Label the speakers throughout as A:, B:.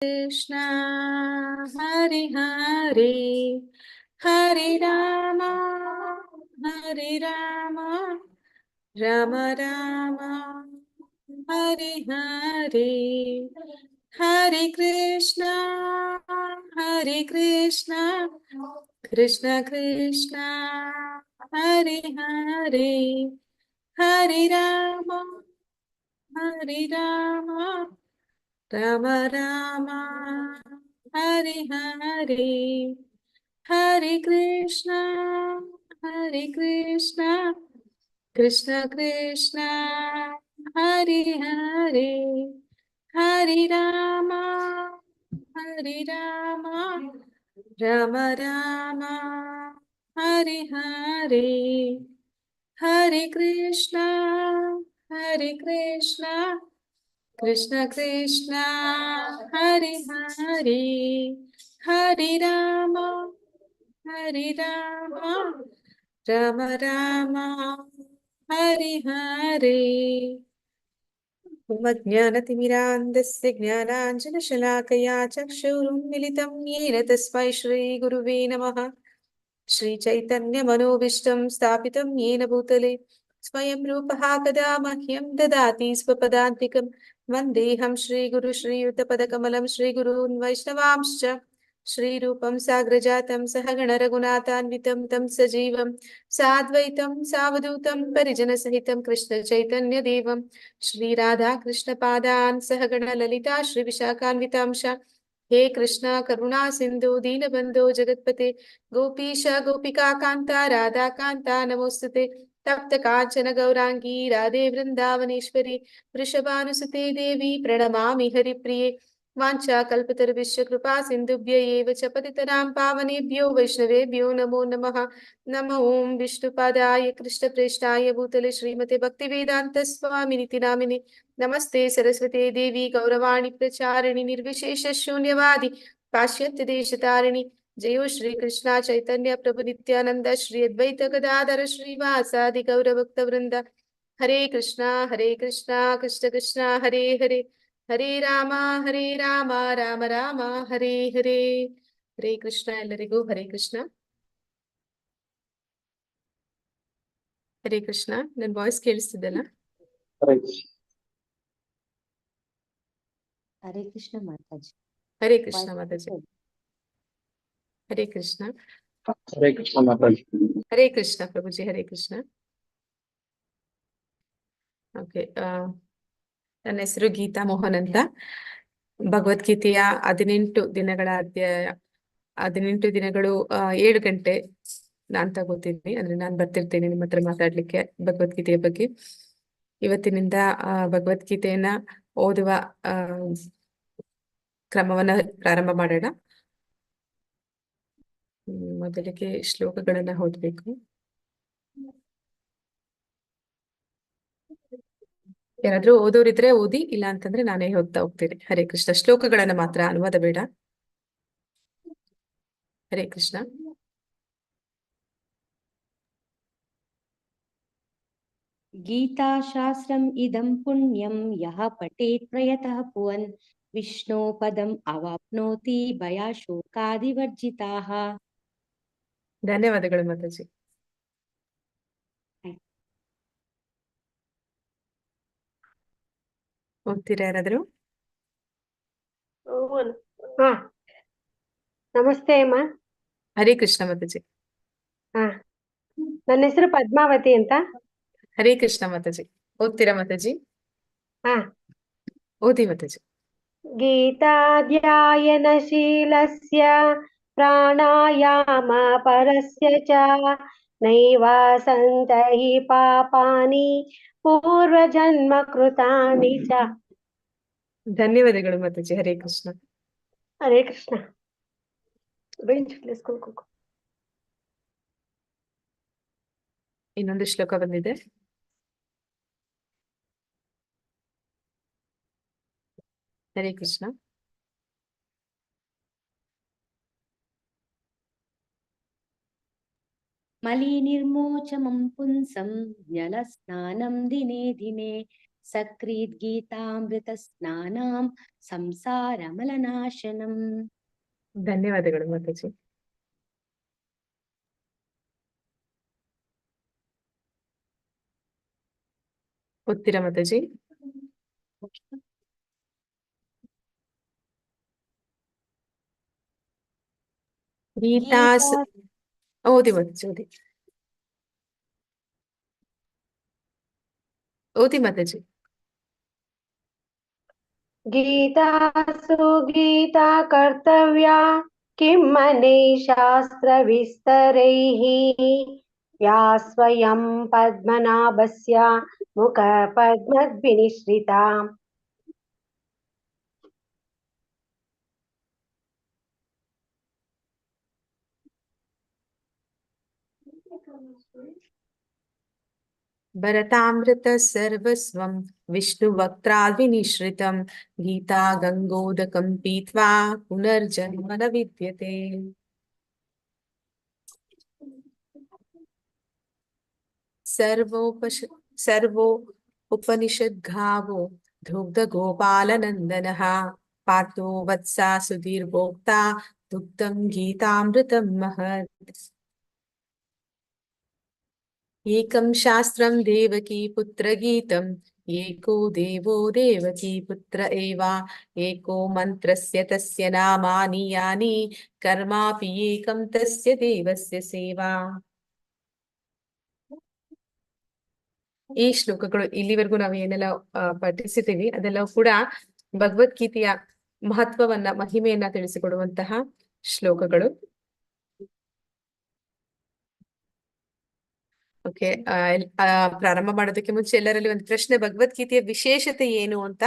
A: कृष्ण हरे हरे हरे राम राम राम हरे हरे हरे कृष्ण कृष्ण कृष्ण हरे हरे हरे राम राम राम हरे हरे हरे कृष्ण कृष्ण कृष्ण हरे हरे हरे राम राम राम हरे हरे हरे कृष्ण कृष्ण कृष्ण हरे हरे हरे राम राम राम हरे हरे ज्ञानतिमिरान्धस्य ज्ञानाञ्जनशलाकया चक्षुरुन्मिलितं येन तस्मै श्रीगुरुवे नमः। श्रीचैतन्यमनोभीष्टं स्थापितं येन भूतले स्वयं रूपः कदा मह्यं ददाति स्वपदान्तिकं वन्देऽहं श्रीगुरु श्रीयुतपदकमलं श्रीगुरून् वैष्णवांश्च श्रीरूपं साग्रजातं सहगण रघुनाथान्वितं तं सजीवं साद्वैतं सावधूतं परिजनसहितं कृष्णचैतन्यदेवं श्रीराधाकृष्णपादान् सहगण ललिता श्रीविशाखान्वितांश हे कृष्ण करुणा सिन्धु दीनबन्धो जगत्पते गोपीश गोपिका कान्ता राधा कान्ता नमोस्तुते तप्त कांचन गौरांगी राधे वृंदावनेश्वरी वृषभानुसुते देवी प्रणमामि हरिप्रिये वाञ्छा कल्पतरुभ्यश्च कृपा सिन्धुभ्य एव च पतितनां पावनेभ्यो वैष्णवेभ्यो नमो नमः। नमो ओं विष्णुपादाय कृष्णप्रेष्ठाय भूतले श्रीमते भक्तिवेदान्त स्वामिनिति नामिने नमस्ते सरस्वते देवी गौरवाणी प्रचारिणि निर्विशेष शून्यवादी पाश्चात्य देशतारिणि जयो श्री कृष्णा चैतन्य प्रभु नित्यानंद श्री अद्वैत गदाधर श्रीवासादि गौर भक्त वृंद हरे कृष्णा कृष्ण कृष्णा हरे हरे हरे राम राम राम हरे हरे हरे कृष्ण ಎಲ್ಲರಿಗೂ ಹರೇ ಕೃಷ್ಣ ಹರೇ ಕೃಷ್ಣ ನನ್ನ ವಾಯ್ಸ್ ಕೇಳಿಸ್ತಿದೆಯಲ್ಲ
B: ಹರೇ ಕೃಷ್ಣ ಮಾತಾಜಿ.
A: ಹರೇ ಕೃಷ್ಣ ಮಾತಾಜಿ. ಹರೇ ಕೃಷ್ಣ
C: ಹರೇ ಕೃಷ್ಣ ಮಾತಾಜಿ.
A: ಹರೇ ಕೃಷ್ಣ ಪ್ರಭುಜಿ. ಹರೇ ಕೃಷ್ಣ. ಓಕೆ, ನನ್ನ ಹೆಸರು ಗೀತಾ ಮೋಹನ್ ಅಂತ. ಭಗವದ್ಗೀತೆಯ 18 ದಿನಗಳ ಅಧ್ಯಾಯ 18 ದಿನಗಳು 7 ಗಂಟೆ ನಾನ್ ತಗೋತೀನಿ. ಅಂದ್ರೆ ನಾನ್ ಬರ್ತಿರ್ತೇನೆ ನಿಮ್ಮ ಹತ್ರ ಮಾತಾಡ್ಲಿಕ್ಕೆ ಭಗವದ್ಗೀತೆಯ ಬಗ್ಗೆ. ಇವತ್ತಿನಿಂದ ಭಗವದ್ಗೀತೆಯನ್ನ ಓದುವ ಕ್ರಮವನ್ನ ಪ್ರಾರಂಭ ಮಾಡೋಣ. ಮೊದಲಿಗೆ ಶ್ಲೋಕಗಳನ್ನ ಓದ್ಬೇಕು. ಯಾರಾದ್ರೂ ಓದೋರಿದ್ರೆ ಓದಿ, ಇಲ್ಲ ಅಂತಂದ್ರೆ ನಾನೇ ಓದ್ತಾ ಹೋಗ್ತೇನೆ. ಹರೇ ಕೃಷ್ಣ. ಶ್ಲೋಕಗಳನ್ನ ಮಾತ್ರ, ಅನುವಾದ ಬೇಡ. ಹರೇ ಕೃಷ್ಣ.
B: ಗೀತಾಶಾಸ್ತ್ರಂ ಇದಂ ಪುಣ್ಯಂ ಯಃ ಪಠೇತ್ ಪ್ರಯತಃ ಪುವನ್ ವಿಷ್ಣೋ ಪದಂ ಅವಾಪ್ನೋತಿ ಭಯಶೋಕಾದಿವರ್ಜಿತಾಃ.
A: ಧನ್ಯವಾದಗಳು ಮಾತಾಜಿ. ಓದ್ತೀರಾ ಯಾರಾದ್ರೂ?
D: ಹಾ, ನಮಸ್ತೆ ಅಮ್ಮ.
A: ಹರೇ ಕೃಷ್ಣ ಮಾತಾಜಿ.
D: ಹಾ, ನನ್ನ ಹೆಸರು ಪದ್ಮಾವತಿ ಅಂತ.
A: ಹರೇ ಕೃಷ್ಣ ಮಾತಾಜಿ. ಓದ್ತೀರಾ ಮಾತಾಜಿ?
D: ಹಾ.
A: ಓದಿ ಮಾತಾಜಿ.
D: ಗೀತಾಧ್ಯಾಯನಶೀಲಸ್ಯ ಪ್ರಾಣಾಯಾಮ ಪರಸ್ಯ ಚ ನೈವಾಸಂತ ಹಿ ಪಾಪಾನಿ ಪೂರ್ವಜನ್ಮ ಕೃತಾನಿ ಚ.
A: ಧನ್ಯವಾದಗಳು ಮಾತಾಜಿ. ಹರೇ ಕೃಷ್ಣ.
D: ಹರೇ ಕೃಷ್ಣ.
A: ಇನ್ನೊಂದು ಶ್ಲೋಕ ಬಂದಿದೆ. ಹರೇ ಕೃಷ್ಣ.
B: ಮಲಿನಿರ್ಮೋಚಮಂ ಪುಂಸಂ ಜಲಸ್ನಾನಂ ದಿನೇ ದಿನೇ ಸಕ್ರೀದ್ ಗೀತಾಮೃತ ಸ್ನಾನಾಂ ಸಂಸಾರ ಮಲನಾಶನಂ.
A: ಧನ್ಯವಾದಗಳು ಮಾತಾಜಿ. ಓದ್ತೀರಾ ಮಾತಾಜಿ? ಗೀತಾಸ್ ಓದಿ ಮಾತಾಜಿ, ಓದಿ ಓದಿ ಮಾತಾಜಿ.
D: गीतासु गीता कर्तव्या किं मने शास्त्रविस्तरैः व्यास्वयं पद्मनाभस्य मुखपद्मद्विनिश्रिता.
A: ಭರತಾಮೃತ ಸರ್ವಸ್ವಂ ವಿಷ್ಣುವಕ್ತ್ರಾದ್ವಿನಿಶ್ರಿತಂ ಗೀತಾ ಗಂಗೋದಕಂ ಪೀತ್ವಾ ಪುನರ್ಜನ್ಮ ನ ವಿದ್ಯತೆ. ಸರ್ವೋ ಉಪನಿಷದ್ಗಾವೋ ದುಗ್ಧ ಗೋಪಾಲನಂದನಃ ಪಾರ್ಥೋ ವತ್ಸಾ ಸುಧೀರ್ಭೋಕ್ತಾ ದುಗ್ಧಂ ಗೀತಾಮೃತಂ ಮಹತ್. ಏಕಂ ಶಾಸ್ತ್ರಂ ದೇವಕೀ ಪುತ್ರ ಗೀತಂ ಏಕೋ ದೇವೋ ದೇವಕೀ ಪುತ್ರ ಏವ ಏಕೋ ಮಂತ್ರಸ್ಯ ತಸ್ಯ ನಾಮಾನಿ ಯಾನಿ ಕರ್ಮಾಪಿ ಏಕಂ ತಸ್ಯ ದೇವಸ್ಯ ಸೇವಾ. ಈ ಶ್ಲೋಕಗಳು ಇಲ್ಲಿವರೆಗೂ ನಾವು ಏನೆಲ್ಲ ಪಠಿಸಿದ್ದೀವಿ ಅದೆಲ್ಲ ಕೂಡ ಭಗವದ್ಗೀತೆಯ ಮಹತ್ವವನ್ನ, ಮಹಿಮೆಯನ್ನ ತಿಳಿಸಿಕೊಡುವಂತಹ ಶ್ಲೋಕಗಳು. ಓಕೆ, ಪ್ರಾರಂಭ ಮಾಡೋದಕ್ಕೆ ಮುಂಚೆ ಎಲ್ಲರಲ್ಲಿ ಒಂದು ಪ್ರಶ್ನೆ: ಭಗವದ್ಗೀತೆಯ ವಿಶೇಷತೆ ಏನು ಅಂತ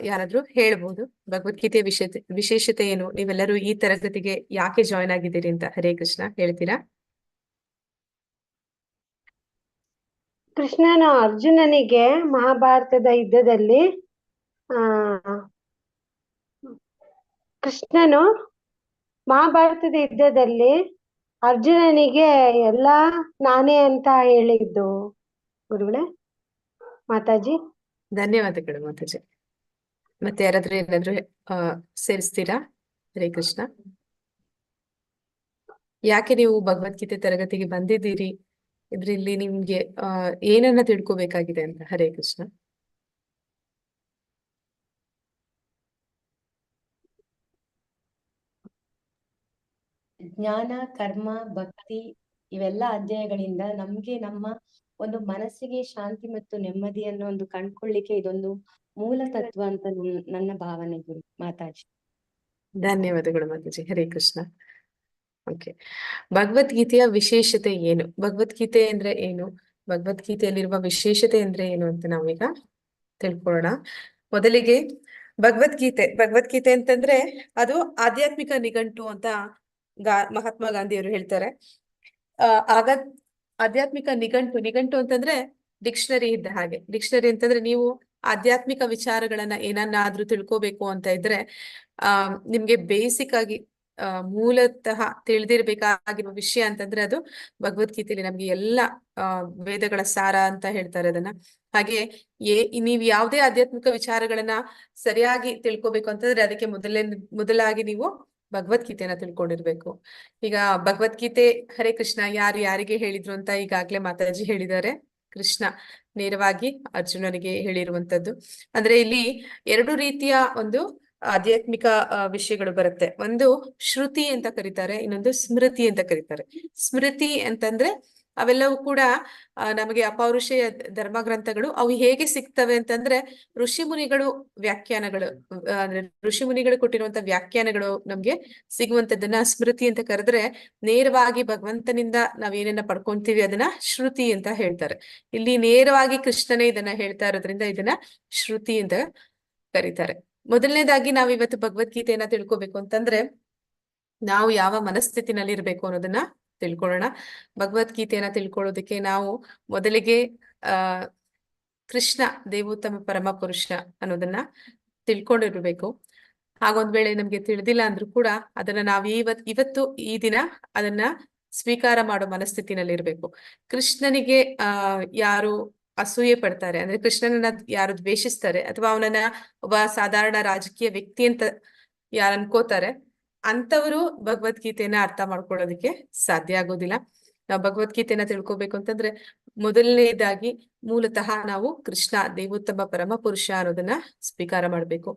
A: ಯಾರಾದ್ರೂ ಹೇಳ್ಬೋದು? ಭಗವದ್ಗೀತೆಯ ವಿಶೇಷತೆ ಏನು? ನೀವೆಲ್ಲರೂ ಈ ತರಗತಿಗೆ ಯಾಕೆ ಜಾಯ್ನ್ ಆಗಿದ್ದೀರಿ ಅಂತ ಹರೇ ಕೃಷ್ಣ ಹೇಳ್ತೀರಾ?
D: ಕೃಷ್ಣನು ಅರ್ಜುನನಿಗೆ ಮಹಾಭಾರತದ ಯುದ್ಧದಲ್ಲಿ ಅರ್ಜುನನಿಗೆ ಎಲ್ಲ ನಾನೇ ಅಂತ ಹೇಳಿದ್ದು ಗುರುಗಳೇ. ಮಾತಾಜಿ
A: ಧನ್ಯವಾದಗಳು ಮಾತಾಜಿ. ಮತ್ತೆ ಯಾರಾದ್ರೂ ಏನಾದ್ರು ಸೇರಿಸ್ತೀರಾ? ಹರೇ ಕೃಷ್ಣ. ಯಾಕೆ ನೀವು ಭಗವದ್ಗೀತೆ ತರಗತಿಗೆ ಬಂದಿದ್ದೀರಿ? ಇದ್ರಲ್ಲಿ ನಿಮ್ಗೆ ಏನನ್ನ ತಿಳ್ಕೊಬೇಕಾಗಿದೆ ಅಂತ? ಹರೇ ಕೃಷ್ಣ.
B: ಜ್ಞಾನ, ಕರ್ಮ, ಭಕ್ತಿ ಇವೆಲ್ಲ ಅಧ್ಯಾಯಗಳಿಂದ ನಮ್ಗೆ ನಮ್ಮ ಒಂದು ಮನಸ್ಸಿಗೆ ಶಾಂತಿ ಮತ್ತು ನೆಮ್ಮದಿಯನ್ನು ಒಂದು ಕಂಡ್ಕೊಳ್ಳಿಕ್ಕೆ ಇದೊಂದು ಮೂಲ ತತ್ವ ಅಂತ ನನ್ನ ಭಾವನೆ ಗುರು ಮಾತಾಜಿ.
A: ಧನ್ಯವಾದಗಳು ಮಾತಾಜಿ. ಹರೇ ಕೃಷ್ಣ. ಓಕೆ, ಭಗವದ್ಗೀತೆಯ ವಿಶೇಷತೆ ಏನು? ಭಗವದ್ಗೀತೆ ಅಂದ್ರೆ ಏನು? ಭಗವದ್ಗೀತೆಯಲ್ಲಿರುವ ವಿಶೇಷತೆ ಅಂದ್ರೆ ಏನು ಅಂತ ನಾವೀಗ ತಿಳ್ಕೊಳ್ಳೋಣ. ಮೊದಲಿಗೆ ಭಗವದ್ಗೀತೆ ಅಂತಂದ್ರೆ ಅದು ಆಧ್ಯಾತ್ಮಿಕ ನಿಘಂಟು ಅಂತ ಮಹಾತ್ಮ ಗಾಂಧಿಯವರು ಹೇಳ್ತಾರೆ. ಆಗ ಆಧ್ಯಾತ್ಮಿಕ ನಿಘಂಟು ಅಂತಂದ್ರೆ ಡಿಕ್ಷನರಿ ಇದ್ದ ಹಾಗೆ. ಡಿಕ್ಷನರಿ ಅಂತಂದ್ರೆ ನೀವು ಆಧ್ಯಾತ್ಮಿಕ ವಿಚಾರಗಳನ್ನ ಏನನ್ನಾದ್ರೂ ತಿಳ್ಕೋಬೇಕು ಅಂತ ಇದ್ರೆ ನಿಮ್ಗೆ ಬೇಸಿಕ್ ಆಗಿ ಮೂಲತಃ ತಿಳಿದಿರ್ಬೇಕಾಗಿರುವ ವಿಷಯ ಅಂತಂದ್ರೆ ಅದು ಭಗವದ್ಗೀತೆಯಲ್ಲಿ ನಮ್ಗೆ ಎಲ್ಲ ವೇದಗಳ ಸಾರ ಅಂತ ಹೇಳ್ತಾರೆ ಅದನ್ನ. ಹಾಗೆ ನೀವು ಯಾವುದೇ ಆಧ್ಯಾತ್ಮಿಕ ವಿಚಾರಗಳನ್ನ ಸರಿಯಾಗಿ ತಿಳ್ಕೊಬೇಕು ಅಂತಂದ್ರೆ ಅದಕ್ಕೆ ಮೊದಲಾಗಿ ನೀವು ಭಗವದ್ಗೀತೆನ ತಿಳ್ಕೊಂಡಿರ್ಬೇಕು. ಈಗ ಭಗವದ್ಗೀತೆ ಹರೇ ಕೃಷ್ಣ ಯಾರಿಗೆ ಹೇಳಿದ್ರು ಅಂತ ಈಗಾಗ್ಲೇ ಮಾತಾಜಿ ಹೇಳಿದ್ದಾರೆ. ಕೃಷ್ಣ ನೇರವಾಗಿ ಅರ್ಜುನನಿಗೆ ಹೇಳಿರುವಂತದ್ದು. ಅಂದ್ರೆ ಇಲ್ಲಿ ಎರಡು ರೀತಿಯ ಒಂದು ಆಧ್ಯಾತ್ಮಿಕ ವಿಷಯಗಳು ಬರುತ್ತೆ. ಒಂದು ಶ್ರುತಿ ಅಂತ ಕರೀತಾರೆ, ಇನ್ನೊಂದು ಸ್ಮೃತಿ ಅಂತ ಕರೀತಾರೆ. ಸ್ಮೃತಿ ಅಂತಂದ್ರೆ ಅವೆಲ್ಲವೂ ಕೂಡ ನಮಗೆ ಅಪೌರುಷೇಯ ಧರ್ಮ ಗ್ರಂಥಗಳು. ಅವು ಹೇಗೆ ಸಿಗ್ತವೆ ಅಂತಂದ್ರೆ ಋಷಿ ಮುನಿಗಳು ಕೊಟ್ಟಿರುವಂತ ವ್ಯಾಖ್ಯಾನಗಳು ನಮ್ಗೆ ಸಿಗುವಂತದ್ದನ್ನ ಸ್ಮೃತಿ ಅಂತ ಕರೆದ್ರೆ, ನೇರವಾಗಿ ಭಗವಂತನಿಂದ ನಾವೇನೇನ ಪಡ್ಕೊಂತೀವಿ ಅದನ್ನ ಶ್ರುತಿ ಅಂತ ಹೇಳ್ತಾರೆ. ಇಲ್ಲಿ ನೇರವಾಗಿ ಕೃಷ್ಣನೇ ಇದನ್ನ ಹೇಳ್ತಾ ಇರೋದ್ರಿಂದ ಇದನ್ನ ಶ್ರುತಿ ಅಂತ ಕರೀತಾರೆ. ಮೊದಲನೇದಾಗಿ ನಾವು ಇವತ್ತು ಭಗವದ್ಗೀತೆಯನ್ನ ತಿಳ್ಕೊಬೇಕು ಅಂತಂದ್ರೆ ನಾವು ಯಾವ ಮನಸ್ಥಿತಿನಲ್ಲಿ ಇರ್ಬೇಕು ಅನ್ನೋದನ್ನ ತಿಳ್ಕೊಳ್ಳೋಣ. ಭಗವದ್ಗೀತೆಯನ್ನ ತಿಳ್ಕೊಳ್ಳೋದಕ್ಕೆ ನಾವು ಮೊದಲಿಗೆ ಕೃಷ್ಣ ದೇವೋತ್ತಮ ಪರಮ ಪುರುಷ ಅನ್ನೋದನ್ನ ತಿಳ್ಕೊಂಡಿರ್ಬೇಕು. ಹಾಗೊಂದ್ ವೇಳೆ ನಮ್ಗೆ ತಿಳಿದಿಲ್ಲ ಅಂದ್ರೂ ಕೂಡ ಅದನ್ನ ನಾವು ಇವತ್ತು ಈ ದಿನ ಅದನ್ನ ಸ್ವೀಕಾರ ಮಾಡೋ ಮನಸ್ಥಿತಿನಲ್ಲಿ ಇರ್ಬೇಕು. ಕೃಷ್ಣನಿಗೆ ಯಾರು ಅಸೂಯೆ ಪಡ್ತಾರೆ, ಅಂದ್ರೆ ಕೃಷ್ಣನನ್ನ ಯಾರು ದ್ವೇಷಿಸ್ತಾರೆ ಅಥವಾ ಅವನನ್ನ ಒಬ್ಬ ಸಾಧಾರಣ ರಾಜಕೀಯ ವ್ಯಕ್ತಿ ಅಂತ ಯಾರು ಅನ್ಕೋತಾರೆ, ಅಂತವರು ಭಗವದ್ಗೀತೆಯನ್ನ ಅರ್ಥ ಮಾಡ್ಕೊಳ್ಳೋದಕ್ಕೆ ಸಾಧ್ಯ ಆಗೋದಿಲ್ಲ. ನಾವು ಭಗವದ್ಗೀತೆಯನ್ನ ತಿಳ್ಕೊಬೇಕು ಅಂತಂದ್ರೆ ಮೊದಲನೇದಾಗಿ ಮೂಲತಃ ನಾವು ಕೃಷ್ಣ ದೇವೋತ್ತಮ ಪರಮ ಪುರುಷ ಅನ್ನೋದನ್ನ ಸ್ವೀಕಾರ ಮಾಡ್ಬೇಕು.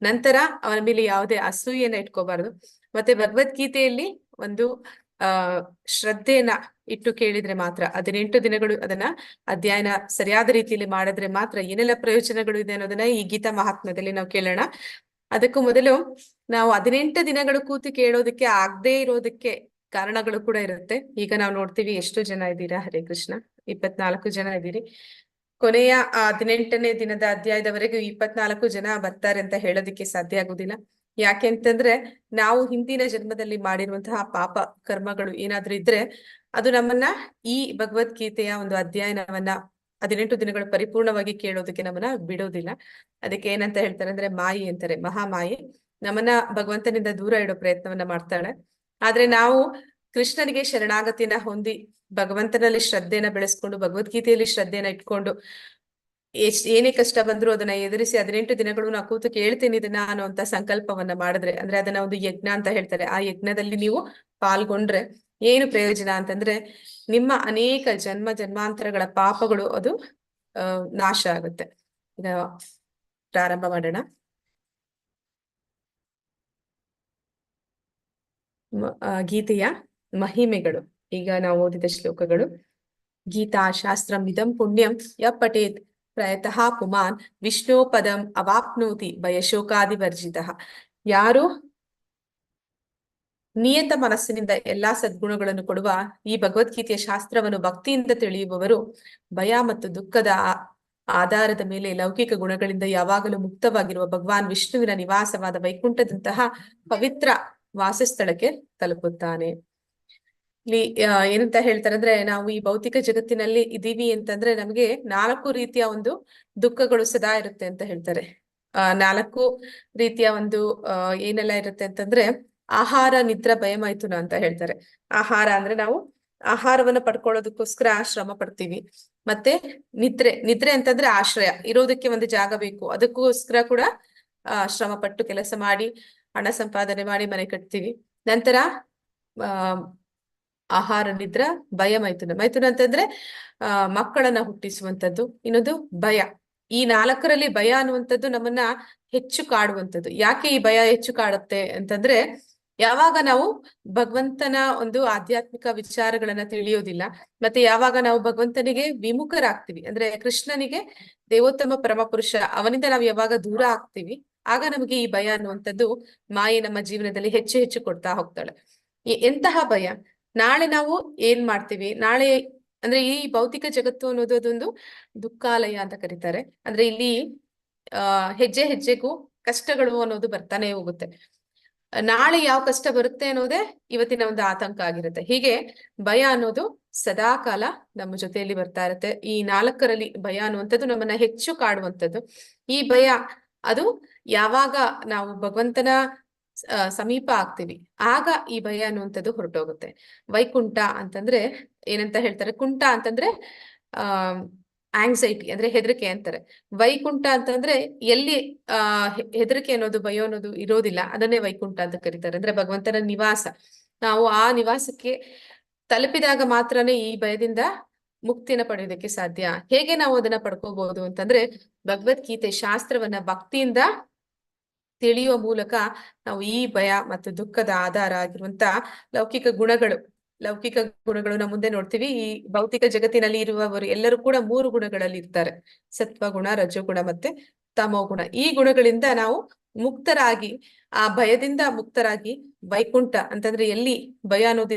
A: ನಂತರ ಅವನ ಮೇಲೆ ಯಾವುದೇ ಅಸೂಯೆಯನ್ನ ಇಟ್ಕೋಬಾರ್ದು. ಮತ್ತೆ ಭಗವದ್ಗೀತೆಯಲ್ಲಿ ಒಂದು ಶ್ರದ್ಧೆಯನ್ನ ಇಟ್ಟು ಕೇಳಿದ್ರೆ ಮಾತ್ರ, 18 ದಿನಗಳು ಅದನ್ನ ಅಧ್ಯಯನ ಸರಿಯಾದ ರೀತಿಯಲ್ಲಿ ಮಾಡಿದ್ರೆ ಮಾತ್ರ ಏನೆಲ್ಲ ಪ್ರಯೋಜನಗಳು ಇದೆ ಅನ್ನೋದನ್ನ ಈ ಗೀತಾ ಮಹಾತ್ಮ್ಯದಲ್ಲಿ ನಾವು ಕೇಳೋಣ. ಅದಕ್ಕೂ ಮೊದಲು ನಾವು 18 ದಿನಗಳು ಕೂತು ಕೇಳೋದಕ್ಕೆ ಆಗದೆ ಇರೋದಕ್ಕೆ ಕಾರಣಗಳು ಕೂಡ ಇರುತ್ತೆ. ಈಗ ನಾವು ನೋಡ್ತೀವಿ ಎಷ್ಟು ಜನ ಇದ್ದೀರಾ, ಹರೇ ಕೃಷ್ಣ, 24 ಜನ ಇದ್ದೀರಿ. ಕೊನೆಯ 18ನೇ ದಿನದ ಅಧ್ಯಾಯದವರೆಗೂ 24 ಜನ ಬರ್ತಾರೆ ಅಂತ ಹೇಳೋದಕ್ಕೆ ಸಾಧ್ಯ ಆಗುದಿಲ್ಲ. ಯಾಕೆ ಅಂತಂದ್ರೆ ನಾವು ಹಿಂದಿನ ಜನ್ಮದಲ್ಲಿ ಮಾಡಿರುವಂತಹ ಪಾಪ ಕರ್ಮಗಳು ಏನಾದ್ರೂ ಇದ್ರೆ ಅದು ನಮ್ಮನ್ನ ಈ ಭಗವದ್ಗೀತೆಯ ಒಂದು ಅಧ್ಯಯನವನ್ನ 18 ದಿನಗಳು ಪರಿಪೂರ್ಣವಾಗಿ ಕೇಳೋದಕ್ಕೆ ನಮ್ಮನ್ನ ಬಿಡೋದಿಲ್ಲ. ಅದಕ್ಕೆ ಏನಂತ ಹೇಳ್ತಾರೆ ಅಂದ್ರೆ ಮಾಯಿ ಅಂತಾರೆ, ಮಹಾಮಾಯಿ ನಮ್ಮನ್ನ ಭಗವಂತನಿಂದ ದೂರ ಇಡೋ ಪ್ರಯತ್ನವನ್ನ ಮಾಡ್ತಾಳೆ. ಆದ್ರೆ ನಾವು ಕೃಷ್ಣನಿಗೆ ಶರಣಾಗತಿನ ಹೊಂದಿ ಭಗವಂತನಲ್ಲಿ ಶ್ರದ್ಧೆನ ಬೆಳೆಸ್ಕೊಂಡು ಭಗವದ್ಗೀತೆಯಲ್ಲಿ ಶ್ರದ್ಧೆನ ಇಟ್ಕೊಂಡು ಏನೇ ಕಷ್ಟ ಬಂದ್ರು ಅದನ್ನ ಎದುರಿಸಿ 18 ದಿನಗಳು ನಾ ಕೂತು ಕೇಳ್ತೀನಿ ಇದನ್ನ ಅನ್ನೋಂತ ಸಂಕಲ್ಪವನ್ನ ಮಾಡಿದ್ರೆ, ಅಂದ್ರೆ ಅದನ್ನ ಒಂದು ಯಜ್ಞ ಅಂತ ಹೇಳ್ತಾರೆ, ಆ ಯಜ್ಞದಲ್ಲಿ ನೀವು ಪಾಲ್ಗೊಂಡ್ರೆ ಏನು ಪ್ರಯೋಜನ ಅಂತಂದ್ರೆ ನಿಮ್ಮ ಅನೇಕ ಜನ್ಮಾಂತರಗಳ ಪಾಪಗಳು ಅದು ನಾಶ ಆಗುತ್ತೆ. ಈಗ ಪ್ರಾರಂಭ ಮಾಡೋಣ. ಗೀತೆಯ ಮಹಿಮೆಗಳು. ಈಗ ನಾವು ಓದಿದ ಶ್ಲೋಕಗಳು. ಗೀತಾ ಶಾಸ್ತ್ರಂ ಇದಂ ಪುಣ್ಯಂ ಯ ಪಠೇತ್ ಪ್ರಯತಃ ಪುಮಾನ್ ವಿಷ್ಣು ಪದಂ ಅವಾಪ್ನೋತಿ ಭಯಶೋಕಾದಿವರ್ಜಿತಃ. ಯಾರು ನಿಯತ ಮನಸ್ಸಿನಿಂದ ಎಲ್ಲಾ ಸದ್ಗುಣಗಳನ್ನು ಕೊಡುವ ಈ ಭಗವದ್ಗೀತೆಯ ಶಾಸ್ತ್ರವನ್ನು ಭಕ್ತಿಯಿಂದ ತಿಳಿಯುವವರು ಭಯ ಮತ್ತು ದುಃಖದ ಆಧಾರದ ಮೇಲೆ ಲೌಕಿಕ ಗುಣಗಳಿಂದ ಯಾವಾಗಲೂ ಮುಕ್ತವಾಗಿರುವ ಭಗವಾನ್ ವಿಷ್ಣುವಿನ ನಿವಾಸವಾದ ವೈಕುಂಠದಂತಹ ಪವಿತ್ರ ವಾಸಸ್ಥಳಕ್ಕೆ ತಲುಪುತ್ತಾನೆ. ಇಲ್ಲಿ ಏನಂತ ಹೇಳ್ತಾರೆ ಅಂದ್ರೆ, ನಾವು ಈ ಭೌತಿಕ ಜಗತ್ತಿನಲ್ಲಿ ಇದೀವಿ ಅಂತಂದ್ರೆ ನಮ್ಗೆ 4 ರೀತಿಯ ಒಂದು ದುಃಖಗಳು ಸದಾ ಇರುತ್ತೆ ಅಂತ ಹೇಳ್ತಾರೆ. 4 ರೀತಿಯ ಒಂದು ಏನೆಲ್ಲ ಇರುತ್ತೆ ಅಂತಂದ್ರೆ ಆಹಾರ, ನಿದ್ರಾ, ಭಯ, ಮೈಥುನ ಅಂತ ಹೇಳ್ತಾರೆ. ಆಹಾರ ಅಂದ್ರೆ ನಾವು ಆಹಾರವನ್ನ ಪಡ್ಕೊಳ್ಳೋದಕ್ಕೋಸ್ಕರ ಶ್ರಮ ಪಡ್ತೀವಿ. ಮತ್ತೆ ನಿದ್ರೆ ಅಂತಂದ್ರೆ ಆಶ್ರಯ, ಇರೋದಕ್ಕೆ ಒಂದು ಜಾಗ ಬೇಕು, ಅದಕ್ಕೋಸ್ಕರ ಕೂಡ ಶ್ರಮ ಪಟ್ಟು ಕೆಲಸ ಮಾಡಿ ಹಣ ಸಂಪಾದನೆ ಮಾಡಿ ಮನೆ ಕಟ್ತೀವಿ. ನಂತರ ಆಹಾರ, ನಿದ್ರಾ, ಭಯ, ಮೈಥುನ ಅಂತಂದ್ರೆ ಮಕ್ಕಳನ್ನ ಹುಟ್ಟಿಸುವಂಥದ್ದು. ಇನ್ನೊಂದು ಭಯ. ಈ 4ರಲ್ಲಿ ಭಯ ಅನ್ನುವಂಥದ್ದು ನಮ್ಮನ್ನ ಹೆಚ್ಚು ಕಾಡುವಂಥದ್ದು. ಯಾಕೆ ಈ ಭಯ ಹೆಚ್ಚು ಕಾಡುತ್ತೆ ಅಂತಂದ್ರೆ, ಯಾವಾಗ ನಾವು ಭಗವಂತನ ಒಂದು ಆಧ್ಯಾತ್ಮಿಕ ವಿಚಾರಗಳನ್ನ ತಿಳಿಯೋದಿಲ್ಲ, ಮತ್ತೆ ಯಾವಾಗ ನಾವು ಭಗವಂತನಿಗೆ ವಿಮುಖರಾಗ್ತೀವಿ, ಅಂದ್ರೆ ಕೃಷ್ಣನಿಗೆ ದೇವೋತ್ತಮ ಪರಮಪುರುಷ ಅವನಿಂದ ನಾವು ಯಾವಾಗ ದೂರ ಆಗ್ತೀವಿ, ಆಗ ನಮಗೆ ಈ ಭಯ ಅನ್ನುವಂಥದ್ದು ಮಾಯೆ ನಮ್ಮ ಜೀವನದಲ್ಲಿ ಹೆಚ್ಚು ಹೆಚ್ಚು ಕೊಡ್ತಾ ಹೋಗ್ತಾಳೆ. ಎಂತಹ ಭಯ? ನಾಳೆ ನಾವು ಏನ್ ಮಾಡ್ತೀವಿ, ನಾಳೆ ಅಂದ್ರೆ ಈ ಭೌತಿಕ ಜಗತ್ತು ಅನ್ನೋದು ಅದೊಂದು ದುಃಖಾಲಯ ಅಂತ ಕರೀತಾರೆ. ಅಂದ್ರೆ ಇಲ್ಲಿ ಹೆಜ್ಜೆ ಹೆಜ್ಜೆಗೂ ಕಷ್ಟಗಳು ಅನ್ನೋದು ಬರ್ತಾನೆ ಹೋಗುತ್ತೆ. ನಾಳೆ ಯಾವ ಕಷ್ಟ ಬರುತ್ತೆ ಅನ್ನೋದೇ ಇವತ್ತಿನ ಒಂದು ಆತಂಕ ಆಗಿರುತ್ತೆ. ಹೀಗೆ ಭಯ ಅನ್ನೋದು ಸದಾ ಕಾಲ ನಮ್ಮ ಜೊತೆಯಲ್ಲಿ ಬರ್ತಾ ಇರುತ್ತೆ. ಈ 4ರಲ್ಲಿ ಭಯ ಅನ್ನುವಂಥದ್ದು ನಮ್ಮನ್ನ ಹೆಚ್ಚು ಕಾಡುವಂಥದ್ದು. ಈ ಭಯ ಅದು ಯಾವಾಗ ನಾವು ಭಗವಂತನ ಸಮೀಪ ಆಗ್ತೀವಿ ಆಗ ಈ ಭಯ ಅನ್ನುವಂಥದ್ದು ಹೊರಟೋಗುತ್ತೆ. ವೈಕುಂಠ ಅಂತಂದ್ರೆ ಏನಂತ ಹೇಳ್ತಾರೆ, ಕುಂಠ ಅಂತಂದ್ರೆ ಆಂಗ್ಸೈಟಿ ಅಂದ್ರೆ ಹೆದರಿಕೆ ಅಂತಾರೆ. ವೈಕುಂಠ ಅಂತಂದ್ರೆ ಎಲ್ಲಿ ಹೆದರಿಕೆ ಅನ್ನೋದು ಭಯ ಅನ್ನೋದು ಇರೋದಿಲ್ಲ, ಅದನ್ನೇ ವೈಕುಂಠ ಅಂತ ಕರೀತಾರೆ. ಅಂದ್ರೆ ಭಗವಂತನ ನಿವಾಸ. ನಾವು ಆ ನಿವಾಸಕ್ಕೆ ತಲುಪಿದಾಗ ಮಾತ್ರನೇ ಈ ಭಯದಿಂದ ಮುಕ್ತಿನ ಪಡೆಯೋದಕ್ಕೆ ಸಾಧ್ಯ. ಹೇಗೆ ನಾವು ಅದನ್ನ ಪಡ್ಕೋಬಹುದು ಅಂತಂದ್ರೆ, ಭಗವದ್ಗೀತೆ ಶಾಸ್ತ್ರವನ್ನ ಭಕ್ತಿಯಿಂದ ತಿಳಿಯುವ ಮೂಲಕ ನಾವು ಈ ಭಯ ಮತ್ತು ದುಃಖದ ಆಧಾರ ಆಗಿರುವಂತ ಲೌಕಿಕ ಗುಣಗಳು ನಾವು ಮುಂದೆ ನೋಡ್ತೀವಿ. ಈ ಭೌತಿಕ ಜಗತ್ತಿನಲ್ಲಿ ಇರುವವರು ಎಲ್ಲರೂ ಕೂಡ 3 ಗುಣಗಳಲ್ಲಿ ಇರ್ತಾರೆ: ಸತ್ವಗುಣ, ರಜೋಗುಣ ಮತ್ತೆ ತಮೋಗುಣ. ಈ ಗುಣಗಳಿಂದ ನಾವು ಮುಕ್ತರಾಗಿ, ಆ ಭಯದಿಂದ ಮುಕ್ತರಾಗಿ ವೈಕುಂಠ ಅಂತಂದ್ರೆ ಎಲ್ಲಿ ಭಯ ಅನ್ನೋದು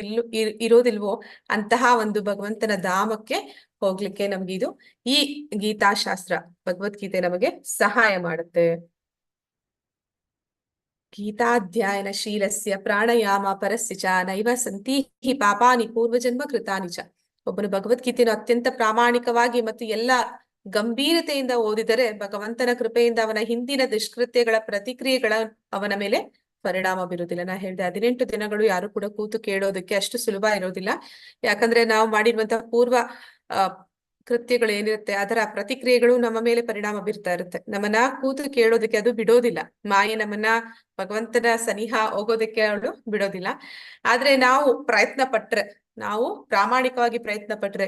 A: ಇರೋದಿಲ್ವೋ ಅಂತಹ ಒಂದು ಭಗವಂತನ ಧಾಮಕ್ಕೆ ಹೋಗ್ಲಿಕ್ಕೆ ನಮ್ಗೆ ಇದು ಈ ಗೀತಾಶಾಸ್ತ್ರ ಭಗವದ್ಗೀತೆ ನಮಗೆ ಸಹಾಯ ಮಾಡುತ್ತೆ. ಗೀತಾಧ್ಯಾಯನ ಶೀಲಸ್ಯ ಪ್ರಾಣಾಯಾಮ ಪರಸ್ಯ ಚ ನೈವ ಸಂತಿ ಹಿ ಪಾಪಾನಿ ಪೂರ್ವಜನ್ಮ ಕೃತಾನಿ ಚ. ಒಬ್ಬನು ಭಗವದ್ಗೀತೆಯನ್ನು ಅತ್ಯಂತ ಪ್ರಾಮಾಣಿಕವಾಗಿ ಮತ್ತು ಎಲ್ಲ ಗಂಭೀರತೆಯಿಂದ ಓದಿದರೆ ಭಗವಂತನ ಕೃಪೆಯಿಂದ ಅವನ ಹಿಂದಿನ ದುಷ್ಕೃತ್ಯಗಳ ಪ್ರತಿಕ್ರಿಯೆಗಳ ಅವನ ಮೇಲೆ ಪರಿಣಾಮ ಬೀರುವುದಿಲ್ಲ. ನಾ ಹೇಳಿದೆ 18 ದಿನಗಳು ಯಾರು ಕೂಡ ಕೂತು ಕೇಳೋದಕ್ಕೆ ಅಷ್ಟು ಸುಲಭ ಇರೋದಿಲ್ಲ. ಯಾಕಂದ್ರೆ ನಾವು ಮಾಡಿರುವಂತಹ ಕೃತ್ಯಗಳು ಏನಿರುತ್ತೆ ಅದರ ಪ್ರತಿಕ್ರಿಯೆಗಳು ನಮ್ಮ ಮೇಲೆ ಪರಿಣಾಮ ಬೀರ್ತಾ ಇರುತ್ತೆ. ನಮ್ಮನ್ನ ಕೂತು ಕೇಳೋದಕ್ಕೆ ಅದು ಬಿಡೋದಿಲ್ಲ. ಮಾಯೆ ನಮ್ಮನ್ನ ಭಗವಂತನ ಸನಿಹ ಹೋಗೋದಕ್ಕೆ ಅವಳು ಬಿಡೋದಿಲ್ಲ. ಆದ್ರೆ ನಾವು ಪ್ರಯತ್ನ ಪಟ್ರೆ, ನಾವು ಪ್ರಾಮಾಣಿಕವಾಗಿ ಪ್ರಯತ್ನ ಪಟ್ರೆ,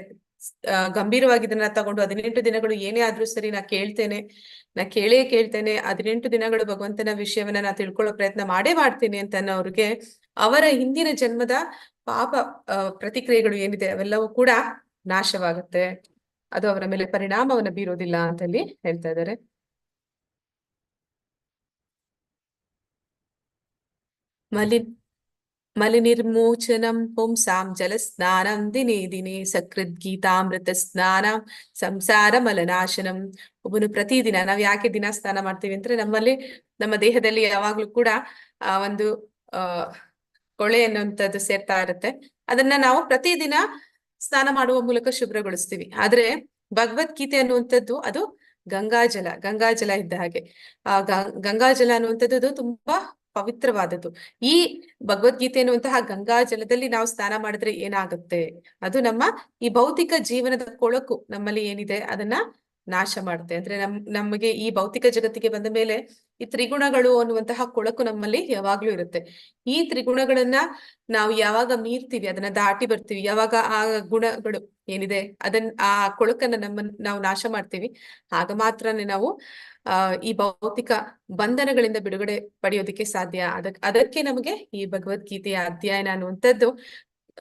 A: ಗಂಭೀರವಾಗಿ ಇದನ್ನ ತಗೊಂಡು 18 ದಿನಗಳು ಏನೇ ಆದ್ರೂ ಸರಿ ನಾ ಕೇಳ್ತೇನೆ, ನಾ ಕೇಳ್ತೇನೆ, 18 ದಿನಗಳು ಭಗವಂತನ ವಿಷಯವನ್ನ ನಾ ತಿಳ್ಕೊಳ್ಳೋ ಪ್ರಯತ್ನ ಮಾಡ್ತೀನಿ ಅಂತ ಅನ್ನೋರ್ಗೆ ಅವರ ಹಿಂದಿನ ಜನ್ಮದ ಪಾಪ ಪ್ರತಿಕ್ರಿಯೆಗಳು ಏನಿದೆ ಅವೆಲ್ಲವೂ ಕೂಡ ನಾಶವಾಗುತ್ತೆ. ಅದು ಅವರ ಮೇಲೆ ಪರಿಣಾಮವನ್ನು ಬೀರೋದಿಲ್ಲ ಅಂತ ಹೇಳಿ ಹೇಳ್ತಾ ಇದ್ದಾರೆ. ಮಲಿನಿರ್ಮೋಚನಂ ಪುಂಸಾಂ ಜಲಸ್ನಾನಂ ದಿನೇ ದಿನೇ ಸಕೃದ್ಗೀತಾಮೃತ ಸ್ನಾನ ಸಂಸಾರ ಮಲನಾಶನಂ. ಒಬ್ಬನು ಪ್ರತಿದಿನ, ನಾವ್ ಯಾಕೆ ದಿನ ಸ್ನಾನ ಮಾಡ್ತೀವಿ ಅಂದ್ರೆ ನಮ್ಮಲ್ಲಿ, ನಮ್ಮ ದೇಹದಲ್ಲಿ ಯಾವಾಗ್ಲೂ ಕೂಡ ಒಂದು ಕೊಳೆ ಅನ್ನುವಂಥದ್ದು ಸೇರ್ತಾ ಇರುತ್ತೆ. ಅದನ್ನ ನಾವು ಪ್ರತಿದಿನ ಸ್ನಾನ ಮಾಡುವ ಮೂಲಕ ಶುಭ್ರಗೊಳಿಸ್ತೀವಿ. ಆದ್ರೆ ಭಗವದ್ಗೀತೆ ಅನ್ನುವಂಥದ್ದು ಅದು ಗಂಗಾಜಲ ಇದ್ದ ಹಾಗೆ. ಗಂಗಾಜಲ ಅನ್ನುವಂಥದ್ದು ಅದು ತುಂಬಾ ಪವಿತ್ರವಾದದ್ದು. ಈ ಭಗವದ್ಗೀತೆ ಅನ್ನುವಂತಹ ಗಂಗಾಜಲದಲ್ಲಿ ನಾವು ಸ್ನಾನ ಮಾಡಿದ್ರೆ ಏನಾಗುತ್ತೆ, ಅದು ನಮ್ಮ ಈ ಭೌತಿಕ ಜೀವನದ ಕೊಳಕು ನಮ್ಮಲ್ಲಿ ಏನಿದೆ ಅದನ್ನ ನಾಶ ಮಾಡುತ್ತೆ. ಅಂದ್ರೆ ನಮಗೆ ಈ ಭೌತಿಕ ಜಗತ್ತಿಗೆ ಬಂದ ಮೇಲೆ ಈ ತ್ರಿಗುಣಗಳು ಅನ್ನುವಂತಹ ಕೊಳಕು ನಮ್ಮಲ್ಲಿ ಯಾವಾಗ್ಲೂ ಇರುತ್ತೆ. ಈ ತ್ರಿಗುಣಗಳನ್ನ ನಾವು ಯಾವಾಗ ಮೀರ್ತೀವಿ, ಅದನ್ನ ದಾಟಿ ಬರ್ತೀವಿ, ಯಾವಾಗ ಆ ಗುಣಗಳು ಏನಿದೆ ಆ ಕೊಳಕನ್ನ ನಾವು ನಾಶ ಮಾಡ್ತೀವಿ, ಆಗ ಮಾತ್ರನೇ ನಾವು ಈ ಭೌತಿಕ ಬಂಧನಗಳಿಂದ ಬಿಡುಗಡೆ ಪಡೆಯೋದಿಕ್ಕೆ ಸಾಧ್ಯ. ಅದಕ್ಕೆ ನಮಗೆ ಈ ಭಗವದ್ಗೀತೆಯ ಅಧ್ಯಯನ ಅನ್ನುವಂಥದ್ದು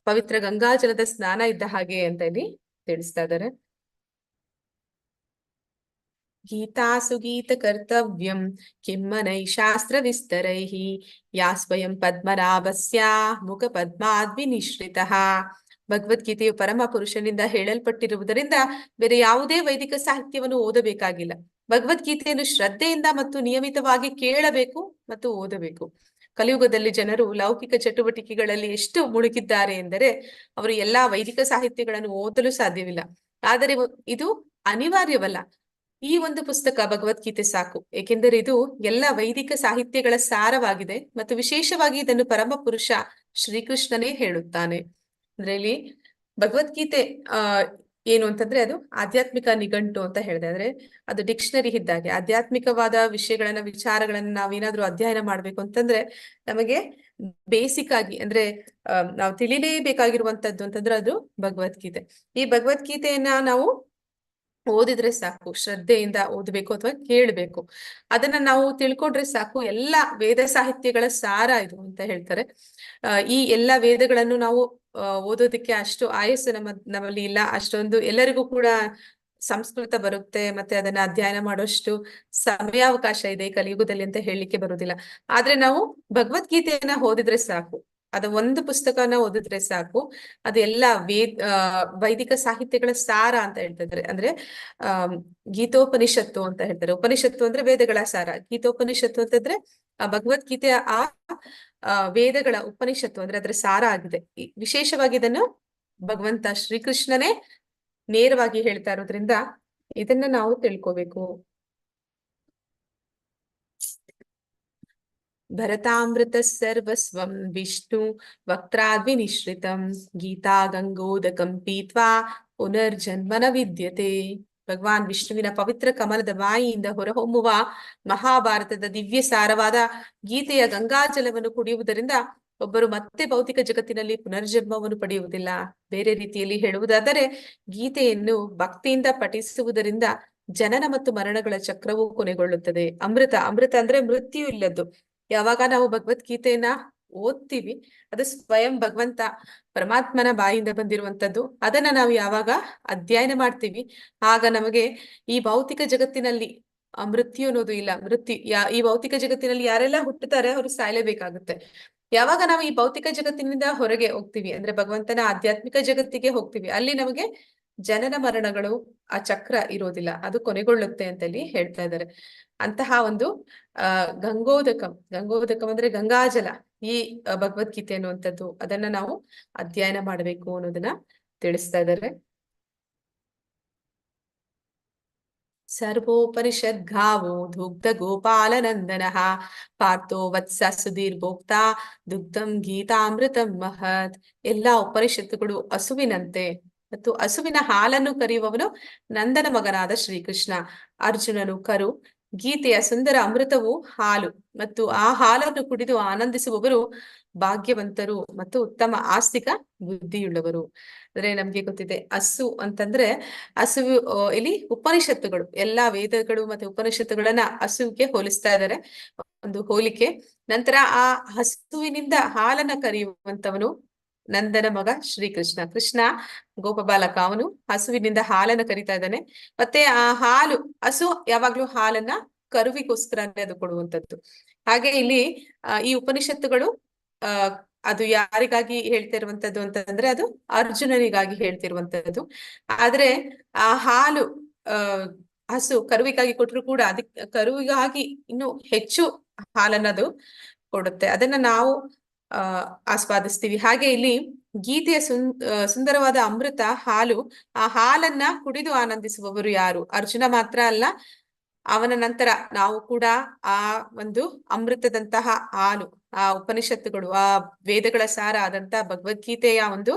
A: ಪವಿತ್ರ ಗಂಗಾಜಲದ ಸ್ನಾನ ಇದ್ದ ಹಾಗೆ ಅಂತ ಇಲ್ಲಿ ತಿಳಿಸ್ತಾ ಇದ್ದಾರೆ. ಗೀತಾಸು ಗೀತ ಕರ್ತವ್ಯಂ ಕಿಮ್ಮನೈ ಶಾಸ್ತ್ರ ವಿಸ್ತರೈಃ ಯಾ ಸ್ವಯಂ ಪದ್ಮನಾಭಸ್ಯ ಮುಖ ಪದ್ಮಾದ್ವಿನಿಶ್ರಿತಃ. ಭಗವದ್ಗೀತೆಯು ಪರಮ ಪುರುಷನಿಂದ ಹೇಳಲ್ಪಟ್ಟಿರುವುದರಿಂದ ಬೇರೆ ಯಾವುದೇ ವೈದಿಕ ಸಾಹಿತ್ಯವನ್ನು ಓದಬೇಕಾಗಿಲ್ಲ. ಭಗವದ್ಗೀತೆಯನ್ನು ಶ್ರದ್ಧೆಯಿಂದ ಮತ್ತು ನಿಯಮಿತವಾಗಿ ಕೇಳಬೇಕು ಮತ್ತು ಓದಬೇಕು. ಕಲಿಯುಗದಲ್ಲಿ ಜನರು ಲೌಕಿಕ ಚಟುವಟಿಕೆಗಳಲ್ಲಿ ಎಷ್ಟು ಮುಳುಗಿದ್ದಾರೆ ಎಂದರೆ ಅವರು ಎಲ್ಲಾ ವೈದಿಕ ಸಾಹಿತ್ಯಗಳನ್ನು ಓದಲು ಸಾಧ್ಯವಿಲ್ಲ. ಆದರೆ ಇದು ಅನಿವಾರ್ಯವಲ್ಲ. ಈ ಒಂದು ಪುಸ್ತಕ ಭಗವದ್ಗೀತೆ ಸಾಕು, ಏಕೆಂದರೆ ಇದು ಎಲ್ಲ ವೈದಿಕ ಸಾಹಿತ್ಯಗಳ ಸಾರವಾಗಿದೆ ಮತ್ತು ವಿಶೇಷವಾಗಿ ಇದನ್ನು ಪರಮ ಪುರುಷ ಶ್ರೀಕೃಷ್ಣನೇ ಹೇಳುತ್ತಾನೆ. ಅಂದ್ರೆ ಇಲ್ಲಿ ಭಗವದ್ಗೀತೆ ಏನು ಅಂತಂದ್ರೆ ಅದು ಆಧ್ಯಾತ್ಮಿಕ ನಿಘಂಟು ಅಂತ ಹೇಳಿದೆ. ಅಂದ್ರೆ ಅದು ಡಿಕ್ಷನರಿ ಇದ್ದಾಗೆ. ಆಧ್ಯಾತ್ಮಿಕವಾದ ವಿಚಾರಗಳನ್ನ ನಾವೇನಾದ್ರೂ ಅಧ್ಯಯನ ಮಾಡ್ಬೇಕು ಅಂತಂದ್ರೆ ನಮಗೆ ಬೇಸಿಕ್ ಆಗಿ ಅಂದ್ರೆ ನಾವು ತಿಳಿಲೇಬೇಕಾಗಿರುವಂತದ್ದು ಅಂತಂದ್ರೆ ಅದು ಭಗವದ್ಗೀತೆ. ಈ ಭಗವದ್ಗೀತೆಯನ್ನ ನಾವು ಓದಿದ್ರೆ ಸಾಕು, ಶ್ರದ್ಧೆಯಿಂದ ಓದಬೇಕು ಅಥವಾ ಕೇಳಬೇಕು. ಅದನ್ನ ನಾವು ತಿಳ್ಕೊಂಡ್ರೆ ಸಾಕು. ಎಲ್ಲ ವೇದ ಸಾಹಿತ್ಯಗಳ ಸಾರ ಇದು ಅಂತ ಹೇಳ್ತಾರೆ. ಈ ಎಲ್ಲ ವೇದಗಳನ್ನು ನಾವು ಓದೋದಕ್ಕೆ ಅಷ್ಟು ಆಯಸ್ಸು ನಮ್ಮಲ್ಲಿ ಇಲ್ಲ. ಅಷ್ಟೊಂದು ಎಲ್ಲರಿಗೂ ಕೂಡ ಸಂಸ್ಕೃತ ಬರುತ್ತೆ, ಮತ್ತೆ ಅದನ್ನ ಅಧ್ಯಯನ ಮಾಡೋಷ್ಟು ಸಮಯಾವಕಾಶ ಇದೆ ಈ ಕಲಿಯುಗದಲ್ಲಿ ಅಂತ ಹೇಳಲಿಕ್ಕೆ ಬರುವುದಿಲ್ಲ. ಆದ್ರೆ ನಾವು ಭಗವದ್ಗೀತೆಯನ್ನ ಓದಿದ್ರೆ ಸಾಕು, ಅದ ಒಂದು ಪುಸ್ತಕನ ಓದಿದ್ರೆ ಸಾಕು. ಅದೆಲ್ಲ ವೈದಿಕ ಸಾಹಿತ್ಯಗಳ ಸಾರ ಅಂತ ಹೇಳ್ತಿದ್ದಾರೆ. ಅಂದ್ರೆ ಗೀತೋಪನಿಷತ್ತು ಅಂತ ಹೇಳ್ತಾರೆ. ಉಪನಿಷತ್ತು ಅಂದ್ರೆ ವೇದಗಳ ಸಾರ, ಗೀತೋಪನಿಷತ್ತು ಅಂತಂದ್ರೆ ಭಗವದ್ಗೀತೆಯ ವೇದಗಳ ಉಪನಿಷತ್ತು ಅಂದ್ರೆ ಅದರ ಸಾರ ಆಗಿದೆ. ವಿಶೇಷವಾಗಿ ಇದನ್ನು ಭಗವಂತ ಶ್ರೀಕೃಷ್ಣನೇ ನೇರವಾಗಿ ಹೇಳ್ತಾ ಇರೋದ್ರಿಂದ ಇದನ್ನ ನಾವು ತಿಳ್ಕೋಬೇಕು. ಭರತಾಮೃತ ಸರ್ವಸ್ವಂ ವಿಷ್ಣು ವಕ್ತ್ರಾದ್ವಿನಿಶ್ರಿತಂ ಗೀತಾ ಗಂಗೋದಕಂ ಪೀತ್ವಾ ಪುನರ್ಜನ್ಮನ ವಿದ್ಯತೆ. ಭಗವಾನ್ ವಿಷ್ಣುವಿನ ಪವಿತ್ರ ಕಮಲದ ಬಾಯಿಯಿಂದ ಹೊರಹೊಮ್ಮುವ ಮಹಾಭಾರತದ ದಿವ್ಯ ಸಾರವಾದ ಗೀತೆಯ ಗಂಗಾಜಲವನ್ನು ಕುಡಿಯುವುದರಿಂದ ಒಬ್ಬರು ಮತ್ತೆ ಭೌತಿಕ ಜಗತ್ತಿನಲ್ಲಿ ಪುನರ್ಜನ್ಮವನ್ನು ಪಡೆಯುವುದಿಲ್ಲ. ಬೇರೆ ರೀತಿಯಲ್ಲಿ ಹೇಳುವುದಾದರೆ ಗೀತೆಯನ್ನು ಭಕ್ತಿಯಿಂದ ಪಠಿಸುವುದರಿಂದ ಜನನ ಮತ್ತು ಮರಣಗಳ ಚಕ್ರವು ಕೊನೆಗೊಳ್ಳುತ್ತದೆ. ಅಮೃತ ಅಂದ್ರೆ ಮೃತ್ಯು ಇಲ್ಲದ್ದು. ಯಾವಾಗ ನಾವು ಭಗವದ್ಗೀತೆಯನ್ನ ಓದ್ತೀವಿ, ಅದು ಸ್ವಯಂ ಭಗವಂತ ಪರಮಾತ್ಮನ ಬಾಯಿಂದ ಬಂದಿರುವಂತದ್ದು. ಅದನ್ನ ನಾವು ಯಾವಾಗ ಅಧ್ಯಯನ ಮಾಡ್ತೀವಿ ಆಗ ನಮಗೆ ಈ ಭೌತಿಕ ಜಗತ್ತಿನಲ್ಲಿ ಮೃತ್ಯು ಅನ್ನೋದು ಇಲ್ಲ. ಈ ಭೌತಿಕ ಜಗತ್ತಿನಲ್ಲಿ ಯಾರೆಲ್ಲ ಹುಟ್ಟುತ್ತಾರೆ ಅವರು ಸಾಯಲೇಬೇಕಾಗುತ್ತೆ. ಯಾವಾಗ ನಾವು ಈ ಭೌತಿಕ ಜಗತ್ತಿನಿಂದ ಹೊರಗೆ ಹೋಗ್ತೀವಿ ಅಂದ್ರೆ ಭಗವಂತನ ಆಧ್ಯಾತ್ಮಿಕ ಜಗತ್ತಿಗೆ ಹೋಗ್ತೀವಿ, ಅಲ್ಲಿ ನಮಗೆ ಜನನ ಮರಣಗಳು ಆ ಚಕ್ರ ಇರೋದಿಲ್ಲ, ಅದು ಕೊನೆಗೊಳ್ಳುತ್ತೆ ಅಂತಲ್ಲಿ ಹೇಳ್ತಾ ಇದ್ದಾರೆ. ಅಂತಹ ಒಂದು ಗಂಗೋದಕಂ ಅಂದ್ರೆ ಗಂಗಾಜಲ, ಈ ಭಗವದ್ಗೀತೆ ಅನ್ನುವಂಥದ್ದು, ಅದನ್ನ ನಾವು ಅಧ್ಯಯನ ಮಾಡಬೇಕು ಅನ್ನೋದನ್ನ ತಿಳಿಸ್ತಾ ಇದ್ದಾರೆ. ಸರ್ವೋಪನಿಷದ್ಗಾವೋ ದುಗ್ಧ ಗೋಪಾಲನಂದನಃ ಪಾರ್ಥೋ ವತ್ಸ ಸುಧೀರ್ಭೋಕ್ತ ದುಗ್ಧಂ ಗೀತಾಮೃತಂ ಮಹತ್. ಎಲ್ಲಾ ಉಪನಿಷತ್ತುಗಳು ಹಸುವಿನಂತೆ, ಮತ್ತು ಹಸುವಿನ ಹಾಲನ್ನು ಕರೆಯುವವನು ನಂದನ ಮಗನಾದ ಶ್ರೀಕೃಷ್ಣ. ಅರ್ಜುನನು ಕರು, ಗೀತೆಯ ಸುಂದರ ಅಮೃತವು ಹಾಲು, ಮತ್ತು ಆ ಹಾಲನ್ನು ಕುಡಿದು ಆನಂದಿಸುವವರು ಭಾಗ್ಯವಂತರು ಮತ್ತು ಉತ್ತಮ ಆಸ್ತಿಕ ಬುದ್ಧಿಯುಳ್ಳವರು. ಅಂದ್ರೆ ನಮ್ಗೆ ಗೊತ್ತಿದೆ ಹಸು ಅಂತಂದ್ರೆ ಹಸುವು ಇಲ್ಲಿ ಉಪನಿಷತ್ತುಗಳು, ಎಲ್ಲಾ ವೇದಗಳು ಮತ್ತೆ ಉಪನಿಷತ್ತುಗಳನ್ನ ಹಸುವಿಗೆ ಹೋಲಿಸ್ತಾ ಇದ್ದಾರೆ, ಒಂದು ಹೋಲಿಕೆ. ನಂತರ ಆ ಹಸುವಿನಿಂದ ಹಾಲನ್ನ ಕರೆಯುವಂತವನು ನಂದನ ಮಗ ಶ್ರೀಕೃಷ್ಣ. ಕೃಷ್ಣ ಗೋಪಬಾಲಕ, ಅವನು ಹಸುವಿನಿಂದ ಹಾಲನ್ನ ಕರಿತಾ ಇದ್ದಾನೆ. ಮತ್ತೆ ಆ ಹಾಲು, ಹಸು ಯಾವಾಗ್ಲೂ ಹಾಲನ್ನ ಕರುವಿಗೋಸ್ಕರನೇ ಅದು ಕೊಡುವಂತದ್ದು. ಹಾಗೆ ಇಲ್ಲಿ ಈ ಉಪನಿಷತ್ತುಗಳು ಅದು ಯಾರಿಗಾಗಿ ಹೇಳ್ತಿರುವಂತದ್ದು ಅಂತಂದ್ರೆ ಅದು ಅರ್ಜುನನಿಗಾಗಿ ಹೇಳ್ತಿರುವಂತದ್ದು. ಆದ್ರೆ ಆ ಹಾಲು ಹಸು ಕರುವಿಗಾಗಿ ಕೊಟ್ಟರು ಕೂಡ ಅದಕ್ಕೆ ಕರುವಿಗಾಗಿ ಇನ್ನು ಹೆಚ್ಚು ಹಾಲನ್ನದು ಕೊಡುತ್ತೆ, ಅದನ್ನ ನಾವು ಆಸ್ವಾದಿಸ್ತೀವಿ. ಹಾಗೆ ಇಲ್ಲಿ ಗೀತೆಯ ಸುಂದರವಾದ ಅಮೃತ ಹಾಲು, ಆ ಹಾಲನ್ನ ಕುಡಿದು ಆನಂದಿಸುವವರು ಯಾರು? ಅರ್ಜುನ ಮಾತ್ರ ಅಲ್ಲ, ಅವನ ನಂತರ ನಾವು ಕೂಡ ಆ ಒಂದು ಅಮೃತದಂತಹ ಹಾಲು, ಆ ಉಪನಿಷತ್ತುಗಳು, ಆ ವೇದಗಳ ಸಾರ ಆದಂತ ಭಗವದ್ಗೀತೆಯ ಒಂದು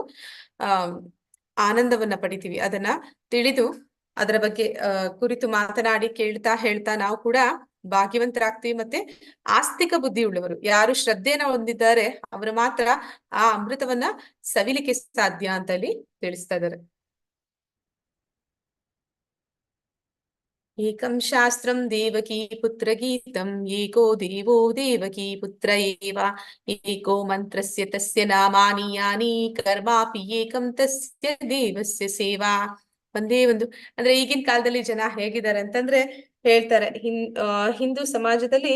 A: ಆನಂದವನ್ನ ಪಡಿತೀವಿ. ಅದನ್ನ ತಿಳಿದು ಅದರ ಬಗ್ಗೆ ಕುರಿತು ಮಾತನಾಡಿ ಕೇಳ್ತಾ ಹೇಳ್ತಾ ನಾವು ಕೂಡ ಭಾಗ್ಯವಂತರಾಗ್ತೀವಿ. ಮತ್ತೆ ಆಸ್ತಿಕ ಬುದ್ಧಿ ಉಳ್ಳವರು, ಯಾರು ಶ್ರದ್ಧೆನ ಹೊಂದಿದ್ದಾರೆ ಅವರು ಮಾತ್ರ ಆ ಅಮೃತವನ್ನ ಸವಿಲಿಕ್ಕೆ ಸಾಧ್ಯ ಅಂತ ಅಲ್ಲಿ ತಿಳಿಸ್ತಾ ಇದ್ದಾರೆ. ಏಕಂ ಶಾಸ್ತ್ರಂ ದೇವಕೀ ಪುತ್ರ ಗೀತಂ, ಏಕೋ ದೇವೋ ದೇವಕೀ ಪುತ್ರ ಏವ, ಏಕೋ ಮಂತ್ರಸ್ಯ ತಸ್ಯ ನಾಮಾನಿ ಯಾನಿ, ಕರ್ಮಾಪಿ ಏಕಂ ತಸ್ಯ ದೇವಸ್ಯ ಸೇವಾ. ಒಂದೇ ಒಂದು, ಅಂದ್ರೆ ಈಗಿನ ಕಾಲದಲ್ಲಿ ಜನ ಹೇಗಿದ್ದಾರೆ ಅಂತಂದ್ರೆ ಹೇಳ್ತಾರೆ, ಹಿಂದೂ ಸಮಾಜದಲ್ಲಿ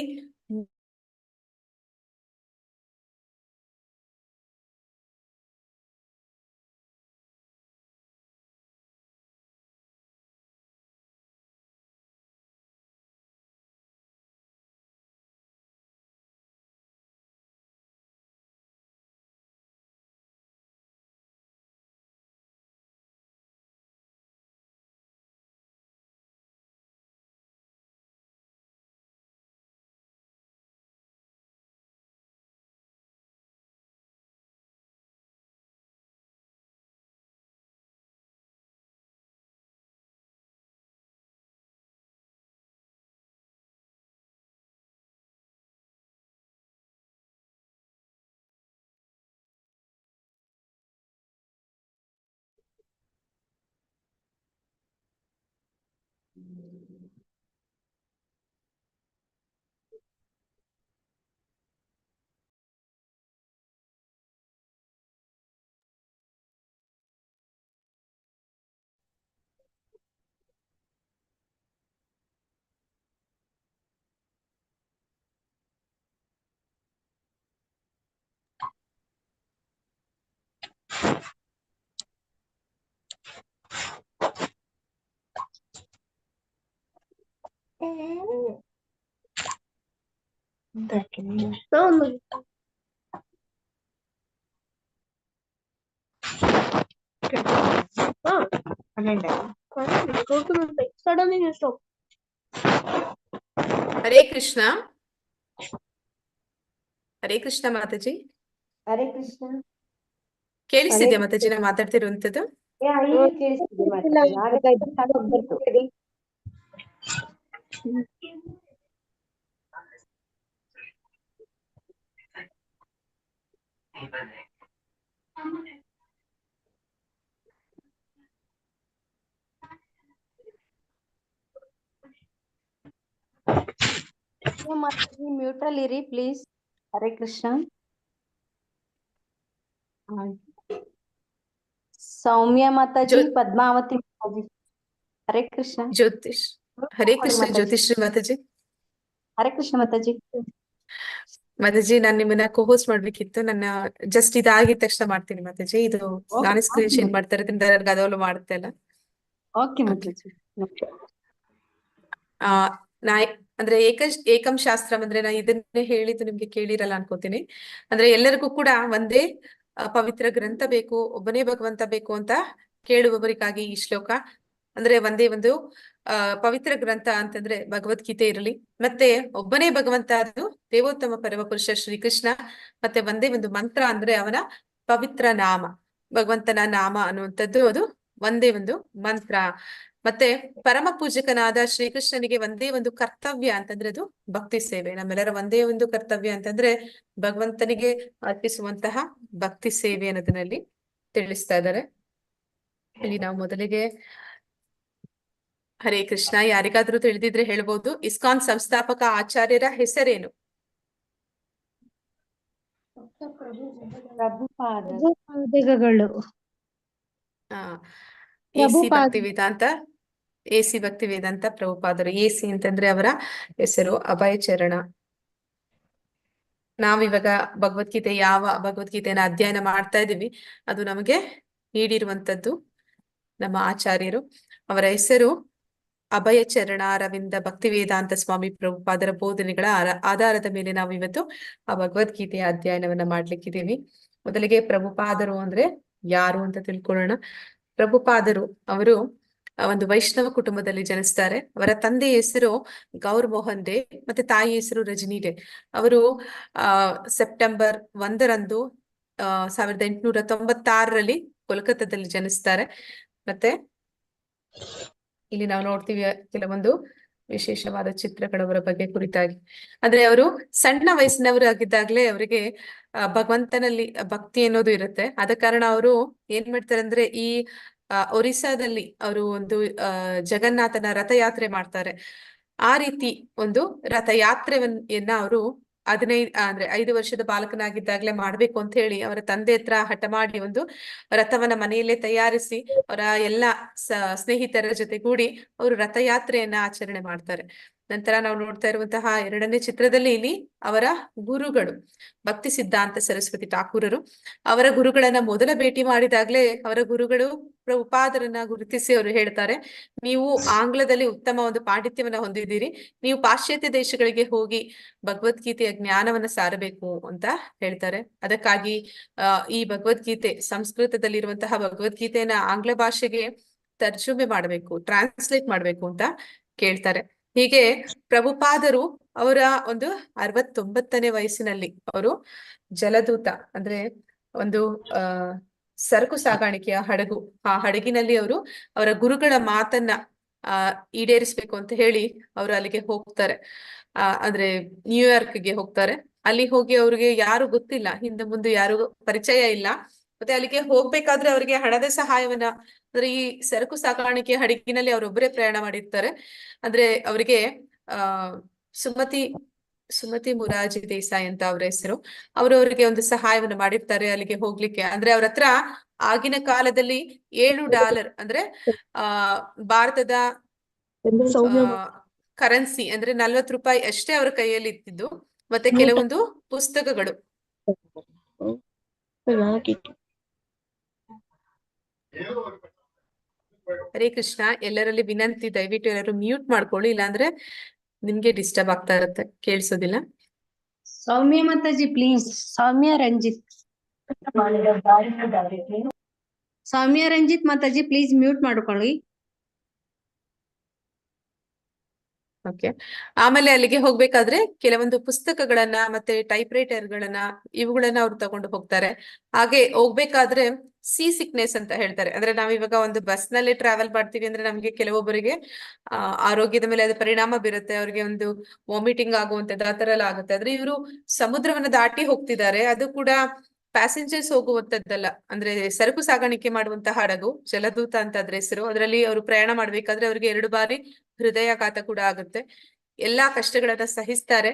A: ಹರೇ ಕೃಷ್ಣ. ಹರೇ ಕೃಷ್ಣ ಮಾತಾಜಿ.
B: ಹರೇ ಕೃಷ್ಣ.
A: ಕೇಳಿಸ್ತಿದ್ಯಾ ಮಾತಾಜಿ ನಾ ಮಾತಾಡ್ತಿರುವಂತದ್ದು?
B: ಕೇಳಿಸ್ತಿದೆ ಮಾತಾಡಿ. ಮ್ಯೂಟ್ರಲ್ಲಿ ಇರಿ ಪ್ಲೀಸ್. ಹರೇ ಕೃಷ್ಣ. ಸೌಮ್ಯ ಮಾತಾಜಿ, ಪದ್ಮಾವತಿ ಮಾತಾಜಿ. ಹರೇ ಕೃಷ್ಣ.
A: ಜ್ಯೋತಿಷ್. ಹರೇ ಕೃಷ್ಣ ಜ್ಯೋತಿಶ್ರೀ ಮಾತಾಜಿ.
B: ಹರೇ ಕೃಷ್ಣ ಮಾತಾಜಿ.
A: ಮಾತಾಜಿ ನಾನ್ ನಿಮ್ಮನ್ನ ಕೋಹೋಸ್ಟ್ ಮಾಡ್ಬೇಕಿತ್ತು, ನನ್ನ ಜಸ್ಟ್ ಇದಾಗಿದ ತಕ್ಷಣ ಮಾಡ್ತೀನಿ ಮಾತಾಜಿ. ಇದು ನಾನೇ ಸ್ಕ್ರೀನ್ ಶೇರ್ ಮಾಡ್ತಾ ಇರೋದ್ರಿಂದ ನನಗೆ ಅದವಳು ಮಾಡುತ್ತೆ ಅಲ್ಲ.
B: ಓಕೆ ಮಾತಾಜಿ.
A: ನಾ ಅಂದ್ರೆ ಏಕಂ ಶಾಸ್ತ್ರಂ ಅಂದ್ರೆ ನಾ ಇದನ್ನೇ ಹೇಳಿದ್ದು ನಿಮ್ಗೆ ಕೇಳಿರಲ್ಲ ಅನ್ಕೋತೀನಿ. ಅಂದ್ರೆ ಎಲ್ಲರಿಗೂ ಕೂಡ ಒಂದೇ ಪವಿತ್ರ ಗ್ರಂಥ ಬೇಕು, ಒಬ್ಬನೇ ಭಗವಂತ ಬೇಕು ಅಂತ ಕೇಳುವವರಿಗಾಗಿ ಈ ಶ್ಲೋಕ. ಅಂದ್ರೆ ಒಂದೇ ಒಂದು ಪವಿತ್ರ ಗ್ರಂಥ ಅಂತಂದ್ರೆ ಭಗವದ್ಗೀತೆ ಇರಲಿ, ಮತ್ತೆ ಒಬ್ಬನೇ ಭಗವಂತ ಅದು ದೇವೋತ್ತಮ ಪರಮಪುರುಷ ಶ್ರೀಕೃಷ್ಣ, ಮತ್ತೆ ಒಂದೇ ಒಂದು ಮಂತ್ರ ಅಂದ್ರೆ ಅವನ ಪವಿತ್ರ ನಾಮ, ಭಗವಂತನ ನಾಮ ಅನ್ನುವಂಥದ್ದು ಅದು ಒಂದೇ ಒಂದು ಮಂತ್ರ. ಮತ್ತೆ ಪರಮ ಪೂಜಕನಾದ ಶ್ರೀಕೃಷ್ಣನಿಗೆ ಒಂದೇ ಒಂದು ಕರ್ತವ್ಯ ಅಂತಂದ್ರೆ ಅದು ಭಕ್ತಿ ಸೇವೆ. ನಮ್ಮೆಲ್ಲರ ಒಂದೇ ಒಂದು ಕರ್ತವ್ಯ ಅಂತಂದ್ರೆ ಭಗವಂತನಿಗೆ ಅರ್ಪಿಸುವಂತಹ ಭಕ್ತಿ ಸೇವೆ ಅನ್ನೋದನ್ನಲ್ಲಿ ತಿಳಿಸ್ತಾ ಇದ್ದಾರೆ. ಇಲ್ಲಿ ನಾವು ಮೊದಲಿಗೆ ಹರೇ ಕೃಷ್ಣ, ಯಾರಿಗಾದ್ರೂ ತಿಳಿದಿದ್ರೆ ಹೇಳ್ಬೋದು. ಇಸ್ಕಾನ್ ಸಂಸ್ಥಾಪಕ ಆಚಾರ್ಯರ ಹೆಸರೇನು?
B: ಪ್ರಭುಪಾದ.
D: ಪ್ರಭುಪಾದಗಳು.
A: ಆ ಎಸಿ
D: ಪ್ರಭುಪಾದ.
A: ಭಕ್ತಿ ವೇದಾಂತ, ಎಸಿ ಭಕ್ತಿ ವೇದಾಂತ ಪ್ರಭುಪಾದರು. ಎಸಿ ಅಂತಂದ್ರೆ ಅವರ ಹೆಸರು. ಅಭಯ ಚರಣ. ನಾವಿವಾಗ ಭಗವದ್ಗೀತೆ, ಯಾವ ಭಗವದ್ಗೀತೆಯನ್ನ ಅಧ್ಯಯನ ಮಾಡ್ತಾ ಇದೀವಿ ಅದು ನಮಗೆ ನೀಡಿರುವಂತದ್ದು ನಮ್ಮ ಆಚಾರ್ಯರು. ಅವರ ಹೆಸರು ಅಭಯ ಚರಣ ಅರವಿಂದ ಭಕ್ತಿ ವೇದಾಂತ ಸ್ವಾಮಿ ಪ್ರಭುಪಾದರ ಬೋಧನೆಗಳ ಆಧಾರದ ಮೇಲೆ ನಾವು ಇವತ್ತು ಆ ಭಗವದ್ಗೀತೆಯ ಅಧ್ಯಯನವನ್ನ ಮಾಡ್ಲಿಕ್ಕಿದ್ದೀವಿ. ಮೊದಲಿಗೆ ಪ್ರಭುಪಾದರು ಅಂದ್ರೆ ಯಾರು ಅಂತ ತಿಳ್ಕೊಳ್ಳೋಣ. ಪ್ರಭುಪಾದರು ಅವರು ಒಂದು ವೈಷ್ಣವ ಕುಟುಂಬದಲ್ಲಿ ಜನಿಸ್ತಾರೆ. ಅವರ ತಂದೆ ಹೆಸರು ಗೌರ್ ಮೋಹನ್ ಡೇ ಮತ್ತೆ ತಾಯಿ ಹೆಸರು ರಜನಿ ಡೇ. ಅವರು ಸೆಪ್ಟೆಂಬರ್ 1 1896 ಕೋಲ್ಕತ್ತಾದಲ್ಲಿ ಜನಿಸ್ತಾರೆ. ಮತ್ತೆ ಇಲ್ಲಿ ನಾವು ನೋಡ್ತೀವಿ ಕೆಲವೊಂದು ವಿಶೇಷವಾದ ಚಿತ್ರಗಳವರ ಬಗ್ಗೆ ಕುರಿತಾಗಿ. ಅಂದ್ರೆ ಅವರು ಸಣ್ಣ ವಯಸ್ಸಿನವರಾಗಿದ್ದಾಗ್ಲೇ ಅವರಿಗೆ ಭಗವಂತನಲ್ಲಿ ಭಕ್ತಿ ಅನ್ನೋದು ಇರುತ್ತೆ. ಆದ ಕಾರಣ ಅವರು ಏನ್ ಮಾಡ್ತಾರೆ ಅಂದ್ರೆ ಈ ಒರಿಸ್ಸಾದಲ್ಲಿ ಅವರು ಒಂದು ಜಗನ್ನಾಥನ ರಥಯಾತ್ರೆ ಮಾಡ್ತಾರೆ. ಆ ರೀತಿ ಒಂದು ರಥಯಾತ್ರೆಯನ್ನ ಅವರು 5 ವರ್ಷದ ಬಾಲಕನಾಗಿದ್ದಾಗ್ಲೇ ಮಾಡ್ಬೇಕು ಅಂತ ಹೇಳಿ ಅವರ ತಂದೆ ಹತ್ರ ಹಠ ಮಾಡಿ ಒಂದು ರಥವನ್ನ ಮನೆಯಲ್ಲೇ ತಯಾರಿಸಿ ಅವರ ಎಲ್ಲಾ ಸ್ನೇಹಿತರ ಜೊತೆಗೂಡಿ ಅವರು ರಥಯಾತ್ರೆಯನ್ನ ಆಚರಣೆ ಮಾಡ್ತಾರೆ. ನಂತರ ನಾವು ನೋಡ್ತಾ ಇರುವಂತಹ 2ನೇ ಚಿತ್ರದಲ್ಲಿ ಇಲ್ಲಿ ಅವರ ಗುರುಗಳು ಭಕ್ತಿ ಸಿದ್ಧಾಂತ ಸರಸ್ವತಿ ಠಾಕೂರರು. ಅವರ ಗುರುಗಳನ್ನ ಮೊದಲ ಭೇಟಿ ಮಾಡಿದಾಗ್ಲೇ ಅವರ ಗುರುಗಳು ಪ್ರಭುಪಾದರನ್ನ ಗುರುತಿಸಿ ಅವರು ಹೇಳ್ತಾರೆ, ನೀವು ಆಂಗ್ಲದಲ್ಲಿ ಉತ್ತಮ ಒಂದು ಪಾಂಡಿತ್ಯವನ್ನ ಹೊಂದಿದ್ದೀರಿ, ನೀವು ಪಾಶ್ಚಾತ್ಯ ದೇಶಗಳಿಗೆ ಹೋಗಿ ಭಗವದ್ಗೀತೆಯ ಜ್ಞಾನವನ್ನ ಸಾರಬೇಕು ಅಂತ ಹೇಳ್ತಾರೆ. ಅದಕ್ಕಾಗಿ ಈ ಭಗವದ್ಗೀತೆ, ಸಂಸ್ಕೃತದಲ್ಲಿರುವಂತಹ ಭಗವದ್ಗೀತೆಯನ್ನ ಆಂಗ್ಲ ಭಾಷೆಗೆ ತರ್ಜುಮೆ ಮಾಡ್ಬೇಕು, ಟ್ರಾನ್ಸ್ಲೇಟ್ ಮಾಡ್ಬೇಕು ಅಂತ ಕೇಳ್ತಾರೆ. ಹೀಗೆ ಪ್ರಭುಪಾದರು ಅವರ ಒಂದು 69ನೇ ವಯಸ್ಸಿನಲ್ಲಿ ಅವರು ಜಲದೂತ ಅಂದ್ರೆ ಒಂದು ಸರಕು ಸಾಗಾಣಿಕೆಯ ಹಡಗು, ಆ ಹಡಗಿನಲ್ಲಿ ಅವರು ಅವರ ಗುರುಗಳ ಮಾತನ್ನ ಈಡೇರಿಸ್ಬೇಕು ಅಂತ ಹೇಳಿ ಅವರು ಅಲ್ಲಿಗೆ ಹೋಗ್ತಾರೆ. ಅಂದ್ರೆ ನ್ಯೂಯಾರ್ಕ್ಗೆ ಹೋಗ್ತಾರೆ. ಅಲ್ಲಿ ಹೋಗಿ ಅವ್ರಿಗೆ ಯಾರು ಗೊತ್ತಿಲ್ಲ, ಹಿಂದೆ ಮುಂದೆ ಯಾರು ಪರಿಚಯ ಇಲ್ಲ. ಮತ್ತೆ ಅಲ್ಲಿಗೆ ಹೋಗ್ಬೇಕಾದ್ರೆ ಅವರಿಗೆ ಹಣದ ಸಹಾಯವನ್ನ, ಅಂದ್ರೆ ಈ ಸರಕು ಸಾಗಾಣಿಕೆ ಹಡಗಿನಲ್ಲಿ ಅವರೊಬ್ಬರೇ ಪ್ರಯಾಣ ಮಾಡಿರ್ತಾರೆ. ಅಂದ್ರೆ ಅವರಿಗೆ ಸುಮತಿ ಮುರಾರ್ಜಿ ದೇಸಾಯಿ ಅಂತ ಅವರ ಹೆಸರು. ಅವರವರಿಗೆ ಒಂದು ಸಹಾಯವನ್ನು ಮಾಡಿರ್ತಾರೆ ಅಲ್ಲಿಗೆ ಹೋಗ್ಲಿಕ್ಕೆ. ಅಂದ್ರೆ ಅವ್ರ ಹತ್ರ ಆಗಿನ ಕಾಲದಲ್ಲಿ $7 ಅಂದ್ರೆ ಭಾರತದ ಕರೆನ್ಸಿ ಅಂದ್ರೆ 40 ರೂಪಾಯಿ ಅಷ್ಟೇ ಅವ್ರ ಕೈಯಲ್ಲಿ ಇತ್ತಿದ್ದು. ಮತ್ತೆ ಕೆಲವೊಂದು ಪುಸ್ತಕಗಳು. ಹರೇ ಕೃಷ್ಣ, ಎಲ್ಲರಲ್ಲಿ ವಿನಂತಿ, ದಯವಿಟ್ಟು ಎಲ್ಲರೂ ಮ್ಯೂಟ್ ಮಾಡ್ಕೊಳ್ಳಿ, ಇಲ್ಲಾಂದ್ರೆ ನಿಮ್ಗೆ ಡಿಸ್ಟರ್ಬ್ ಆಗ್ತಾ ಇರುತ್ತೆ, ಕೇಳಿಸೋದಿಲ್ಲ.
D: Soumya Mataji please. Soumya Ranjith Mataji please mute ಮಾಡ್ಕೊಳ್ಳಿ.
A: ಓಕೆ. ಆಮೇಲೆ ಅಲ್ಲಿಗೆ ಹೋಗ್ಬೇಕಾದ್ರೆ ಕೆಲವೊಂದು ಪುಸ್ತಕಗಳನ್ನ ಮತ್ತೆ ಟೈಪ್ ರೈಟರ್ಗಳನ್ನ ಇವುಗಳನ್ನ ಅವ್ರು ತಗೊಂಡು ಹೋಗ್ತಾರೆ. ಹಾಗೆ ಹೋಗ್ಬೇಕಾದ್ರೆ ಸಿಕ್ನೆಸ್ ಅಂತ ಹೇಳ್ತಾರೆ. ಅಂದ್ರೆ ನಾವಿವಾಗ ಒಂದು ಬಸ್ ನಲ್ಲಿ ಟ್ರಾವೆಲ್ ಮಾಡ್ತೀವಿ ಅಂದ್ರೆ ನಮ್ಗೆ ಕೆಲವೊಬ್ಬರಿಗೆ ಆರೋಗ್ಯದ ಮೇಲೆ ಅದು ಪರಿಣಾಮ ಬೀರುತ್ತೆ. ಅವ್ರಿಗೆ ಒಂದು ವಾಮಿಟಿಂಗ್ ಆಗುವಂತದ್ದು ಆ ತರ ಎಲ್ಲ ಆಗುತ್ತೆ. ಆದ್ರೆ ಇವರು ಸಮುದ್ರವನ್ನ ದಾಟಿ ಹೋಗ್ತಿದ್ದಾರೆ. ಅದು ಕೂಡ ಪ್ಯಾಸೆಂಜರ್ಸ್ ಹೋಗುವಂತದ್ದಲ್ಲ, ಅಂದ್ರೆ ಸರಕು ಸಾಗಾಣಿಕೆ ಮಾಡುವಂತಹ ಹಡಗು, ಜಲದೂತ ಅಂತ ಅದ್ರ ಹೆಸರು. ಅದರಲ್ಲಿ ಅವರು ಪ್ರಯಾಣ ಮಾಡ್ಬೇಕಾದ್ರೆ ಅವ್ರಿಗೆ 2 ಬಾರಿ ಹೃದಯಾಘಾತ ಕೂಡ ಆಗುತ್ತೆ. ಎಲ್ಲಾ ಕಷ್ಟಗಳನ್ನ ಸಹಿಸ್ತಾರೆ.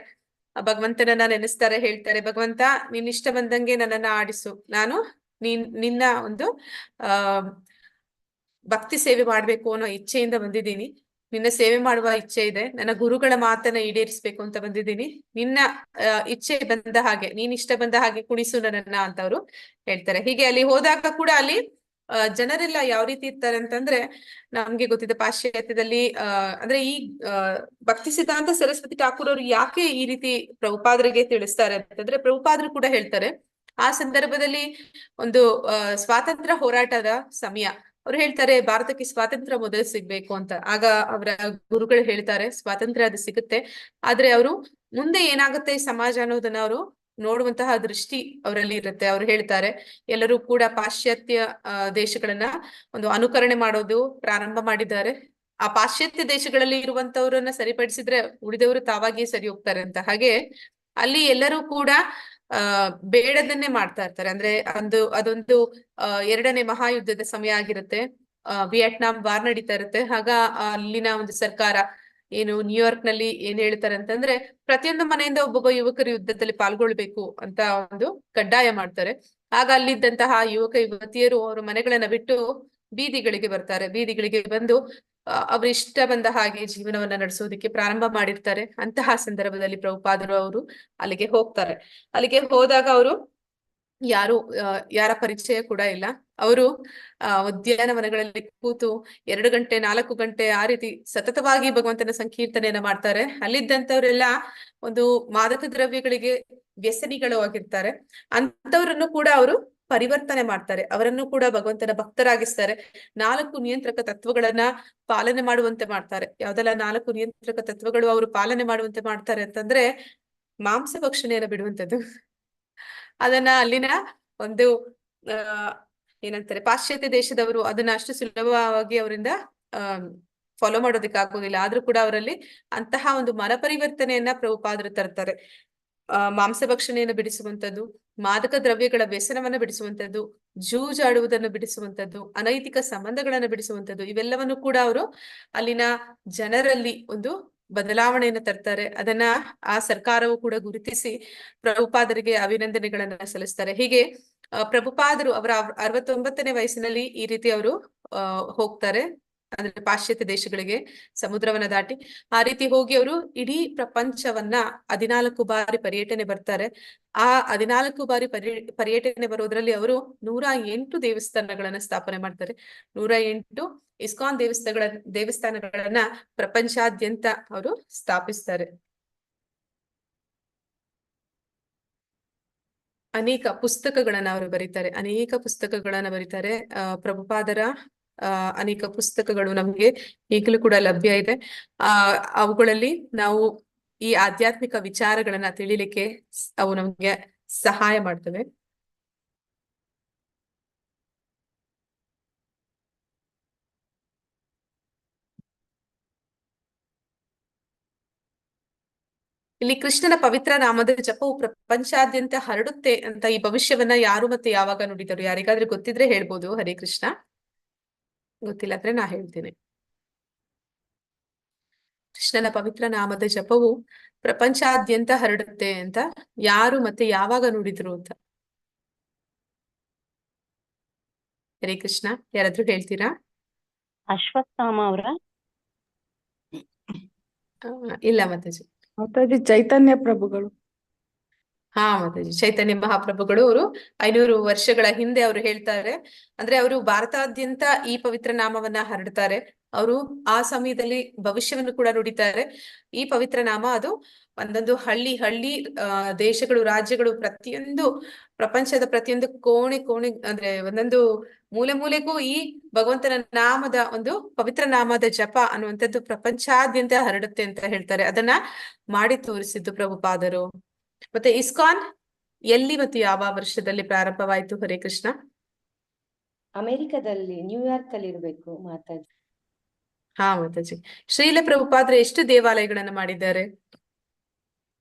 A: ಭಗವಂತನನ್ನ ನೆನೆಸ್ತಾರೆ, ಹೇಳ್ತಾರೆ, ಭಗವಂತ ನೀನ್ ಇಷ್ಟ ಬಂದಂಗೆ ನನ್ನನ್ನ ಆಡಿಸು, ನಾನು ನಿನ್ನ ಒಂದು ಭಕ್ತಿ ಸೇವೆ ಮಾಡ್ಬೇಕು ಅನ್ನೋ ಇಚ್ಛೆಯಿಂದ ಬಂದಿದ್ದೀನಿ, ನಿನ್ನ ಸೇವೆ ಮಾಡುವ ಇಚ್ಛೆ ಇದೆ, ನನ್ನ ಗುರುಗಳ ಮಾತನ್ನ ಈಡೇರಿಸ್ಬೇಕು ಅಂತ ಬಂದಿದ್ದೀನಿ, ನಿನ್ನ ಇಚ್ಛೆ ಬಂದ ಹಾಗೆ, ನೀನ್ ಇಷ್ಟ ಬಂದ ಹಾಗೆ ಕುಣಿಸು ನನ್ನನ್ನ ಅಂತ ಅವರು ಹೇಳ್ತಾರೆ. ಹೀಗೆ ಅಲ್ಲಿ ಹೋದಾಗ ಕೂಡ ಅಲ್ಲಿ ಜನರೆಲ್ಲ ಯಾವ ರೀತಿ ಇರ್ತಾರೆ ಅಂತಂದ್ರೆ, ನಮ್ಗೆ ಗೊತ್ತಿದೆ ಪಾಶ್ಚಾತ್ಯದಲ್ಲಿ ಅಂದ್ರೆ ಈ ಭಕ್ತಿ ಸಿದ್ಧಾಂತ ಸರಸ್ವತಿ ಠಾಕೂರ್ ಅವರು ಯಾಕೆ ಈ ರೀತಿ ಪ್ರಭುಪಾದರಿಗೆ ತಿಳಿಸ್ತಾರೆ ಅಂತಂದ್ರೆ, ಪ್ರಭುಪಾದರು ಕೂಡ ಹೇಳ್ತಾರೆ ಆ ಸಂದರ್ಭದಲ್ಲಿ ಒಂದು ಸ್ವಾತಂತ್ರ್ಯ ಹೋರಾಟದ ಸಮಯ. ಅವ್ರು ಹೇಳ್ತಾರೆ ಭಾರತಕ್ಕೆ ಸ್ವಾತಂತ್ರ್ಯ ಮೊದಲು ಸಿಗ್ಬೇಕು ಅಂತ. ಆಗ ಅವರ ಗುರುಗಳು ಹೇಳ್ತಾರೆ ಸ್ವಾತಂತ್ರ್ಯ ಅದು ಸಿಗುತ್ತೆ, ಆದ್ರೆ ಅವರು ಮುಂದೆ ಏನಾಗುತ್ತೆ ಸಮಾಜ ಅನ್ನೋದನ್ನ ಅವರು ನೋಡುವಂತಹ ದೃಷ್ಟಿ ಅವರಲ್ಲಿ ಇರುತ್ತೆ. ಅವ್ರು ಹೇಳ್ತಾರೆ ಎಲ್ಲರೂ ಕೂಡ ಪಾಶ್ಚಾತ್ಯ ದೇಶಗಳನ್ನ ಒಂದು ಅನುಕರಣೆ ಮಾಡೋದು ಪ್ರಾರಂಭ ಮಾಡಿದ್ದಾರೆ. ಆ ಪಾಶ್ಚಾತ್ಯ ದೇಶಗಳಲ್ಲಿ ಇರುವಂತವ್ರನ್ನ ಸರಿಪಡಿಸಿದ್ರೆ ಉಳಿದವರು ತಾವಾಗಿಯೇ ಸರಿ ಹೋಗ್ತಾರೆ ಅಂತ. ಹಾಗೆ ಅಲ್ಲಿ ಎಲ್ಲರೂ ಕೂಡ ಬೇಡದನ್ನೇ ಮಾಡ್ತಾ ಇರ್ತಾರೆ. ಅಂದ್ರೆ ಅದೊಂದು 2ನೇ ಮಹಾಯುದ್ಧದ ಸಮಯ ಆಗಿರುತ್ತೆ. ವಿಯೆಟ್ನಾಂ ವಾರ್ ನಡೀತಾ ಇರುತ್ತೆ. ಆಗ ಅಲ್ಲಿನ ಒಂದು ಸರ್ಕಾರ ಏನು ನ್ಯೂಯಾರ್ಕ್ ನಲ್ಲಿ ಏನ್ ಹೇಳ್ತಾರೆ ಅಂತಂದ್ರೆ ಪ್ರತಿಯೊಂದು ಮನೆಯಿಂದ ಒಬ್ಬೊಬ್ಬ ಯುವಕರು ಯುದ್ಧದಲ್ಲಿ ಪಾಲ್ಗೊಳ್ಬೇಕು ಅಂತ ಒಂದು ಕಡ್ಡಾಯ ಮಾಡ್ತಾರೆ. ಆಗ ಅಲ್ಲಿದ್ದಂತಹ ಯುವಕ ಯುವತಿಯರು ಅವರ ಮನೆಗಳನ್ನ ಬಿಟ್ಟು ಬೀದಿಗಳಿಗೆ ಬರ್ತಾರೆ. ಬೀದಿಗಳಿಗೆ ಬಂದು ಅವ್ರ ಇಷ್ಟ ಬಂದ ಹಾಗೆ ಜೀವನವನ್ನ ನಡೆಸೋದಕ್ಕೆ ಪ್ರಾರಂಭ ಮಾಡಿರ್ತಾರೆ. ಅಂತಹ ಸಂದರ್ಭದಲ್ಲಿ ಪ್ರಭುಪಾದರು ಅವರು ಅಲ್ಲಿಗೆ ಹೋಗ್ತಾರೆ. ಅಲ್ಲಿಗೆ ಹೋದಾಗ ಅವರು ಯಾರ ಪರಿಚಯ ಕೂಡ ಇಲ್ಲ. ಅವರು ಉದ್ಯಾನವನಗಳಲ್ಲಿ ಕೂತು 2 ಗಂಟೆ 4 ಗಂಟೆ ಆ ರೀತಿ ಸತತವಾಗಿ ಭಗವಂತನ ಸಂಕೀರ್ತನೆಯನ್ನ ಮಾಡ್ತಾರೆ. ಅಲ್ಲಿದ್ದಂಥವ್ರೆಲ್ಲ ಒಂದು ಮಾದಕ ದ್ರವ್ಯಗಳಿಗೆ ವ್ಯಸನಿಗಳು ಆಗಿರ್ತಾರೆ. ಅಂತವ್ರನ್ನು ಕೂಡ ಅವರು ಪರಿವರ್ತನೆ ಮಾಡ್ತಾರೆ. ಅವರನ್ನು ಕೂಡ ಭಗವಂತನ ಭಕ್ತರಾಗಿಸ್ತಾರೆ. 4 ನಿಯಂತ್ರಕ ತತ್ವಗಳನ್ನ ಪಾಲನೆ ಮಾಡುವಂತೆ ಮಾಡ್ತಾರೆ. ಯಾವ್ದೆಲ್ಲ 4 ನಿಯಂತ್ರಕ ತತ್ವಗಳು ಅವರು ಪಾಲನೆ ಮಾಡುವಂತೆ ಮಾಡ್ತಾರೆ ಅಂತಂದ್ರೆ ಮಾಂಸ ಭಕ್ಷಣೆಯನ್ನ ಬಿಡುವಂಥದ್ದು. ಅದನ್ನ ಅಲ್ಲಿನ ಒಂದು ಏನಂತಾರೆ ಪಾಶ್ಚಾತ್ಯ ದೇಶದವರು ಅದನ್ನ ಅಷ್ಟು ಸುಲಭವಾಗಿ ಅವರಿಂದ ಫಾಲೋ ಮಾಡೋದಕ್ಕೆ ಆಗೋದಿಲ್ಲ. ಆದ್ರೂ ಕೂಡ ಅವರಲ್ಲಿ ಅಂತಹ ಒಂದು ಮನ ಪರಿವರ್ತನೆಯನ್ನ ಪ್ರಭುಪಾದರು ತರ್ತಾರೆ. ಮಾಂಸ ಭಕ್ಷಣೆಯನ್ನು ಬಿಡಿಸುವಂಥದ್ದು, ಮಾದಕ ದ್ರವ್ಯಗಳ ವ್ಯಸನವನ್ನ ಬಿಡಿಸುವಂಥದ್ದು, ಜೂಜಾಡುವುದನ್ನು ಬಿಡಿಸುವಂಥದ್ದು, ಅನೈತಿಕ ಸಂಬಂಧಗಳನ್ನ ಬಿಡಿಸುವಂಥದ್ದು, ಇವೆಲ್ಲವನ್ನು ಕೂಡ ಅವರು ಅಲ್ಲಿನ ಜನರಲ್ಲಿ ಒಂದು ಬದಲಾವಣೆಯನ್ನು ತರ್ತಾರೆ. ಅದನ್ನ ಆ ಸರ್ಕಾರವು ಕೂಡ ಗುರುತಿಸಿ ಪ್ರಭುಪಾದರಿಗೆ ಅಭಿನಂದನೆಗಳನ್ನ ಸಲ್ಲಿಸ್ತಾರೆ. ಹೀಗೆ ಪ್ರಭುಪಾದರು ಅವರ 69ನೇ ವಯಸ್ಸಿನಲ್ಲಿ ಈ ರೀತಿ ಅವರು ಹೋಗ್ತಾರೆ. ಅಂದ್ರೆ ಪಾಶ್ಚಾತ್ಯ ದೇಶಗಳಿಗೆ ಸಮುದ್ರವನ್ನ ದಾಟಿ ಆ ರೀತಿ ಹೋಗಿ ಅವರು ಇಡೀ ಪ್ರಪಂಚವನ್ನ 14 ಬಾರಿ ಪರ್ಯಟನೆ ಬರ್ತಾರೆ. ಆ 14 ಬಾರಿ ಪರ್ಯಟನೆ ಬರೋದ್ರಲ್ಲಿ ಅವರು 108 ದೇವಸ್ಥಾನಗಳನ್ನ ಸ್ಥಾಪನೆ ಮಾಡ್ತಾರೆ. 108 ಇಸ್ಕಾನ್ ದೇವಸ್ಥಾನಗಳನ್ನ ಪ್ರಪಂಚಾದ್ಯಂತ ಅವರು ಸ್ಥಾಪಿಸ್ತಾರೆ. ಅನೇಕ ಪುಸ್ತಕಗಳನ್ನ ಅವರು ಬರೀತಾರೆ. ಪ್ರಭುಪಾದರ ಅನೇಕ ಪುಸ್ತಕಗಳು ನಮ್ಗೆ ಈಗಲೂ ಕೂಡ ಲಭ್ಯ ಇದೆ. ಅವುಗಳಲ್ಲಿ ನಾವು ಈ ಆಧ್ಯಾತ್ಮಿಕ ವಿಚಾರಗಳನ್ನ ತಿಳಿಲಿಕ್ಕೆ ಅವು ನಮ್ಗೆ ಸಹಾಯ ಮಾಡ್ತವೆ. ಇಲ್ಲಿ ಕೃಷ್ಣನ ಪವಿತ್ರ ನಾಮದ ಜಪವು ಪ್ರಪಂಚಾದ್ಯಂತ ಹರಡುತ್ತೆ ಅಂತ ಈ ಭವಿಷ್ಯವನ್ನ ಯಾರು ಮತ್ತೆ ಯಾವಾಗ ನುಡಿದರು? ಯಾರಿಗಾದ್ರೂ ಗೊತ್ತಿದ್ರೆ ಹೇಳ್ಬೋದು. ಹರೇ ಕೃಷ್ಣ. ಗೊತ್ತಿಲ್ಲ ಅಂದ್ರೆ ನಾ ಹೇಳ್ತೇನೆ. ಕೃಷ್ಣನ ಪವಿತ್ರ ನಾಮದ ಜಪವು ಪ್ರಪಂಚಾದ್ಯಂತ ಹರಡುತ್ತೆ ಅಂತ ಯಾರು ಮತ್ತೆ ಯಾವಾಗ ನುಡಿದ್ರು ಅಂತ? ಹರೇ ಕೃಷ್ಣ. ಯಾರಾದ್ರೂ ಹೇಳ್ತೀರಾ?
E: ಅಶ್ವತ್ಥಾಮ ಅವರ?
A: ಇಲ್ಲ ಮಾತಾಜಿ.
F: ಮಾತಾಜಿ ಚೈತನ್ಯ ಪ್ರಭುಗಳು.
A: ಹಾ ಮಾತಾಜಿ, ಚೈತನ್ಯ ಮಹಾಪ್ರಭುಗಳು ಅವರು 500 ವರ್ಷಗಳ ಹಿಂದೆ ಅವರು ಹೇಳ್ತಾರೆ. ಅಂದ್ರೆ ಅವರು ಭಾರತಾದ್ಯಂತ ಈ ಪವಿತ್ರ ನಾಮವನ್ನ ಹರಡ್ತಾರೆ. ಅವರು ಆ ಸಮಯದಲ್ಲಿ ಭವಿಷ್ಯವನ್ನು ಕೂಡ ನುಡಿತಾರೆ. ಈ ಪವಿತ್ರ ನಾಮ ಅದು ಒಂದೊಂದು ಹಳ್ಳಿ ದೇಶಗಳು, ರಾಜ್ಯಗಳು, ಪ್ರತಿಯೊಂದು ಪ್ರಪಂಚದ ಪ್ರತಿಯೊಂದು ಕೋಣೆ ಅಂದ್ರೆ ಒಂದೊಂದು ಮೂಲೆಗೂ ಈ ಭಗವಂತನ ನಾಮದ ಒಂದು ಪವಿತ್ರ ನಾಮದ ಜಪ ಅನ್ನುವಂಥದ್ದು ಪ್ರಪಂಚಾದ್ಯಂತ ಹರಡುತ್ತೆ ಅಂತ ಹೇಳ್ತಾರೆ. ಅದನ್ನ ಮಾಡಿ ತೋರಿಸಿದ್ದು ಪ್ರಭುಪಾದರು. ಮತ್ತೆ ಇಸ್ಕಾನ್ ಎಲ್ಲಿ ಮತ್ತು ಯಾವ ವರ್ಷದಲ್ಲಿ ಪ್ರಾರಂಭವಾಯಿತು? ಹರೇ ಕೃಷ್ಣ.
B: ಅಮೆರಿಕದಲ್ಲಿ ನ್ಯೂಯಾರ್ಕ್ ಅಲ್ಲಿ ಇರ್ಬೇಕು ಮಾತಾಜಿ.
A: ಹಾ ಮಾತಾಜಿ. ಶ್ರೀಲ ಪ್ರಭುಪಾದರು ಎಷ್ಟು ದೇವಾಲಯಗಳನ್ನ ಮಾಡಿದ್ದಾರೆ?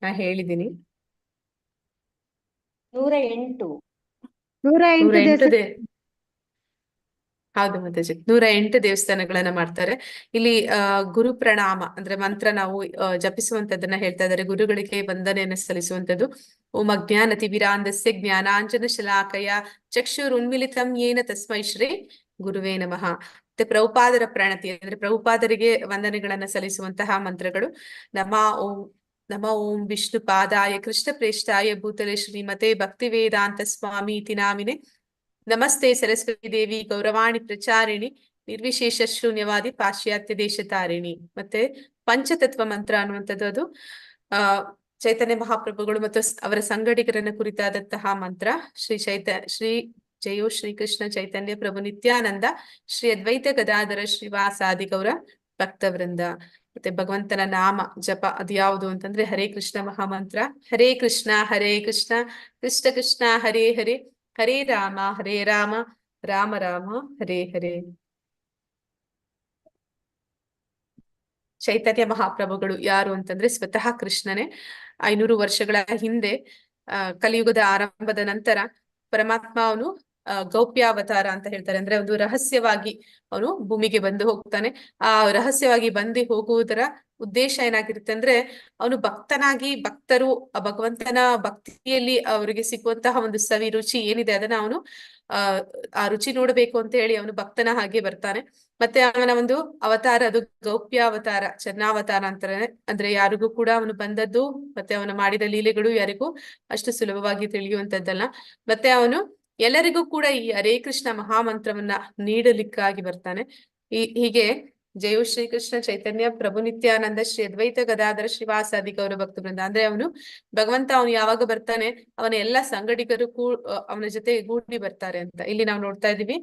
A: ನಾ ಹೇಳಿದ್ದೀನಿ
B: 108.
A: 108 ಹೌದು ಮಾತಾಜಿ, 108 ದೇವಸ್ಥಾನಗಳನ್ನ ಮಾಡ್ತಾರೆ. ಇಲ್ಲಿ ಗುರು ಪ್ರಣಾಮ ಅಂದ್ರೆ ಮಂತ್ರ ನಾವು ಜಪಿಸುವಂತದ್ದನ್ನ ಹೇಳ್ತಾ ಇದ್ದಾರೆ. ಗುರುಗಳಿಗೆ ವಂದನೆಯನ್ನ ಸಲ್ಲಿಸುವಂತದ್ದು. ಓಂ ಅಜ್ಞಾನತಿಮಿರಾಂಧಸ್ಯ ಜ್ಞಾನಾಂಜನ ಶಲಾಕಯ ಚಕ್ಷುರುನ್ಮಿಲಿತಂ ಯೇನ ತಸ್ಮೈ ಶ್ರೀ ಗುರುವೇ ನಮಃ. ಮತ್ತೆ ಪ್ರಭುಪಾದರ ಪ್ರಣತಿ ಅಂದ್ರೆ ಪ್ರಭುಪಾದರಿಗೆ ವಂದನೆಗಳನ್ನ ಸಲ್ಲಿಸುವಂತಹ ಮಂತ್ರಗಳು. ನಮ ಓಂ ವಿಷ್ಣು ಪಾದಾಯ ಕೃಷ್ಣ ಪ್ರೇಷ್ಠಾಯ ಭೂತಲೆ ಶ್ರೀಮತೆ ಭಕ್ತಿ ವೇದಾಂತ ಸ್ವಾಮಿ ಇತಿ ನಾಮಿನೆ ನಮಸ್ತೆ ಸರಸ್ವತಿ ದೇವಿ ಗೌರವಾಣಿ ಪ್ರಚಾರಿಣಿ ನಿರ್ವಿಶೇಷ ಶೂನ್ಯವಾದಿ ಪಾಶ್ಚಾತ್ಯ ದೇಶ ತಾರಿಣಿ. ಮತ್ತೆ ಪಂಚತತ್ವ ಮಂತ್ರ ಅನ್ನುವಂಥದ್ದು ಅದು ಚೈತನ್ಯ ಮಹಾಪ್ರಭುಗಳು ಮತ್ತು ಅವರ ಸಂಗಡಿಗರನ್ನ ಕುರಿತಾದಂತಹ ಮಂತ್ರ. ಶ್ರೀ ಜಯೋ ಶ್ರೀಕೃಷ್ಣ ಚೈತನ್ಯ ಪ್ರಭು ನಿತ್ಯಾನಂದ ಶ್ರೀ ಅದ್ವೈತ ಗದಾಧರ ಶ್ರೀವಾಸಾದಿ ಗೌರ ಭಕ್ತವೃಂದ. ಮತ್ತೆ ಭಗವಂತನ ನಾಮ ಜಪ ಅದು ಯಾವುದು ಅಂತಂದ್ರೆ ಹರೇ ಕೃಷ್ಣ ಮಹಾಮಂತ್ರ. ಹರೇ ಕೃಷ್ಣ ಕೃಷ್ಣ ಕೃಷ್ಣ ಹರೇ ಹರೇ, ಹರೇ ರಾಮ ರಾಮ ರಾಮ ಹರೇ ಹರೇ. ಚೈತನ್ಯ ಮಹಾಪ್ರಭುಗಳು ಯಾರು ಅಂತಂದ್ರೆ ಸ್ವತಃ ಕೃಷ್ಣನೇ. 500 ವರ್ಷಗಳ ಹಿಂದೆ ಕಲಿಯುಗದ ಆರಂಭದ ನಂತರ ಪರಮಾತ್ಮ ಅವನು ಗೌಪ್ಯಾವತಾರ ಅಂತ ಹೇಳ್ತಾರೆ. ಅಂದ್ರೆ ಒಂದು ರಹಸ್ಯವಾಗಿ ಅವನು ಭೂಮಿಗೆ ಬಂದು ಹೋಗ್ತಾನೆ. ಆ ರಹಸ್ಯವಾಗಿ ಬಂದು ಹೋಗುವುದರ ಉದ್ದೇಶ ಏನಾಗಿರುತ್ತೆ ಅಂದ್ರೆ ಅವನು ಭಕ್ತರು ಆ ಭಗವಂತನ ಭಕ್ತಿಯಲ್ಲಿ ಅವರಿಗೆ ಸಿಗುವಂತಹ ಒಂದು ಸವಿ ರುಚಿ ಏನಿದೆ ಅದನ್ನ ಅವನು ಆ ರುಚಿ ನೋಡ್ಬೇಕು ಅಂತ ಹೇಳಿ ಅವನು ಭಕ್ತನ ಹಾಗೆ ಬರ್ತಾನೆ. ಮತ್ತೆ ಅವನ ಒಂದು ಅವತಾರ ಅದು ಗೌಪ್ಯಾವತಾರ, ಚನ್ನಾವತಾರ ಅಂತಾರೆ. ಅಂದ್ರೆ ಯಾರಿಗೂ ಕೂಡ ಅವನು ಬಂದದ್ದು ಮತ್ತೆ ಅವನು ಮಾಡಿದ ಲೀಲೆಗಳು ಯಾರಿಗೂ ಅಷ್ಟು ಸುಲಭವಾಗಿ ತಿಳಿಯುವಂತದ್ದಲ್ಲ. ಮತ್ತೆ ಅವನು ಎಲ್ಲರಿಗೂ ಕೂಡ ಈ ಹರೇ ಕೃಷ್ಣ ಮಹಾಮಂತ್ರವನ್ನ ನೀಡಲಿಕ್ಕಾಗಿ ಬರ್ತಾನೆ. ಹೀಗೆ ಜಯೋ ಶ್ರೀಕೃಷ್ಣ ಚೈತನ್ಯ ಪ್ರಭು ನಿತ್ಯಾನಂದ ಶ್ರೀ ಅದ್ವೈತ ಗದಾಧರ ಶ್ರೀವಾಸಾದಿ ಗೌರ ಭಕ್ತ ಬೃಂದ. ಅಂದ್ರೆ ಅವನು ಭಗವಂತ ಅವನು ಯಾವಾಗ ಬರ್ತಾನೆ ಅವನ ಎಲ್ಲ ಸಂಗಡಿಗರು ಅವನ ಜೊತೆ ಗೂಡಿ ಬರ್ತಾರೆ ಅಂತ ಇಲ್ಲಿ ನಾವು ನೋಡ್ತಾ ಇದೀವಿ.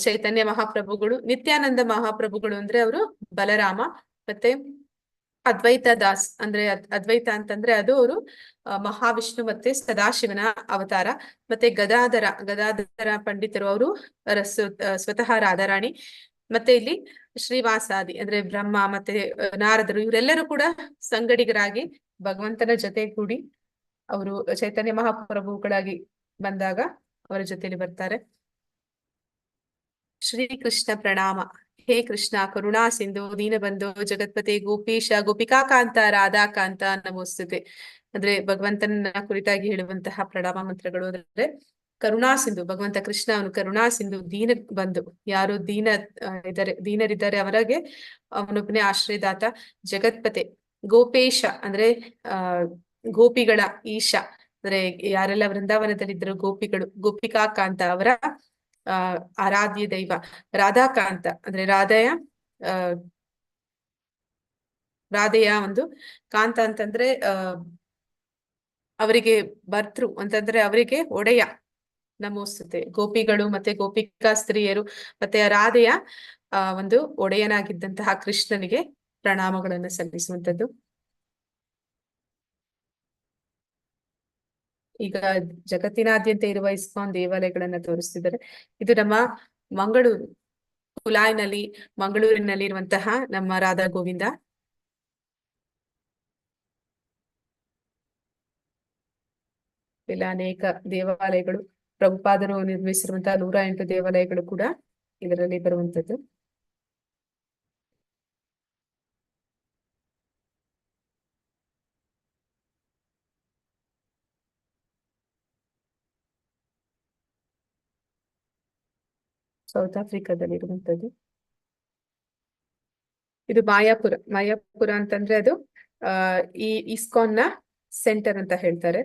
A: ಚೈತನ್ಯ ಮಹಾಪ್ರಭುಗಳು, ನಿತ್ಯಾನಂದ ಮಹಾಪ್ರಭುಗಳು ಅಂದ್ರೆ ಅವರು ಬಲರಾಮ, ಮತ್ತೆ ಅದ್ವೈತ ದಾಸ್ ಅಂದ್ರೆ ಅದ್ವೈತ ಅಂತಂದ್ರೆ ಅದು ಅವರು ಮಹಾವಿಷ್ಣು ಮತ್ತೆ ಸದಾಶಿವನ ಅವತಾರ. ಮತ್ತೆ ಗದಾಧರ ಪಂಡಿತರು ಅವರು ಸ್ವತಃ ರಾಧಾರಾಣಿ. ಮತ್ತೆ ಇಲ್ಲಿ ಶ್ರೀವಾಸಾದಿ ಅಂದ್ರೆ ಬ್ರಹ್ಮ ಮತ್ತೆ ನಾರದರು ಇವರೆಲ್ಲರೂ ಕೂಡ ಸಂಗಡಿಗರಾಗಿ ಭಗವಂತನ ಜೊತೆ ಕೂಡಿ ಅವರು ಚೈತನ್ಯ ಮಹಾಪ್ರಭುಗಳಾಗಿ ಬಂದಾಗ ಅವರ ಜೊತೆಯಲ್ಲಿ ಬರ್ತಾರೆ. ಶ್ರೀ ಕೃಷ್ಣ ಪ್ರಣಾಮ. ಹೇ ಕೃಷ್ಣ ಕರುಣಾ ಸಿಂಧು ದೀನಬಂಧು ಜಗತ್ಪತೆ ಗೋಪೀಶ ಗೋಪಿಕಾಕಾಂತ ರಾಧಾಕಾಂತ ನಮೋಸ್ತುತೆ. ಅಂದ್ರೆ ಭಗವಂತನ ಕುರಿತಾಗಿ ಹೇಳುವಂತಹ ಪ್ರಣಾಮ ಮಂತ್ರಗಳು ಅಂದ್ರೆ ಕರುಣಾ ಸಿಂಧು, ಭಗವಂತ ಕೃಷ್ಣ ಅವನು ಕರುಣಾ ಸಿಂಧು, ದೀನ ಬಂಧು, ಯಾರು ದೀನರಿದ್ದಾರೆ ಅವರಿಗೆ ಅವನೊಬ್ಬನೇ ಆಶ್ರಯದಾತ. ಜಗತ್ಪತೆ ಗೋಪೇಶ ಅಂದ್ರೆ ಗೋಪಿಗಳ ಈಶ ಅಂದ್ರೆ ಯಾರೆಲ್ಲ ವೃಂದಾವನದಲ್ಲಿದ್ದರು ಗೋಪಿಗಳು, ಗೋಪಿಕಾಕಾಂತ ಅವರ ಆರಾಧ್ಯ ದೈವ. ರಾಧಾಕಾಂತ ಅಂದ್ರೆ ರಾಧೆಯ ಒಂದು ಕಾಂತ ಅಂತಂದ್ರೆ ಅವರಿಗೆ ಭರ್ತೃ ಅಂತಂದ್ರೆ ಅವರಿಗೆ ಒಡೆಯ. ನಮೋಸ್ತುತೆ. ಗೋಪಿಗಳು ಮತ್ತೆ ಗೋಪಿಕಾ ಸ್ತ್ರೀಯರು ಮತ್ತೆ ರಾಧೆಯ ಒಂದು ಒಡೆಯನಾಗಿದ್ದಂತಹ ಕೃಷ್ಣನಿಗೆ ಪ್ರಣಾಮಗಳನ್ನು ಸಲ್ಲಿಸುವಂತದ್ದು. ಈಗ ಜಗತ್ತಿನಾದ್ಯಂತ ಇರುವ ಇಸ್ಕಾನ್ ದೇವಾಲಯಗಳನ್ನ ತೋರಿಸ್ತಿದ್ದಾರೆ. ಇದು ನಮ್ಮ ಮಂಗಳೂರಿನಲ್ಲಿ ಇರುವಂತಹ ನಮ್ಮ ರಾಧಾ ಗೋವಿಂದ. ಇಲ್ಲ ಅನೇಕ ದೇವಾಲಯಗಳು, ಪ್ರಭುಪಾದರು ನಿರ್ಮಿಸಿರುವಂತಹ 108 ದೇವಾಲಯಗಳು ಕೂಡ ಇದರಲ್ಲಿ ಬರುವಂತದ್ದು. ಸೌತ್ ಆಫ್ರಿಕಾದಲ್ಲಿರುವಂತದ್ದು. ಇದು ಮಾಯಾಪುರ ಅಂತಂದ್ರೆ ಅದು ಈ ಇಸ್ಕಾನ್ ನ ಸೆಂಟರ್ ಅಂತ ಹೇಳ್ತಾರೆ.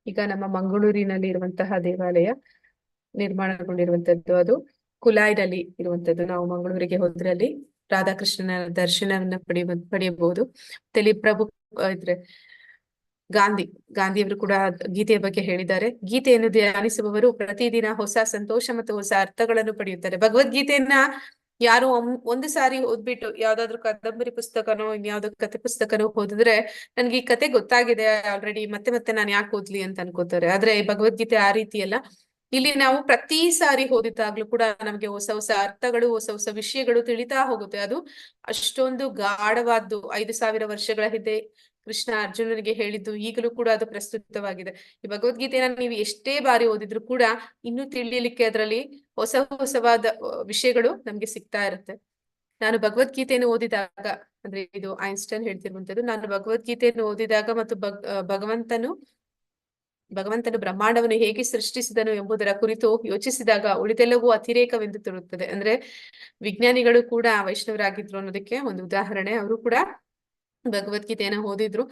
A: ಈಗ ನಮ್ಮ ಮಂಗಳೂರಿನಲ್ಲಿ ಇರುವಂತಹ ದೇವಾಲಯ ನಿರ್ಮಾಣಗೊಂಡಿರುವಂತದ್ದು ಅದು ಕುಲಾಯ್ನಲ್ಲಿ ಇರುವಂತದ್ದು. ನಾವು ಮಂಗಳೂರಿಗೆ ಹೋದ್ರೆ ಅಲ್ಲಿ ರಾಧಾಕೃಷ್ಣನ ದರ್ಶನವನ್ನ ಪಡೆಯಬಹುದು. ಇಲ್ಲಿ ಪ್ರಭು ಇದ್ರೆ ಗಾಂಧಿಯವರು ಕೂಡ ಗೀತೆಯ ಬಗ್ಗೆ ಹೇಳಿದ್ದಾರೆ. ಗೀತೆಯನ್ನು ಧ್ಯಾನಿಸುವವರು ಪ್ರತಿದಿನ ಹೊಸ ಸಂತೋಷ ಮತ್ತು ಹೊಸ ಅರ್ಥಗಳನ್ನು ಪಡೆಯುತ್ತಾರೆ. ಭಗವದ್ಗೀತೆಯನ್ನ ಯಾರು ಒಂದು ಸಾರಿ ಓದ್ಬಿಟ್ಟು ಯಾವ್ದಾದ್ರು ಕಾದಂಬರಿ ಪುಸ್ತಕನೋ ಇನ್ಯಾವ್ದೋ ಕತೆ ಪುಸ್ತಕನೋ ಓದಿದ್ರೆ ನನ್ಗೆ ಈ ಕತೆ ಗೊತ್ತಾಗಿದೆ ಆಲ್ರೆಡಿ, ಮತ್ತೆ ನಾನು ಯಾಕೆ ಓದ್ಲಿ ಅಂತ ಅನ್ಕೋತಾರೆ. ಆದ್ರೆ ಭಗವದ್ಗೀತೆ ಆ ರೀತಿ ಅಲ್ಲ. ಇಲ್ಲಿ ನಾವು ಪ್ರತಿ ಸಾರಿ ಓದಿದಾಗ್ಲೂ ಕೂಡ ನಮ್ಗೆ ಹೊಸ ಹೊಸ ಅರ್ಥಗಳು, ಹೊಸ ಹೊಸ ವಿಷಯಗಳು ತಿಳಿತಾ ಹೋಗುತ್ತೆ. ಅದು ಅಷ್ಟೊಂದು ಗಾಢವಾದ್ದು. 5000 ವರ್ಷಗಳ ಹಿಂದೆ ಕೃಷ್ಣ ಅರ್ಜುನನಿಗೆ ಹೇಳಿದ್ದು ಈಗಲೂ ಕೂಡ ಅದು ಪ್ರಸ್ತುತವಾಗಿದೆ. ಈ ಭಗವದ್ಗೀತೆನ ನೀವು ಎಷ್ಟೇ ಬಾರಿ ಓದಿದ್ರು ಕೂಡ ಇನ್ನೂ ತಿಳಿಯಲಿಕ್ಕೆ ಅದರಲ್ಲಿ ಹೊಸವಾದ ವಿಷಯಗಳು ನಮ್ಗೆ ಸಿಗ್ತಾ ಇರುತ್ತೆ. ನಾನು ಭಗವದ್ಗೀತೆಯನ್ನು ಓದಿದಾಗ, ಅಂದ್ರೆ ಇದು ಐನ್ಸ್ಟೈನ್ ಹೇಳ್ತಿರುವಂತದ್ದು, ನಾನು ಭಗವದ್ಗೀತೆಯನ್ನು ಓದಿದಾಗ ಮತ್ತು ಭಗವಂತನು ಬ್ರಹ್ಮಾಂಡವನ್ನು ಹೇಗೆ ಸೃಷ್ಟಿಸಿದನು ಎಂಬುದರ ಕುರಿತು ಯೋಚಿಸಿದಾಗ ಉಳಿದೆಲ್ಲವೂ ಅತಿರೇಕವೆಂದು ತೋರುತ್ತದೆ. ಅಂದ್ರೆ ವಿಜ್ಞಾನಿಗಳು ಕೂಡ ವೈಷ್ಣವರಾಗಿದ್ರು ಅನ್ನೋದಕ್ಕೆ ಒಂದು ಉದಾಹರಣೆ. ಅವರು ಕೂಡ ಭಗವದ್ಗೀತೆಯನ್ನ ಓದಿದ್ರು.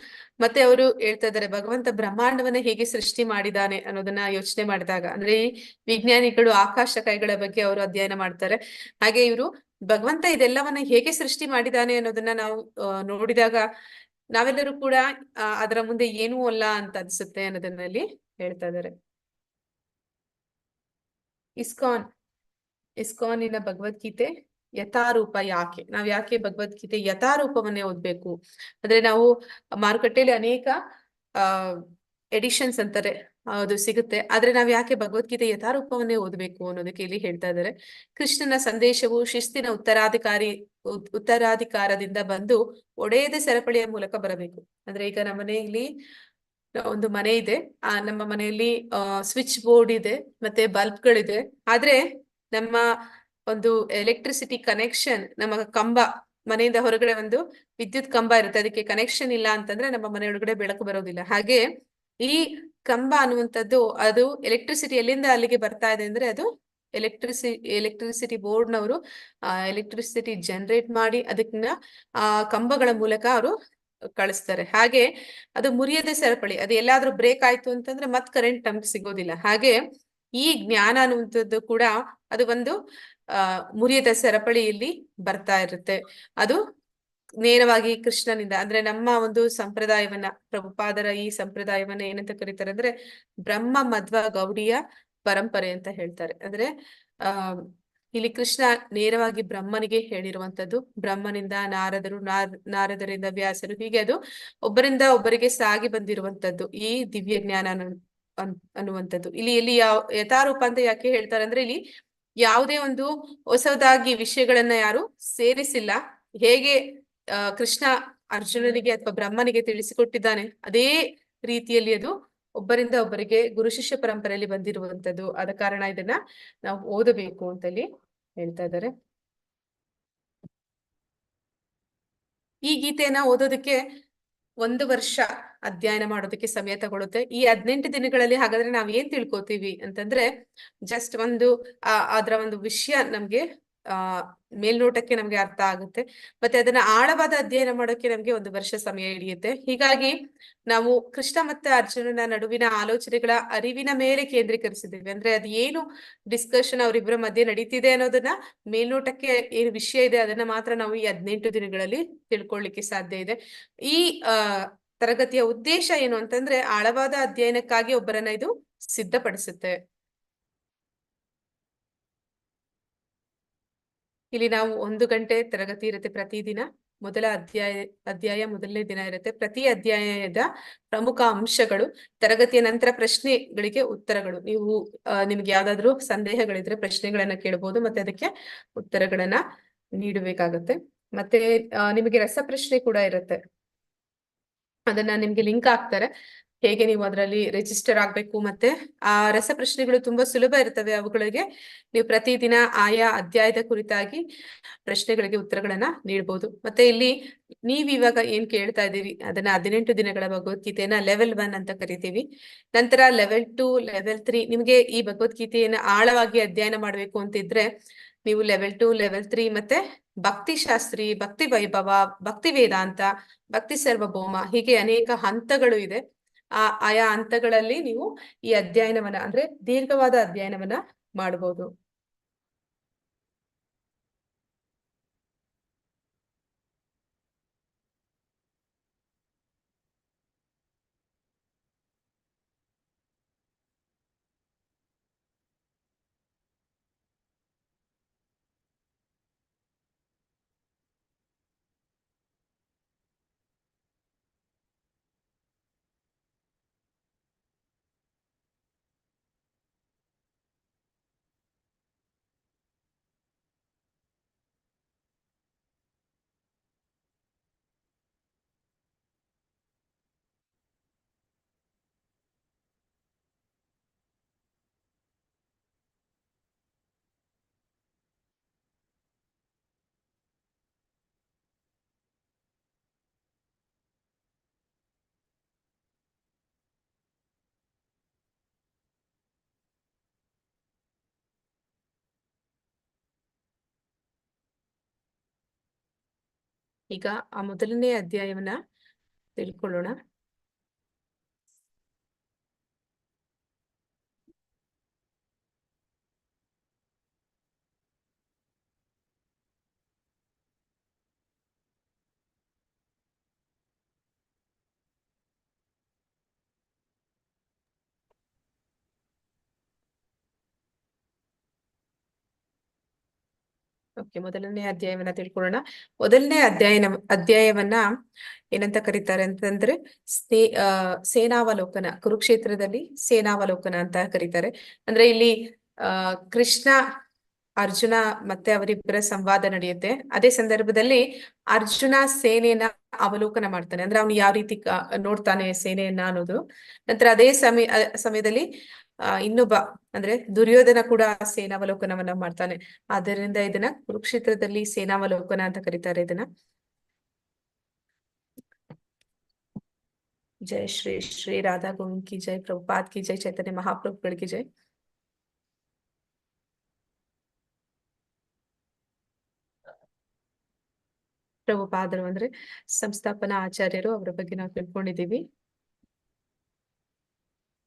A: ಮತ್ತೆ ಅವರು ಹೇಳ್ತಾ ಇದ್ದಾರೆ ಭಗವಂತ ಬ್ರಹ್ಮಾಂಡವನ್ನ ಹೇಗೆ ಸೃಷ್ಟಿ ಮಾಡಿದಾನೆ ಅನ್ನೋದನ್ನ ಯೋಚನೆ ಮಾಡಿದಾಗ, ಅಂದ್ರೆ ಈ ವಿಜ್ಞಾನಿಗಳು ಆಕಾಶ ಕೈಗಳ ಬಗ್ಗೆ ಅವರು ಅಧ್ಯಯನ ಮಾಡ್ತಾರೆ. ಹಾಗೆ ಇವರು ಭಗವಂತ ಇದೆಲ್ಲವನ್ನ ಹೇಗೆ ಸೃಷ್ಟಿ ಮಾಡಿದಾನೆ ಅನ್ನೋದನ್ನ ನಾವು ನೋಡಿದಾಗ ನಾವೆಲ್ಲರೂ ಕೂಡ ಅದರ ಮುಂದೆ ಏನೂ ಅಲ್ಲ ಅಂತ ಅನ್ಸುತ್ತೆ ಅನ್ನೋದನ್ನಲ್ಲಿ ಹೇಳ್ತಾ ಇದ್ದಾರೆ. ಇಸ್ಕಾನ್ ಇಸ್ಕಾನಿನ ಭಗವದ್ಗೀತೆ ಯಥಾರೂಪ ಯಾಕೆ ನಾವ್ ಯಾಕೆ ಭಗವದ್ಗೀತೆ ಯಥಾರೂಪವನ್ನೇ ಓದ್ಬೇಕು ಅಂದ್ರೆ ನಾವು ಮಾರುಕಟ್ಟೆಯಲ್ಲಿ ಅನೇಕ ಆ ಎಡಿಷನ್ಸ್ ಅಂತಾರೆ ಅದು ಸಿಗುತ್ತೆ ಆದ್ರೆ ನಾವ್ ಯಾಕೆ ಭಗವದ್ಗೀತೆ ಯಥಾರೂಪವನ್ನೇ ಓದ್ಬೇಕು ಅನ್ನೋದಕ್ಕೆ ಇಲ್ಲಿ ಹೇಳ್ತಾ ಇದ್ದಾರೆ. ಕೃಷ್ಣನ ಸಂದೇಶವು ಶಿಸ್ತಿನ ಉತ್ತರಾಧಿಕಾರದಿಂದ ಬಂದು ಒಡೆಯದ ಸರಪಳಿಯ ಮೂಲಕ ಬರಬೇಕು. ಅಂದ್ರೆ ಈಗ ನಮ್ಮ ಮನೆಯಲ್ಲಿ ಒಂದು ಮನೆ ಇದೆ, ನಮ್ಮ ಮನೆಯಲ್ಲಿ ಸ್ವಿಚ್ ಬೋರ್ಡ್ ಇದೆ, ಮತ್ತೆ ಬಲ್ಬ್ಗಳಿದೆ. ಆದ್ರೆ ನಮ್ಮ ಒಂದು ಎಲೆಕ್ಟ್ರಿಸಿಟಿ ಕನೆಕ್ಷನ್, ನಮ್ಮ ಕಂಬ, ಮನೆಯಿಂದ ಹೊರಗಡೆ ಒಂದು ವಿದ್ಯುತ್ ಕಂಬ ಇರುತ್ತೆ, ಅದಕ್ಕೆ ಕನೆಕ್ಷನ್ ಇಲ್ಲ ಅಂತಂದ್ರೆ ನಮ್ಮ ಮನೆ ಒಳಗಡೆ ಬೆಳಕು ಬರೋದಿಲ್ಲ. ಹಾಗೆ ಈ ಕಂಬ ಅನ್ನುವಂಥದ್ದು ಅದು ಎಲೆಕ್ಟ್ರಿಸಿಟಿ ಎಲ್ಲಿಂದ ಅಲ್ಲಿಗೆ ಬರ್ತಾ ಇದೆ ಅಂದ್ರೆ ಅದು ಎಲೆಕ್ಟ್ರಿಸಿಟಿ ಬೋರ್ಡ್ನವರು ಎಲೆಕ್ಟ್ರಿಸಿಟಿ ಜನರೇಟ್ ಮಾಡಿ ಅದನ್ನ ಕಂಬಗಳ ಮೂಲಕ ಅವರು ಕಳಿಸ್ತಾರೆ. ಹಾಗೆ ಅದು ಮುರಿಯದೆ ಸರಪಳಿ, ಅದು ಎಲ್ಲಾದ್ರೂ ಬ್ರೇಕ್ ಆಯ್ತು ಅಂತಂದ್ರೆ ಮತ್ ಕರೆಂಟ್ ನಮ್ಗೆ ಸಿಗೋದಿಲ್ಲ. ಹಾಗೆ ಈ ಜ್ಞಾನ ಅನ್ನುವಂಥದ್ದು ಕೂಡ ಅದು ಒಂದು ಮುರಿಯದ ಸರಪಳಿಯಲ್ಲಿ ಬರ್ತಾ ಇರುತ್ತೆ. ಅದು ನೇರವಾಗಿ ಕೃಷ್ಣನಿಂದ, ಅಂದ್ರೆ ನಮ್ಮ ಒಂದು ಸಂಪ್ರದಾಯವನ್ನ, ಪ್ರಭುಪಾದರ ಈ ಸಂಪ್ರದಾಯವನ್ನ ಏನಂತ ಕರೀತಾರೆ ಅಂದ್ರೆ ಬ್ರಹ್ಮ ಮಧ್ವ ಗೌಡಿಯ ಪರಂಪರೆ ಅಂತ ಹೇಳ್ತಾರೆ. ಅಂದ್ರೆ ಇಲ್ಲಿ ಕೃಷ್ಣ ನೇರವಾಗಿ ಬ್ರಹ್ಮನಿಗೆ ಹೇಳಿರುವಂತದ್ದು, ಬ್ರಹ್ಮನಿಂದ ನಾರದರು, ನಾರದರಿಂದ ವ್ಯಾಸರು, ಹೀಗೆ ಅದು ಒಬ್ಬರಿಂದ ಒಬ್ಬರಿಗೆ ಸಾಗಿ ಬಂದಿರುವಂತದ್ದು ಈ ದಿವ್ಯ ಜ್ಞಾನ ಅನ್ನುವಂಥದ್ದು. ಇಲ್ಲಿ ಯಥಾರೂಪ ಅಂತ ಯಾಕೆ ಹೇಳ್ತಾರೆ ಅಂದ್ರೆ ಇಲ್ಲಿ ಯಾವುದೇ ಒಂದು ಹೊಸದಾಗಿ ವಿಷಯಗಳನ್ನ ಯಾರು ಸೇರಿಸಿಲ್ಲ. ಹೇಗೆ ಕೃಷ್ಣ ಅರ್ಜುನನಿಗೆ ಅಥವಾ ಬ್ರಹ್ಮನಿಗೆ ತಿಳಿಸಿಕೊಟ್ಟಿದ್ದಾನೆ ಅದೇ ರೀತಿಯಲ್ಲಿ ಅದು ಒಬ್ಬರಿಂದ ಒಬ್ಬರಿಗೆ ಗುರು ಶಿಷ್ಯ ಪರಂಪರೆಯಲ್ಲಿ ಬಂದಿರುವಂತದ್ದು. ಆದ ಕಾರಣ ಇದನ್ನ ನಾವು ಓದಬೇಕು ಅಂತ ಇಲ್ಲಿ ಹೇಳ್ತಾ ಇದ್ದಾರೆ. ಈ ಗೀತೆಯನ್ನ ಓದೋದಕ್ಕೆ 1 ವರ್ಷ ಅಧ್ಯಯನ ಮಾಡೋದಕ್ಕೆ ಸಮಯ ತಗೊಳುತ್ತೆ. ಈ 18 ದಿನಗಳಲ್ಲಿ ಹಾಗಾದ್ರೆ ನಾವ್ ಏನ್ ತಿಳ್ಕೊತೀವಿ ಅಂತಂದ್ರೆ ಜಸ್ಟ್ ಅದರ ಒಂದು ವಿಷಯ ನಮ್ಗೆ ಮೇಲ್ನೋಟಕ್ಕೆ ನಮ್ಗೆ ಅರ್ಥ ಆಗುತ್ತೆ. ಮತ್ತೆ ಅದನ್ನ ಆಳವಾದ ಅಧ್ಯಯನ ಮಾಡೋಕೆ ನಮ್ಗೆ 1 ವರ್ಷ ಸಮಯ ಹಿಡಿಯುತ್ತೆ. ಹೀಗಾಗಿ ನಾವು ಕೃಷ್ಣ ಮತ್ತೆ ಅರ್ಜುನನ ನಡುವಿನ ಆಲೋಚನೆಗಳ ಅರಿವಿನ ಮೇಲೆ ಕೇಂದ್ರೀಕರಿಸಿದ್ದೀವಿ. ಅಂದ್ರೆ ಅದು ಏನು ಡಿಸ್ಕಷನ್ ಅವರಿಬ್ಬರ ಮಧ್ಯೆ ನಡೀತಿದೆ ಅನ್ನೋದನ್ನ, ಮೇಲ್ನೋಟಕ್ಕೆ ಏನು ವಿಷಯ ಇದೆ ಅದನ್ನ ಮಾತ್ರ ನಾವು ಈ 18 ದಿನಗಳಲ್ಲಿ ತಿಳ್ಕೊಳ್ಳಿಕ್ಕೆ ಸಾಧ್ಯ ಇದೆ. ಈ ತರಗತಿಯ ಉದ್ದೇಶ ಏನು ಅಂತಂದ್ರೆ ಆಳವಾದ ಅಧ್ಯಯನಕ್ಕಾಗಿ ಒಬ್ಬರನ್ನ ಇದು ಸಿದ್ಧಪಡಿಸುತ್ತೆ. ಇಲ್ಲಿ ನಾವು 1 ಗಂಟೆ ತರಗತಿ ಇರುತ್ತೆ ಪ್ರತಿದಿನ. ಅಧ್ಯಾಯ ಮೊದಲನೇ ದಿನ ಇರುತ್ತೆ. ಪ್ರತಿ ಅಧ್ಯಾಯದ ಪ್ರಮುಖ ಅಂಶಗಳು, ತರಗತಿಯ ನಂತರ ಪ್ರಶ್ನೆಗಳಿಗೆ ಉತ್ತರಗಳು. ನೀವು ನಿಮ್ಗೆ ಯಾವ್ದಾದ್ರು ಸಂದೇಹಗಳಿದ್ರೆ ಪ್ರಶ್ನೆಗಳನ್ನ ಕೇಳಬಹುದು, ಮತ್ತೆ ಅದಕ್ಕೆ ಉತ್ತರಗಳನ್ನ ನೀಡಬೇಕಾಗತ್ತೆ. ಮತ್ತೆ ನಿಮಗೆ ರಸಪ್ರಶ್ನೆ ಕೂಡ ಇರುತ್ತೆ, ಅದನ್ನ ನಿಮ್ಗೆ ಲಿಂಕ್ ಹಾಕ್ತಾರೆ, ಹೇಗೆ ನೀವು ಅದರಲ್ಲಿ ರಿಜಿಸ್ಟರ್ ಆಗ್ಬೇಕು. ಮತ್ತೆ ಆ ರಸಪ್ರಶ್ನೆಗಳು ತುಂಬಾ ಸುಲಭ ಇರ್ತವೆ. ಅವುಗಳಿಗೆ ನೀವು ಪ್ರತಿದಿನ ಆಯಾ ಅಧ್ಯಾಯದ ಕುರಿತಾಗಿ ಪ್ರಶ್ನೆಗಳಿಗೆ ಉತ್ತರಗಳನ್ನ ನೀಡಬಹುದು. ಮತ್ತೆ ಇಲ್ಲಿ ನೀವ್ ಇವಾಗ ಏನ್ ಕೇಳ್ತಾ ಇದೀವಿ ಅದನ್ನ 18 ದಿನಗಳ ಭಗವದ್ಗೀತೆಯನ್ನ ಲೆವೆಲ್ 1 ಅಂತ ಕರಿತೀವಿ. ನಂತರ ಲೆವೆಲ್ 2, ಲೆವೆಲ್ 3. ನಿಮ್ಗೆ ಈ ಭಗವದ್ಗೀತೆಯನ್ನ ಆಳವಾಗಿ ಅಧ್ಯಯನ ಮಾಡ್ಬೇಕು ಅಂತಿದ್ರೆ ನೀವು ಲೆವೆಲ್ 2, ಲೆವೆಲ್ 3 ಮತ್ತೆ ಭಕ್ತಿ ಶಾಸ್ತ್ರಿ, ಭಕ್ತಿ ವೈಭವ, ಭಕ್ತಿ ವೇದಾಂತ, ಭಕ್ತಿ ಸರ್ವಭೌಮ, ಹೀಗೆ ಅನೇಕ ಹಂತಗಳು ಇದೆ. ಆಯಾ ಹಂತಗಳಲ್ಲಿ ನೀವು ಈ ಅಧ್ಯಯನವನ್ನ, ಅಂದ್ರೆ ದೀರ್ಘವಾದ ಅಧ್ಯಯನವನ್ನ ಮಾಡಬಹುದು. ಈಗ ಆ ಮೊದಲನೇ ಅಧ್ಯಾಯವನ್ನ ತಿಳ್ಕೊಳ್ಳೋಣ. ಓಕೆ, ಮೊದಲನೇ ಅಧ್ಯಾಯವನ್ನ ತಿಳ್ಕೊಳ್ಳೋಣ. ಮೊದಲನೇ ಅಧ್ಯಾಯವನ್ನ ಏನಂತ ಕರೀತಾರೆ ಅಂತಂದ್ರೆ ಸೇನಾವಲೋಕನ, ಕುರುಕ್ಷೇತ್ರದಲ್ಲಿ ಸೇನಾವಲೋಕನ ಅಂತ ಕರೀತಾರೆ. ಅಂದ್ರೆ ಇಲ್ಲಿ ಕೃಷ್ಣ, ಅರ್ಜುನ ಮತ್ತೆ ಅವರಿಬ್ಬರ ಸಂವಾದ ನಡೆಯುತ್ತೆ. ಅದೇ ಸಂದರ್ಭದಲ್ಲಿ ಅರ್ಜುನ ಸೇನೆಯನ್ನ ಅವಲೋಕನ ಮಾಡ್ತಾನೆ, ಅಂದ್ರೆ ಅವನು ಯಾವ ರೀತಿ ನೋಡ್ತಾನೆ ಸೇನೆಯನ್ನ ಅನ್ನೋದು. ನಂತರ ಅದೇ ಸಮಯದಲ್ಲಿ ಇನ್ನೊಬ್ಬ ಅಂದ್ರೆ ದುರ್ಯೋಧನ ಕೂಡ ಸೇನಾವಲೋಕನವನ್ನ ಮಾಡ್ತಾನೆ. ಆದ್ದರಿಂದ ಇದನ್ನ ಕುರುಕ್ಷೇತ್ರದಲ್ಲಿ ಸೇನಾವಲೋಕನ ಅಂತ ಕರೀತಾರೆ ಇದನ್ನ. ಜೈ ಶ್ರೀ ಶ್ರೀ ರಾಧಾ ಗೋವಿಂದ್ ಕಿ ಜೈ, ಪ್ರಭುಪಾದ್ ಕಿ ಜೈ, ಚೈತನ್ಯ ಮಹಾಪ್ರಭುಗಳಿಗೆ ಜೈ. ಪ್ರಭುಪಾದರು ಅಂದ್ರೆ ಸಂಸ್ಥಾಪನಾ ಆಚಾರ್ಯರು, ಅವರ ಬಗ್ಗೆ ನಾವು ತಿಳ್ಕೊಂಡಿದೀವಿ.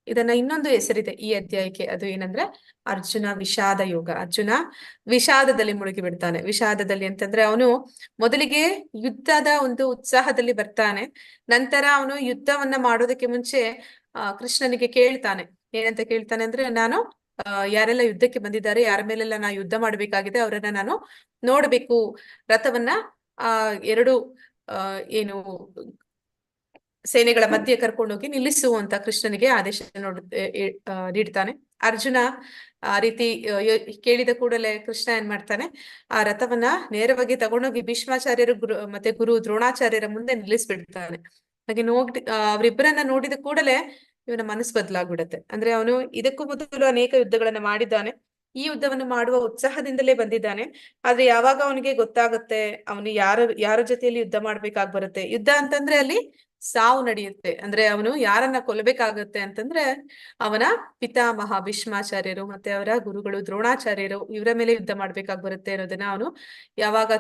A: ಇದನ್ನ ಇನ್ನೊಂದು ಹೆಸರಿದೆ ಈ ಅಧ್ಯಾಯಕ್ಕೆ, ಅದು ಏನಂದ್ರೆ ಅರ್ಜುನ ವಿಷಾದ ಯೋಗ. ಅರ್ಜುನ ವಿಷಾದದಲ್ಲಿ ಮುಳುಗಿ ಬಿಡ್ತಾನೆ. ವಿಷಾದದಲ್ಲಿ ಅಂತಂದ್ರೆ ಅವನು ಮೊದಲಿಗೆ ಯುದ್ಧದ ಒಂದು ಉತ್ಸಾಹದಲ್ಲಿ ಬರ್ತಾನೆ. ನಂತರ ಅವನು ಯುದ್ಧವನ್ನ ಮಾಡೋದಕ್ಕೆ ಮುಂಚೆ ಕೃಷ್ಣನಿಗೆ ಕೇಳ್ತಾನೆ. ಏನಂತ ಕೇಳ್ತಾನೆ ಅಂದ್ರೆ, ನಾನು ಯಾರೆಲ್ಲ ಯುದ್ಧಕ್ಕೆ ಬಂದಿದ್ದಾರೆ, ಯಾರ ಮೇಲೆಲ್ಲ ನಾ ಯುದ್ಧ ಮಾಡ್ಬೇಕಾಗಿದೆ, ಅವರನ್ನ ನಾನು ನೋಡ್ಬೇಕು. ರಥವನ್ನ ಎರಡು ಏನು ಸೇನೆಗಳ ಮಧ್ಯೆ ಕರ್ಕೊಂಡೋಗಿ ನಿಲ್ಲಿಸುವಂತ ಕೃಷ್ಣನಿಗೆ ಆದೇಶ ನೀಡ್ತಾನೆ. ಅರ್ಜುನ ಆ ರೀತಿ ಕೇಳಿದ ಕೂಡಲೇ ಕೃಷ್ಣ ಏನ್ ಮಾಡ್ತಾನೆ, ಆ ರಥವನ್ನ ನೇರವಾಗಿ ತಗೊಂಡೋಗಿ ಭೀಷ್ಮಾಚಾರ್ಯರು ಮತ್ತೆ ಗುರು ದ್ರೋಣಾಚಾರ್ಯರ ಮುಂದೆ ನಿಲ್ಲಿಸ್ಬಿಡ್ತಾನೆ. ಹಾಗೆ ಅವರಿಬ್ಬರನ್ನ ನೋಡಿದ ಕೂಡಲೇ ಇವನ ಮನಸ್ಸು ಬದಲಾಗ್ಬಿಡತ್ತೆ. ಅಂದ್ರೆ ಅವನು ಇದಕ್ಕೂ ಮೊದಲು ಅನೇಕ ಯುದ್ಧಗಳನ್ನ ಮಾಡಿದ್ದಾನೆ. ಈ ಯುದ್ಧವನ್ನು ಮಾಡುವ ಉತ್ಸಾಹದಿಂದಲೇ ಬಂದಿದ್ದಾನೆ. ಆದ್ರೆ ಯಾವಾಗ ಅವನಿಗೆ ಗೊತ್ತಾಗುತ್ತೆ ಅವನು ಯಾರ ಜೊತೆಯಲ್ಲಿ ಯುದ್ಧ ಮಾಡ್ಬೇಕಾಗ್ ಬರುತ್ತೆ, ಯುದ್ಧ ಅಂತಂದ್ರೆ ಅಲ್ಲಿ ಸಾವು ನಡೆಯುತ್ತೆ, ಅಂದ್ರೆ ಅವನು ಯಾರನ್ನ ಕೊಲ್ಲಬೇಕಾಗತ್ತೆ ಅಂತಂದ್ರೆ ಅವನ ಪಿತಾಮಹ ಭೀಷ್ಮಾಚಾರ್ಯರು ಮತ್ತೆ ಅವರ ಗುರುಗಳು ದ್ರೋಣಾಚಾರ್ಯರು, ಇವರ ಮೇಲೆ ಯುದ್ಧ ಮಾಡ್ಬೇಕಾಗ್ ಬರುತ್ತೆ ಅನ್ನೋದನ್ನ ಅವನು ಯಾವಾಗ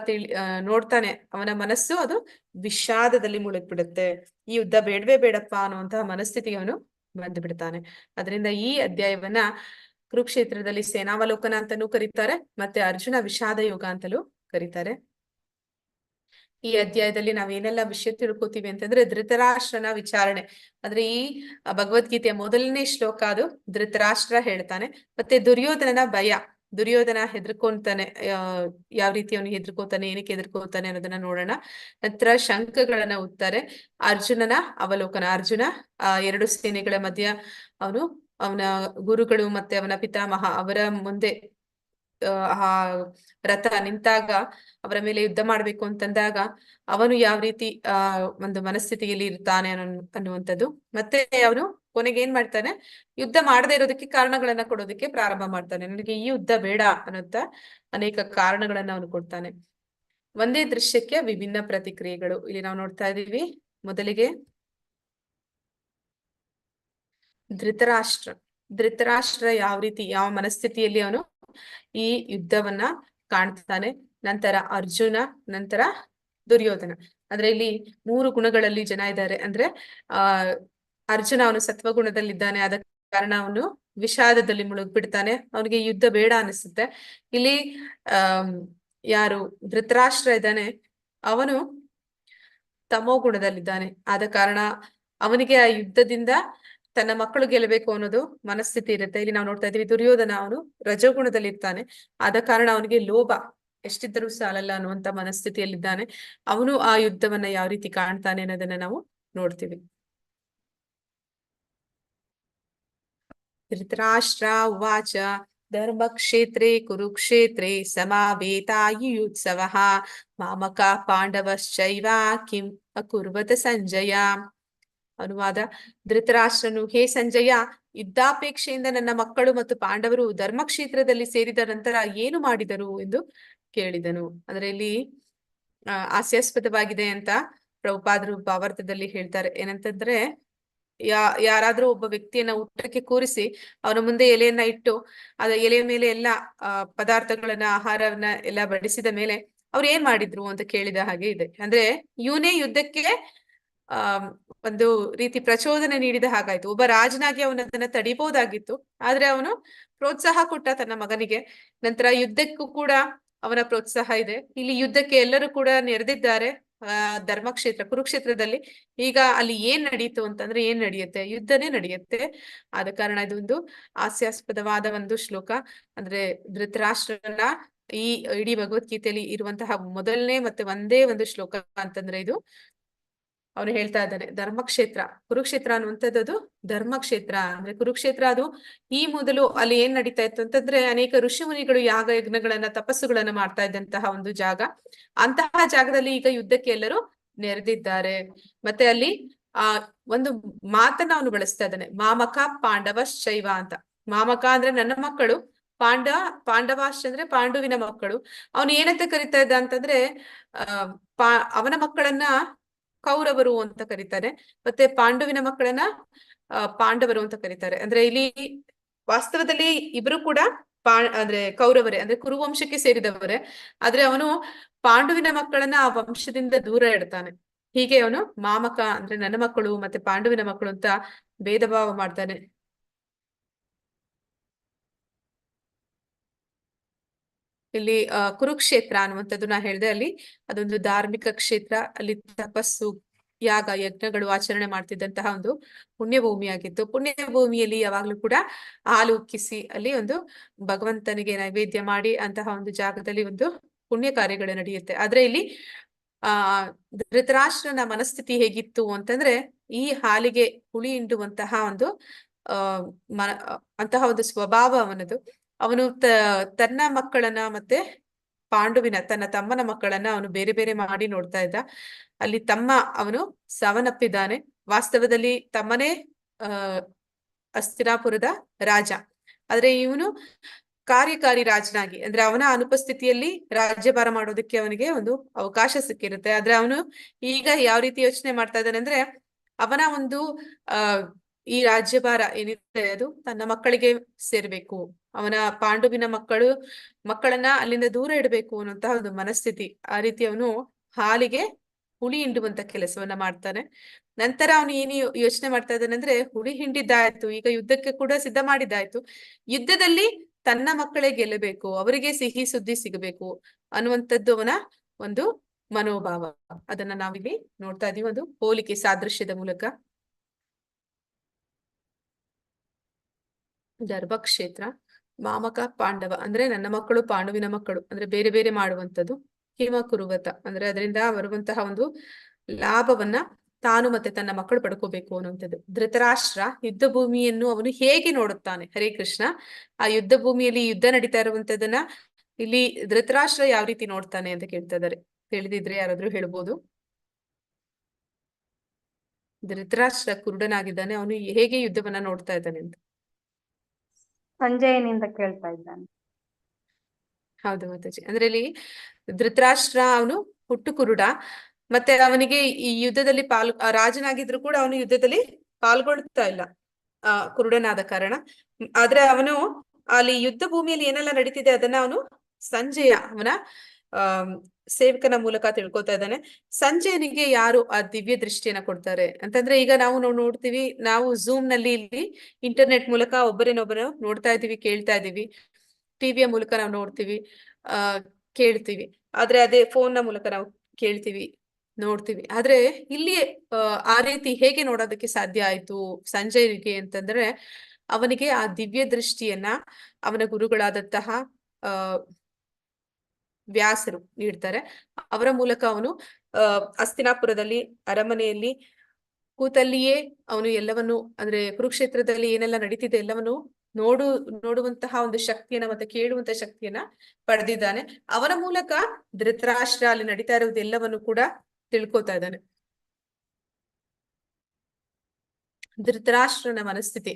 A: ನೋಡ್ತಾನೆ, ಅವನ ಮನಸ್ಸು ಅದು ವಿಷಾದದಲ್ಲಿ ಮುಳುಗ್ಬಿಡುತ್ತೆ. ಈ ಯುದ್ಧ ಬೇಡವೇ ಬೇಡಪ್ಪ ಅನ್ನುವಂತಹ ಮನಸ್ಥಿತಿಗೆ ಅವನು ಬಂದು ಬಿಡ್ತಾನೆ. ಅದರಿಂದ ಈ ಅಧ್ಯಾಯವನ್ನ ಕುರುಕ್ಷೇತ್ರದಲ್ಲಿ ಸೇನಾವಲೋಕನ ಅಂತಾನೂ ಕರೀತಾರೆ, ಮತ್ತೆ ಅರ್ಜುನ ವಿಷಾದ ಯೋಗ ಅಂತಲೂ ಕರೀತಾರೆ. ಈ ಅಧ್ಯಾಯದಲ್ಲಿ ನಾವೇನೆಲ್ಲ ವಿಷಯ ತಿಳ್ಕೊತೀವಿ ಅಂತಂದ್ರೆ, ಧೃತರಾಷ್ಟ್ರನ ವಿಚಾರಣೆ. ಅಂದ್ರೆ ಈ ಭಗವದ್ಗೀತೆಯ ಮೊದಲನೇ ಶ್ಲೋಕ ಅದು ಧೃತರಾಷ್ಟ್ರ ಹೇಳ್ತಾನೆ. ಮತ್ತೆ ದುರ್ಯೋಧನನ ಭಯ, ದುರ್ಯೋಧನ ಹೆದರ್ಕೊಂತಾನೆ, ಯಾವ ರೀತಿ ಅವನು ಹೆದರ್ಕೋತಾನೆ, ಏನಕ್ಕೆ ಹೆದರ್ಕೋತಾನೆ ಅನ್ನೋದನ್ನ ನೋಡೋಣ. ನಂತರ ಶಂಖಗಳನ್ನ ಉತ್ತಾರೆ. ಅರ್ಜುನನ ಅವಲೋಕನ, ಅರ್ಜುನ ಎರಡು ಸೇನೆಗಳ ಮಧ್ಯ ಅವನ ಗುರುಗಳು ಮತ್ತೆ ಅವನ ಪಿತಾಮಹ ಅವರ ಮುಂದೆ ಆ ರಥ ನಿಂತಾಗ, ಅವರ ಮೇಲೆ ಯುದ್ಧ ಮಾಡ್ಬೇಕು ಅಂತಂದಾಗ ಅವನು ಯಾವ ರೀತಿ ಒಂದು ಮನಸ್ಥಿತಿಯಲ್ಲಿ ಇರ್ತಾನೆ ಅನ್ನುವಂಥದ್ದು. ಮತ್ತೆ ಅವನು ಕೊನೆಗೆ ಏನ್ ಮಾಡ್ತಾನೆ, ಯುದ್ಧ ಮಾಡದೇ ಇರೋದಕ್ಕೆ ಕಾರಣಗಳನ್ನ ಕೊಡೋದಕ್ಕೆ ಪ್ರಾರಂಭ ಮಾಡ್ತಾನೆ. ನನಗೆ ಈ ಯುದ್ಧ ಬೇಡ ಅನ್ನೋಂತ ಅನೇಕ ಕಾರಣಗಳನ್ನ ಅವನು ಕೊಡ್ತಾನೆ. ಒಂದೇ ದೃಶ್ಯಕ್ಕೆ ವಿಭಿನ್ನ ಪ್ರತಿಕ್ರಿಯೆಗಳು ಇಲ್ಲಿ ನಾವು ನೋಡ್ತಾ ಇದೀವಿ. ಮೊದಲಿಗೆ ಧೃತರಾಷ್ಟ್ರ ಯಾವ ರೀತಿ, ಯಾವ ಮನಸ್ಥಿತಿಯಲ್ಲಿ ಅವನು ಈ ಯುದ್ಧವನ್ನ ಕಾಣ್ತಾನೆ. ನಂತರ ಅರ್ಜುನ, ನಂತರ ದುರ್ಯೋಧನ. ಅಂದ್ರೆ ಇಲ್ಲಿ 3 ಗುಣಗಳಲ್ಲಿ ಜನ ಇದ್ದಾರೆ. ಅಂದ್ರೆ ಅರ್ಜುನ ಅವನು ಸತ್ವಗುಣದಲ್ಲಿದ್ದಾನೆ, ಆದ ಕಾರಣ ಅವನು ವಿಷಾದದಲ್ಲಿ ಮುಳುಗ್ಬಿಡ್ತಾನೆ, ಅವನಿಗೆ ಯುದ್ಧ ಬೇಡ ಅನಿಸುತ್ತೆ. ಇಲ್ಲಿ ಯಾರು ಧೃತರಾಷ್ಟ್ರ ಇದ್ದಾನೆ, ಅವನು ತಮೋ ಗುಣದಲ್ಲಿದ್ದಾನೆ, ಆದ ಕಾರಣ ಅವನಿಗೆ ಆ ಯುದ್ಧದಿಂದ ತನ್ನ ಮಕ್ಕಳು ಗೆಲ್ಲಬೇಕು ಅನ್ನೋದು ಮನಸ್ಥಿತಿ ಇರುತ್ತೆ. ಇಲ್ಲಿ ನಾವು ನೋಡ್ತಾ ಇದೀವಿ ದುರ್ಯೋಧನ, ಅವನು ರಜೋಗುಣದಲ್ಲಿ ಇರ್ತಾನೆ, ಆದ ಕಾರಣ ಅವನಿಗೆ ಲೋಭ ಎಷ್ಟಿದ್ದರೂ ಸಾಲಲ್ಲ ಅನ್ನುವಂತ ಮನಸ್ಥಿತಿಯಲ್ಲಿದ್ದಾನೆ. ಅವನು ಆ ಯುದ್ಧವನ್ನ ಯಾವ ರೀತಿ ಕಾಣ್ತಾನೆ ಅನ್ನೋದನ್ನ ನಾವು ನೋಡ್ತೀವಿ. ಧೃತರಾಷ್ಟ್ರ ಉವಾಚ ಧರ್ಮಕ್ಷೇತ್ರೇ ಕುರುಕ್ಷೇತ್ರೇ ಸಮಾವೇತಾಯುಯುತ್ಸವಃ ಮಾಮಕ ಪಾಂಡವಶ್ಚೈವ ಕಿಂ ಅಕುರ್ವತ ಸಂಜಯ. ಅನುವಾದ: ಧೃತರಾಷ್ಟ್ರನು, ಹೇ ಸಂಜಯ, ಯುದ್ಧಾಪೇಕ್ಷೆಯಿಂದ ನನ್ನ ಮಕ್ಕಳು ಮತ್ತು ಪಾಂಡವರು ಧರ್ಮಕ್ಷೇತ್ರದಲ್ಲಿ ಸೇರಿದ ನಂತರ ಏನು ಮಾಡಿದರು ಎಂದು ಕೇಳಿದನು. ಅಂದ್ರೆ ಇಲ್ಲಿ ಹಾಸ್ಯಾಸ್ಪದವಾಗಿದೆ ಅಂತ ಪ್ರಭುಪಾದರು ಭಾವಾರ್ಥದಲ್ಲಿ ಹೇಳ್ತಾರೆ. ಏನಂತಂದ್ರೆ, ಯಾರಾದ್ರೂ ಒಬ್ಬ ವ್ಯಕ್ತಿಯನ್ನ ಊಟಕ್ಕೆ ಕೂರಿಸಿ ಅವನ ಮುಂದೆ ಎಲೆಯನ್ನ ಇಟ್ಟು ಅದ ಎಲೆಯ ಮೇಲೆ ಎಲ್ಲ ಪದಾರ್ಥಗಳನ್ನ, ಆಹಾರವನ್ನ ಎಲ್ಲ ಬಡಿಸಿದ ಮೇಲೆ ಅವ್ರು ಏನ್ ಮಾಡಿದ್ರು ಅಂತ ಕೇಳಿದ ಹಾಗೆ ಇದೆ. ಅಂದ್ರೆ ಇವನೇ ಯುದ್ಧಕ್ಕೆ ಒಂದು ರೀತಿ ಪ್ರಚೋದನೆ ನೀಡಿದ ಹಾಗಾಯ್ತು. ಒಬ್ಬ ರಾಜನಾಗಿ ಅವನದನ್ನ ತಡಿಬಹುದಾಗಿತ್ತು, ಆದ್ರೆ ಅವನು ಪ್ರೋತ್ಸಾಹ ಕೊಟ್ಟ ತನ್ನ ಮಗನಿಗೆ. ನಂತರ ಯುದ್ಧಕ್ಕೂ ಕೂಡ ಅವನ ಪ್ರೋತ್ಸಾಹ ಇದೆ. ಇಲ್ಲಿ ಯುದ್ಧಕ್ಕೆ ಎಲ್ಲರೂ ಕೂಡ ನೆರೆದಿದ್ದಾರೆ. ಧರ್ಮಕ್ಷೇತ್ರ ಕುರುಕ್ಷೇತ್ರದಲ್ಲಿ ಈಗ ಅಲ್ಲಿ ಏನ್ ನಡೀತು ಅಂತಂದ್ರೆ, ಏನ್ ನಡೆಯುತ್ತೆ, ಯುದ್ಧನೇ ನಡೆಯುತ್ತೆ. ಆದ ಕಾರಣ ಇದೊಂದು ಹಾಸ್ಯಾಸ್ಪದವಾದ ಒಂದು ಶ್ಲೋಕ. ಅಂದ್ರೆ ಧೃತರಾಷ್ಟ್ರನ ಈ ಇಡೀ ಭಗವದ್ಗೀತೆಯಲ್ಲಿ ಇರುವಂತಹ ಮೊದಲನೇ ಮತ್ತೆ ಒಂದೇ ಒಂದು ಶ್ಲೋಕ ಅಂತಂದ್ರೆ ಇದು. ಅವನು ಹೇಳ್ತಾ ಇದ್ದಾನೆ ಧರ್ಮಕ್ಷೇತ್ರ, ಕುರುಕ್ಷೇತ್ರ ಅನ್ನುವಂಥದ್ದು ಧರ್ಮಕ್ಷೇತ್ರ. ಅಂದ್ರೆ ಕುರುಕ್ಷೇತ್ರ ಅದು ಈ ಮೊದಲು ಅಲ್ಲಿ ಏನ್ ನಡೀತಾ ಇತ್ತು ಅಂತಂದ್ರೆ ಅನೇಕ ಋಷಿ ಮುನಿಗಳು ಯಾಗ ಯಜ್ಞಗಳನ್ನ ತಪಸ್ಸುಗಳನ್ನ ಮಾಡ್ತಾ ಇದ್ದಂತಹ ಒಂದು ಜಾಗ. ಅಂತಹ ಜಾಗದಲ್ಲಿ ಈಗ ಯುದ್ಧಕ್ಕೆ ಎಲ್ಲರೂ ನೆರೆದಿದ್ದಾರೆ. ಮತ್ತೆ ಅಲ್ಲಿ ಒಂದು ಮಾತನ್ನ ಅವನು ಬಳಸ್ತಾ ಇದ್ದಾನೆ, ಮಾಮಕ ಪಾಂಡವ ಶೈವ ಅಂತ. ಮಾಮಕ ಅಂದ್ರೆ ನನ್ನ ಮಕ್ಕಳು, ಪಾಂಡವಾಶ್ ಅಂದ್ರೆ ಪಾಂಡುವಿನ ಮಕ್ಕಳು. ಅವನು ಏನಂತ ಕರಿತಾ ಇದ್ದ ಅಂತಂದ್ರೆ ಅವನ ಮಕ್ಕಳನ್ನ ಕೌರವರು ಅಂತ ಕರೀತಾರೆ, ಮತ್ತೆ ಪಾಂಡುವಿನ ಮಕ್ಕಳನ್ನ ಪಾಂಡವರು ಅಂತ ಕರೀತಾರೆ. ಅಂದ್ರೆ ಇಲ್ಲಿ ವಾಸ್ತವದಲ್ಲಿ ಇಬ್ರು ಕೂಡ ಅಂದ್ರೆ ಕೌರವರೇ, ಅಂದ್ರೆ ಕುರುವಂಶಕ್ಕೆ ಸೇರಿದವರೇ. ಆದ್ರೆ ಅವನು ಪಾಂಡುವಿನ ಮಕ್ಕಳನ್ನ ಆ ವಂಶದಿಂದ ದೂರ ಇಡ್ತಾನೆ. ಹೀಗೆ ಅವನು ಮಾಮಕ ಅಂದ್ರೆ ನನ್ನ ಮಕ್ಕಳು ಮತ್ತೆ ಪಾಂಡುವಿನ ಮಕ್ಕಳು ಅಂತ ಭೇದ ಭಾವ ಮಾಡ್ತಾನೆ. ಇಲ್ಲಿ ಕುರುಕ್ಷೇತ್ರ ಅನ್ನುವಂಥದ್ದು ನಾ ಹೇಳ್ದೆ, ಅಲ್ಲಿ ಅದೊಂದು ಧಾರ್ಮಿಕ ಕ್ಷೇತ್ರ. ಅಲ್ಲಿ ತಪಸ್ಸು, ಯಾಗ, ಯಜ್ಞಗಳು ಆಚರಣೆ ಮಾಡ್ತಿದ್ದಂತಹ ಒಂದು ಪುಣ್ಯ ಭೂಮಿಯಾಗಿತ್ತು. ಪುಣ್ಯ ಭೂಮಿಯಲ್ಲಿ ಯಾವಾಗ್ಲೂ ಕೂಡ ಹಾಲು ಉಕ್ಕಿಸಿ ಅಲ್ಲಿ ಒಂದು ಭಗವಂತನಿಗೆ ನೈವೇದ್ಯ ಮಾಡಿ ಅಂತಹ ಒಂದು ಜಾಗದಲ್ಲಿ ಒಂದು ಪುಣ್ಯ ಕಾರ್ಯಗಳು ನಡೆಯುತ್ತೆ. ಆದ್ರೆ ಇಲ್ಲಿ ಧೃತರಾಷ್ಟ್ರನ ಮನಸ್ಥಿತಿ ಹೇಗಿತ್ತು ಅಂತಂದ್ರೆ ಈ ಹಾಲಿಗೆ ಹುಳಿ ಹಿಂಡುವಂತಹ ಒಂದು ಅಂತಹ ಒಂದು ಸ್ವಭಾವ ಅವನದು. ಅವನು ತನ್ನ ಮಕ್ಕಳನ್ನ ಮತ್ತೆ ಪಾಂಡುವಿನ ತನ್ನ ತಮ್ಮನ ಮಕ್ಕಳನ್ನ ಅವನು ಬೇರೆ ಬೇರೆ ಮಾಡಿ ನೋಡ್ತಾ ಇದ್ದ. ಅಲ್ಲಿ ತಮ್ಮ ಅವನು ಸಾವನ್ನಪ್ಪಿದ್ದಾನೆ. ವಾಸ್ತವದಲ್ಲಿ ತಮ್ಮನೇ ಹಸ್ತಿನಾಪುರದ ರಾಜ, ಆದ್ರೆ ಇವನು ಕಾರ್ಯಕಾರಿ ರಾಜನಾಗಿ, ಅಂದ್ರೆ ಅವನ ಅನುಪಸ್ಥಿತಿಯಲ್ಲಿ ರಾಜ್ಯಭಾರ ಮಾಡೋದಕ್ಕೆ ಅವನಿಗೆ ಒಂದು ಅವಕಾಶ ಸಿಕ್ಕಿರುತ್ತೆ. ಆದ್ರೆ ಅವನು ಈಗ ಯಾವ ರೀತಿ ಯೋಚನೆ ಮಾಡ್ತಾ ಇದ್ದಾನೆ ಅಂದ್ರೆ ಅವನ ಒಂದು ಈ ರಾಜ್ಯಭಾರ ಏನಿದೆ ಅದು ತನ್ನ ಮಕ್ಕಳಿಗೆ ಸೇರ್ಬೇಕು, ಅವನ ಪಾಂಡುವಿನ ಮಕ್ಕಳನ್ನ ಅಲ್ಲಿಂದ ದೂರ ಇಡಬೇಕು ಅನ್ನುವಂತಹ ಒಂದು ಮನಸ್ಥಿತಿ. ಆ ರೀತಿ ಅವನು ಹಾಲಿಗೆ ಹುಳಿ ಹಿಂಡುವಂತ ಕೆಲಸವನ್ನ ಮಾಡ್ತಾನೆ. ನಂತರ ಅವನು ಏನು ಯೋಚನೆ ಮಾಡ್ತಾ ಇದ್ದಾನೆ ಅಂದ್ರೆ ಹುಳಿ ಹಿಂಡಿದ್ದಾಯ್ತು, ಈಗ ಯುದ್ಧಕ್ಕೆ ಕೂಡ ಸಿದ್ಧ ಮಾಡಿದ್ದಾಯ್ತು, ಯುದ್ಧದಲ್ಲಿ ತನ್ನ ಮಕ್ಕಳೇ ಗೆಲ್ಲಬೇಕು, ಅವರಿಗೆ ಸಿಹಿ ಸುದ್ದಿ ಸಿಗಬೇಕು ಅನ್ನುವಂಥದ್ದು ಅವನ ಒಂದು ಮನೋಭಾವ. ಅದನ್ನ ನಾವಿಲ್ಲಿ ನೋಡ್ತಾ ಇದೀವಿ ಒಂದು ಹೋಲಿಕೆ ಸಾದೃಶ್ಯದ ಮೂಲಕ. ಧರ್ಮಕ್ಷೇತ್ರ, ಮಾಮಕ ಪಾಂಡವ ಅಂದ್ರೆ ನನ್ನ ಮಕ್ಕಳು ಪಾಂಡುವಿನ ಮಕ್ಕಳು, ಅಂದ್ರೆ ಬೇರೆ ಬೇರೆ ಮಾಡುವಂಥದ್ದು. ಹಿಮ ಕುರುವತ ಅಂದ್ರೆ ಅದರಿಂದ ಬರುವಂತಹ ಒಂದು ಲಾಭವನ್ನ ತಾನು ಮತ್ತೆ ತನ್ನ ಮಕ್ಕಳು ಪಡ್ಕೋಬೇಕು ಅನ್ನುವಂಥದ್ದು. ಧೃತರಾಷ್ಟ್ರ ಯುದ್ಧ ಭೂಮಿಯನ್ನು ಅವನು ಹೇಗೆ ನೋಡುತ್ತಾನೆ, ಹರೇ ಕೃಷ್ಣ, ಆ ಯುದ್ಧ ಭೂಮಿಯಲ್ಲಿ ಯುದ್ಧ ನಡೀತಾ ಇರುವಂತದನ್ನ ಇಲ್ಲಿ ಧೃತರಾಷ್ಟ್ರ ಯಾವ ರೀತಿ ನೋಡ್ತಾನೆ ಅಂತ ಕೇಳ್ತಾ ಇದ್ದಾರೆ. ತಿಳಿದಿದ್ರೆ ಯಾರಾದ್ರೂ ಹೇಳ್ಬೋದು. ಧೃತರಾಷ್ಟ್ರ ಕುರುಡನಾಗಿದ್ದಾನೆ, ಅವನು ಹೇಗೆ ಯುದ್ಧವನ್ನ ನೋಡ್ತಾ ಇದ್ದಾನೆ ಅಂತ.
D: ಸಂಜಯನಿಂದ ಕೇಳ್ತಾ ಇದ್ದಾನೆ.
A: ಹೌದು ಮಾತಾಜಿ. ಅಂದ್ರೆ ಇಲ್ಲಿ ಧೃತರಾಷ್ಟ್ರ ಅವನು ಹುಟ್ಟು ಕುರುಡ, ಮತ್ತೆ ಅವನಿಗೆ ಈ ಯುದ್ಧದಲ್ಲಿ ರಾಜನಾಗಿದ್ರು ಕೂಡ ಅವನು ಯುದ್ಧದಲ್ಲಿ ಪಾಲ್ಗೊಳ್ತಾ ಇಲ್ಲ ಕುರುಡನಾದ ಕಾರಣ. ಆದ್ರೆ ಅವನು ಅಲ್ಲಿ ಯುದ್ಧ ಭೂಮಿಯಲ್ಲಿ ಏನೆಲ್ಲ ನಡೀತಿದೆ ಅದನ್ನ ಅವನು ಸಂಜಯ ಅವನ ಸೇವಕನ ಮೂಲಕ ತಿಳ್ಕೊತಾ ಇದ್ದಾನೆ. ಸಂಜಯನಿಗೆ ಯಾರು ಆ ದಿವ್ಯ ದೃಷ್ಟಿಯನ್ನ ಕೊಡ್ತಾರೆ ಅಂತಂದ್ರೆ, ಈಗ ನಾವು ನೋಡ್ತೀವಿ, ನಾವು ಝೂಮ್ ನಲ್ಲಿ ಇಲ್ಲಿ ಇಂಟರ್ನೆಟ್ ಮೂಲಕ ಒಬ್ಬರೇನೊಬ್ಬರು ನೋಡ್ತಾ ಇದೀವಿ, ಕೇಳ್ತಾ ಇದೀವಿ, ಟಿವಿಯ ಮೂಲಕ ನಾವು ನೋಡ್ತೀವಿ, ಕೇಳ್ತೀವಿ. ಆದ್ರೆ ಅದೇ ಫೋನ್ ನ ಮೂಲಕ ನಾವು ಕೇಳ್ತೀವಿ, ನೋಡ್ತೀವಿ. ಆದ್ರೆ ಇಲ್ಲಿ ಆ ರೀತಿ ಹೇಗೆ ನೋಡೋದಕ್ಕೆ ಸಾಧ್ಯ ಆಯ್ತು ಸಂಜಯನಿಗೆ ಅಂತಂದ್ರೆ, ಅವನಿಗೆ ಆ ದಿವ್ಯ ದೃಷ್ಟಿಯನ್ನ ಅವನ ಗುರುಗಳಾದಂತಹ ವ್ಯಾಸರು ನೀಡ್ತಾರೆ. ಅವರ ಮೂಲಕ ಅವನು ಹಸ್ತಿನಾಪುರದಲ್ಲಿ ಅರಮನೆಯಲ್ಲಿ ಕೂತಲ್ಲಿಯೇ ಅವನು ಎಲ್ಲವನ್ನು, ಅಂದ್ರೆ ಕುರುಕ್ಷೇತ್ರದಲ್ಲಿ ಏನೆಲ್ಲ ನಡೀತಿದೆ ಎಲ್ಲವನ್ನು ನೋಡುವಂತಹ ಒಂದು ಶಕ್ತಿಯನ್ನ ಮತ್ತೆ ಕೇಳುವಂತ ಶಕ್ತಿಯನ್ನ ಪಡೆದಿದ್ದಾನೆ. ಅವನ ಮೂಲಕ ಧೃತರಾಷ್ಟ್ರ ಅಲ್ಲಿ ನಡೀತಾ ಇರುವುದೆಲ್ಲವನ್ನು ಕೂಡ ತಿಳ್ಕೊತಾ ಇದ್ದಾನೆ. ಧೃತರಾಷ್ಟ್ರನ ಮನಸ್ಥಿತಿ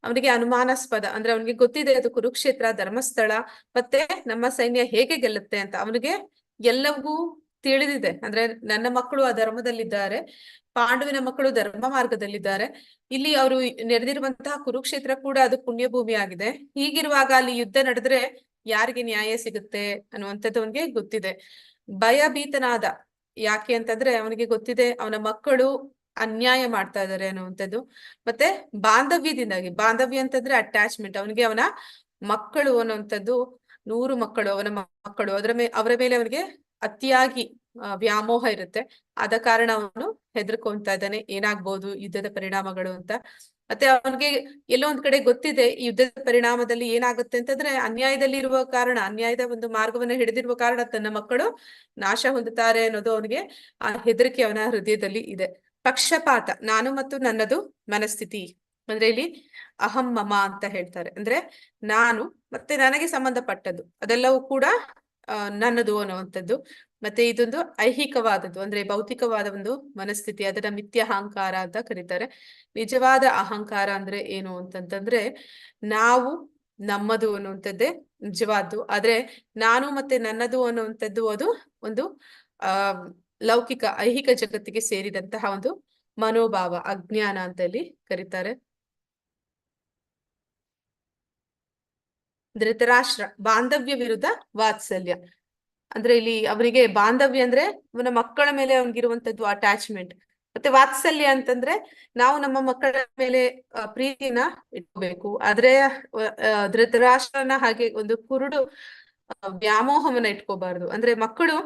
A: ಅವನಿಗೆ ಅನುಮಾನಾಸ್ಪದ, ಅಂದ್ರೆ ಅವನಿಗೆ ಗೊತ್ತಿದೆ ಅದು ಕುರುಕ್ಷೇತ್ರ ಧರ್ಮಸ್ಥಳ, ಮತ್ತೆ ನಮ್ಮ ಸೈನ್ಯ ಹೇಗೆ ಗೆಲ್ಲುತ್ತೆ ಅಂತ ಅವನಿಗೆ ಎಲ್ಲವೂ ತಿಳಿದಿದೆ. ಅಂದ್ರೆ ನನ್ನ ಮಕ್ಕಳು ಆ ಧರ್ಮದಲ್ಲಿದ್ದಾರೆ, ಪಾಂಡುವಿನ ಮಕ್ಕಳು ಧರ್ಮ ಮಾರ್ಗದಲ್ಲಿದ್ದಾರೆ, ಇಲ್ಲಿ ಅವರು ನೆರೆದಿರುವಂತಹ ಕುರುಕ್ಷೇತ್ರ ಕೂಡ ಅದು ಪುಣ್ಯ ಭೂಮಿ ಆಗಿದೆ. ಹೀಗಿರುವಾಗ ಅಲ್ಲಿ ಯುದ್ಧ ನಡೆದ್ರೆ ಯಾರಿಗೆ ನ್ಯಾಯ ಸಿಗುತ್ತೆ ಅನ್ನುವಂಥದ್ದು ಅವನಿಗೆ ಗೊತ್ತಿದೆ. ಭಯಭೀತನಾದ, ಯಾಕೆ ಅಂತಂದ್ರೆ ಅವನಿಗೆ ಗೊತ್ತಿದೆ ಅವನ ಮಕ್ಕಳು ಅನ್ಯಾಯ ಮಾಡ್ತಾ ಇದ್ದಾರೆ ಅನ್ನುವಂಥದ್ದು. ಮತ್ತೆ ಬಾಂಧವ್ಯದಿಂದಾಗಿ, ಬಾಂಧವ್ಯ ಅಂತಂದ್ರೆ ಅಟ್ಯಾಚ್ಮೆಂಟ್, ಅವನಿಗೆ ಅವನ ಮಕ್ಕಳು ಅನ್ನುವಂಥದ್ದು 100 ಮಕ್ಕಳು, ಅವನ ಮಕ್ಕಳು ಅವರ ಮೇಲೆ ಅವನಿಗೆ ಅತಿಯಾಗಿ ವ್ಯಾಮೋಹ ಇರುತ್ತೆ. ಆದ ಕಾರಣ ಅವನು ಹೆದರ್ಕೊಂತಾ ಇದ್ದಾನೆ, ಏನಾಗ್ಬೋದು ಯುದ್ಧದ ಪರಿಣಾಮಗಳು ಅಂತ. ಮತ್ತೆ ಅವನಿಗೆ ಎಲ್ಲೋ ಒಂದ್ ಕಡೆ ಗೊತ್ತಿದೆ ಈ ಯುದ್ಧದ ಪರಿಣಾಮದಲ್ಲಿ ಏನಾಗುತ್ತೆ ಅಂತಂದ್ರೆ ಅನ್ಯಾಯದಲ್ಲಿ ಇರುವ ಕಾರಣ, ಅನ್ಯಾಯದ ಒಂದು ಮಾರ್ಗವನ್ನ ಹಿಡಿದಿರುವ ಕಾರಣ ತನ್ನ ಮಕ್ಕಳು ನಾಶ ಹೊಂದುತ್ತಾರೆ ಅನ್ನೋದು ಅವನಿಗೆ ಆ ಹೆದರಿಕೆ ಅವನ ಹೃದಯದಲ್ಲಿ ಇದೆ. ಪಕ್ಷಪಾತ, ನಾನು ಮತ್ತು ನನ್ನದು ಮನಸ್ಥಿತಿ, ಅಂದ್ರೆ ಇಲ್ಲಿ ಅಹಂ ಮಮ ಅಂತ ಹೇಳ್ತಾರೆ. ಅಂದ್ರೆ ನಾನು ಮತ್ತೆ ನನಗೆ ಸಂಬಂಧಪಟ್ಟದ್ದು ಅದೆಲ್ಲವೂ ಕೂಡ ನನ್ನದು ಅನ್ನುವಂಥದ್ದು. ಮತ್ತೆ ಇದೊಂದು ಐಹಿಕವಾದದ್ದು, ಅಂದ್ರೆ ಭೌತಿಕವಾದ ಒಂದು ಮನಸ್ಥಿತಿ, ಅದನ್ನ ಮಿಥ್ಯ ಅಹಂಕಾರ ಅಂತ ಕರೀತಾರೆ. ನಿಜವಾದ ಅಹಂಕಾರ ಅಂದ್ರೆ ಏನು ಅಂತಂತಂದ್ರೆ ನಾವು ನಮ್ಮದು ಅನ್ನುವಂಥದ್ದೇ ನಿಜವಾದ್ದು. ಆದ್ರೆ ನಾನು ಮತ್ತೆ ನನ್ನದು ಅನ್ನುವಂಥದ್ದು ಅದು ಒಂದು ಆ ಲೌಕಿಕ ಐಹಿಕ ಜಗತ್ತಿಗೆ ಸೇರಿದಂತಹ ಒಂದು ಮನೋಭಾವ, ಅಜ್ಞಾನ ಅಂತ ಇಲ್ಲಿ ಕರೀತಾರೆ. ಧೃತರಾಷ್ಟ್ರ, ಬಾಂಧವ್ಯ ವಿರುದ್ಧ ವಾತ್ಸಲ್ಯ. ಅಂದ್ರೆ ಇಲ್ಲಿ ಅವನಿಗೆ ಬಾಂಧವ್ಯ ಅಂದ್ರೆ ಅವನ ಮಕ್ಕಳ ಮೇಲೆ ಅವನಿಗಿರುವಂತದ್ದು ಅಟ್ಯಾಚ್ಮೆಂಟ್. ಮತ್ತೆ ವಾತ್ಸಲ್ಯ ಅಂತಂದ್ರೆ ನಾವು ನಮ್ಮ ಮಕ್ಕಳ ಮೇಲೆ ಪ್ರೀತಿನ ಇಟ್ಕೋಬೇಕು. ಆದ್ರೆ ಧೃತರಾಷ್ಟ್ರನ ಹಾಗೆ ಒಂದು ಕುರುಡು ವ್ಯಾಮೋಹವನ್ನ ಇಟ್ಕೋಬಾರ್ದು. ಅಂದ್ರೆ ಮಕ್ಕಳು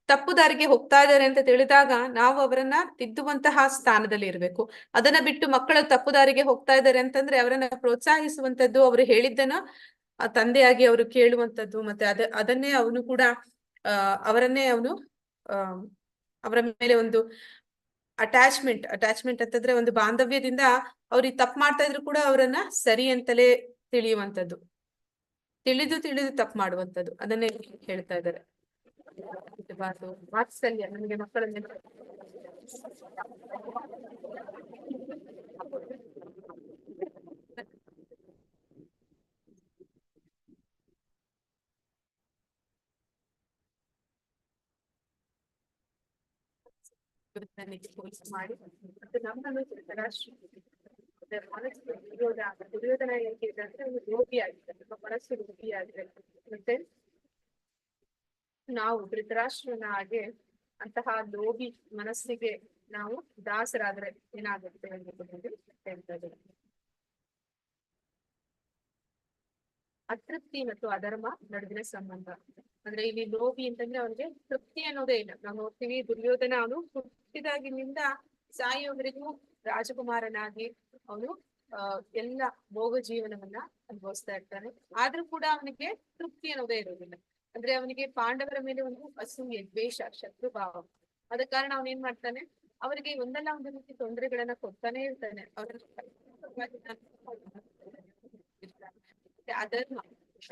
A: ತಪ್ಪು ದಾರಿಗೆ ಹೋಗ್ತಾ ಇದ್ದಾರೆ ಅಂತ ತಿಳಿದಾಗ ನಾವು ಅವರನ್ನ ತಿದ್ದುವಂತಹ ಸ್ಥಾನದಲ್ಲಿ ಇರ್ಬೇಕು. ಅದನ್ನ ಬಿಟ್ಟು ಮಕ್ಕಳು ತಪ್ಪು ದಾರಿಗೆ ಹೋಗ್ತಾ ಇದ್ದಾರೆ ಅಂತಂದ್ರೆ ಅವರನ್ನ ಪ್ರೋತ್ಸಾಹಿಸುವಂತದ್ದು, ಅವರು ಹೇಳಿದ್ದನ್ನ ತಂದೆಯಾಗಿ ಅವರು ಕೇಳುವಂತದ್ದು, ಮತ್ತೆ ಅದನ್ನೇ ಅವನು ಕೂಡ ಅವರನ್ನೇ ಅವನು ಅವರ ಮೇಲೆ ಒಂದು ಅಟ್ಯಾಚ್ಮೆಂಟ್ ಅಂತಂದ್ರೆ ಒಂದು ಬಾಂಧವ್ಯದಿಂದ ಅವ್ರಿಗೆ ತಪ್ಪು ಮಾಡ್ತಾ ಇದ್ರು ಕೂಡ ಅವರನ್ನ ಸರಿ ಅಂತಲೇ ತಿಳಿಯುವಂತದ್ದು, ತಿಳಿದು ತಪ್ಪು ಮಾಡುವಂತದ್ದು, ಅದನ್ನೇ ಹೇಳ್ತಾ ಇದ್ದಾರೆ. ವಾತ್ಸಲ್ಯ, ನಮಗೆ ಮಕ್ಕಳ ಮೇಲೆ ಮಾಡಿ ಮತ್ತೆ ನಮ್ಮನ್ನು ದುರ್ಯೋಧನ ಹೇಗಿದ್ರೆ ಒಂದು ಲೋಭಿ ಆಗಿದೆ, ನಮ್ಮ ಮನಸ್ಸು ಲೋಭಿ ಆಗಿದೆ. ಮತ್ತೆ ನಾವು ಧೃತರಾಷ್ಟ್ರನ ಹಾಗೆ ಅಂತಹ ಲೋಭಿ ಮನಸ್ಸಿಗೆ ನಾವು ದಾಸರಾದ್ರೆ ಏನಾಗುತ್ತೆ ಅನ್ನೋದು ಹೇಳ್ತಾ ಇದ್ದಾರೆ. ಅತೃಪ್ತಿ ಮತ್ತು ಅಧರ್ಮ ನಡುವಿನ ಸಂಬಂಧ. ಅಂದ್ರೆ ಇಲ್ಲಿ ಲೋಭಿ ಅಂತಂದ್ರೆ ಅವನಿಗೆ ತೃಪ್ತಿ ಅನ್ನೋದೇ ಇಲ್ಲ. ನಾವು ನೋಡ್ತೀವಿ ದುರ್ಯೋಧನ ಅವನು ಹುಟ್ಟಿದಾಗಿನಿಂದ ಸಾಯುವವರೆಗೂ ರಾಜಕುಮಾರನಾಗಿ ಅವನು ಎಲ್ಲ ಭೋಗ ಜೀವನವನ್ನ ಅನುಭವಿಸ್ತಾ ಇರ್ತಾನೆ. ಆದ್ರೂ ಕೂಡ ಅವನಿಗೆ ತೃಪ್ತಿ ಅನ್ನೋದೇ ಇರೋದಿಲ್ಲ. ಅಂದ್ರೆ ಅವನಿಗೆ ಪಾಂಡವರ ಮೇಲೆ ಒಂದು ಅಸೂಯೆ, ದ್ವೇಷ, ಶತ್ರು ಭಾವ. ಆದ ಕಾರಣ ಅವನೇನ್ ಮಾಡ್ತಾನೆ, ಅವರಿಗೆ ಒಂದಲ್ಲ ಒಂದು ರೀತಿ ತೊಂದರೆಗಳನ್ನ ಕೊಡ್ತಾನೆ ಇರ್ತಾನೆ.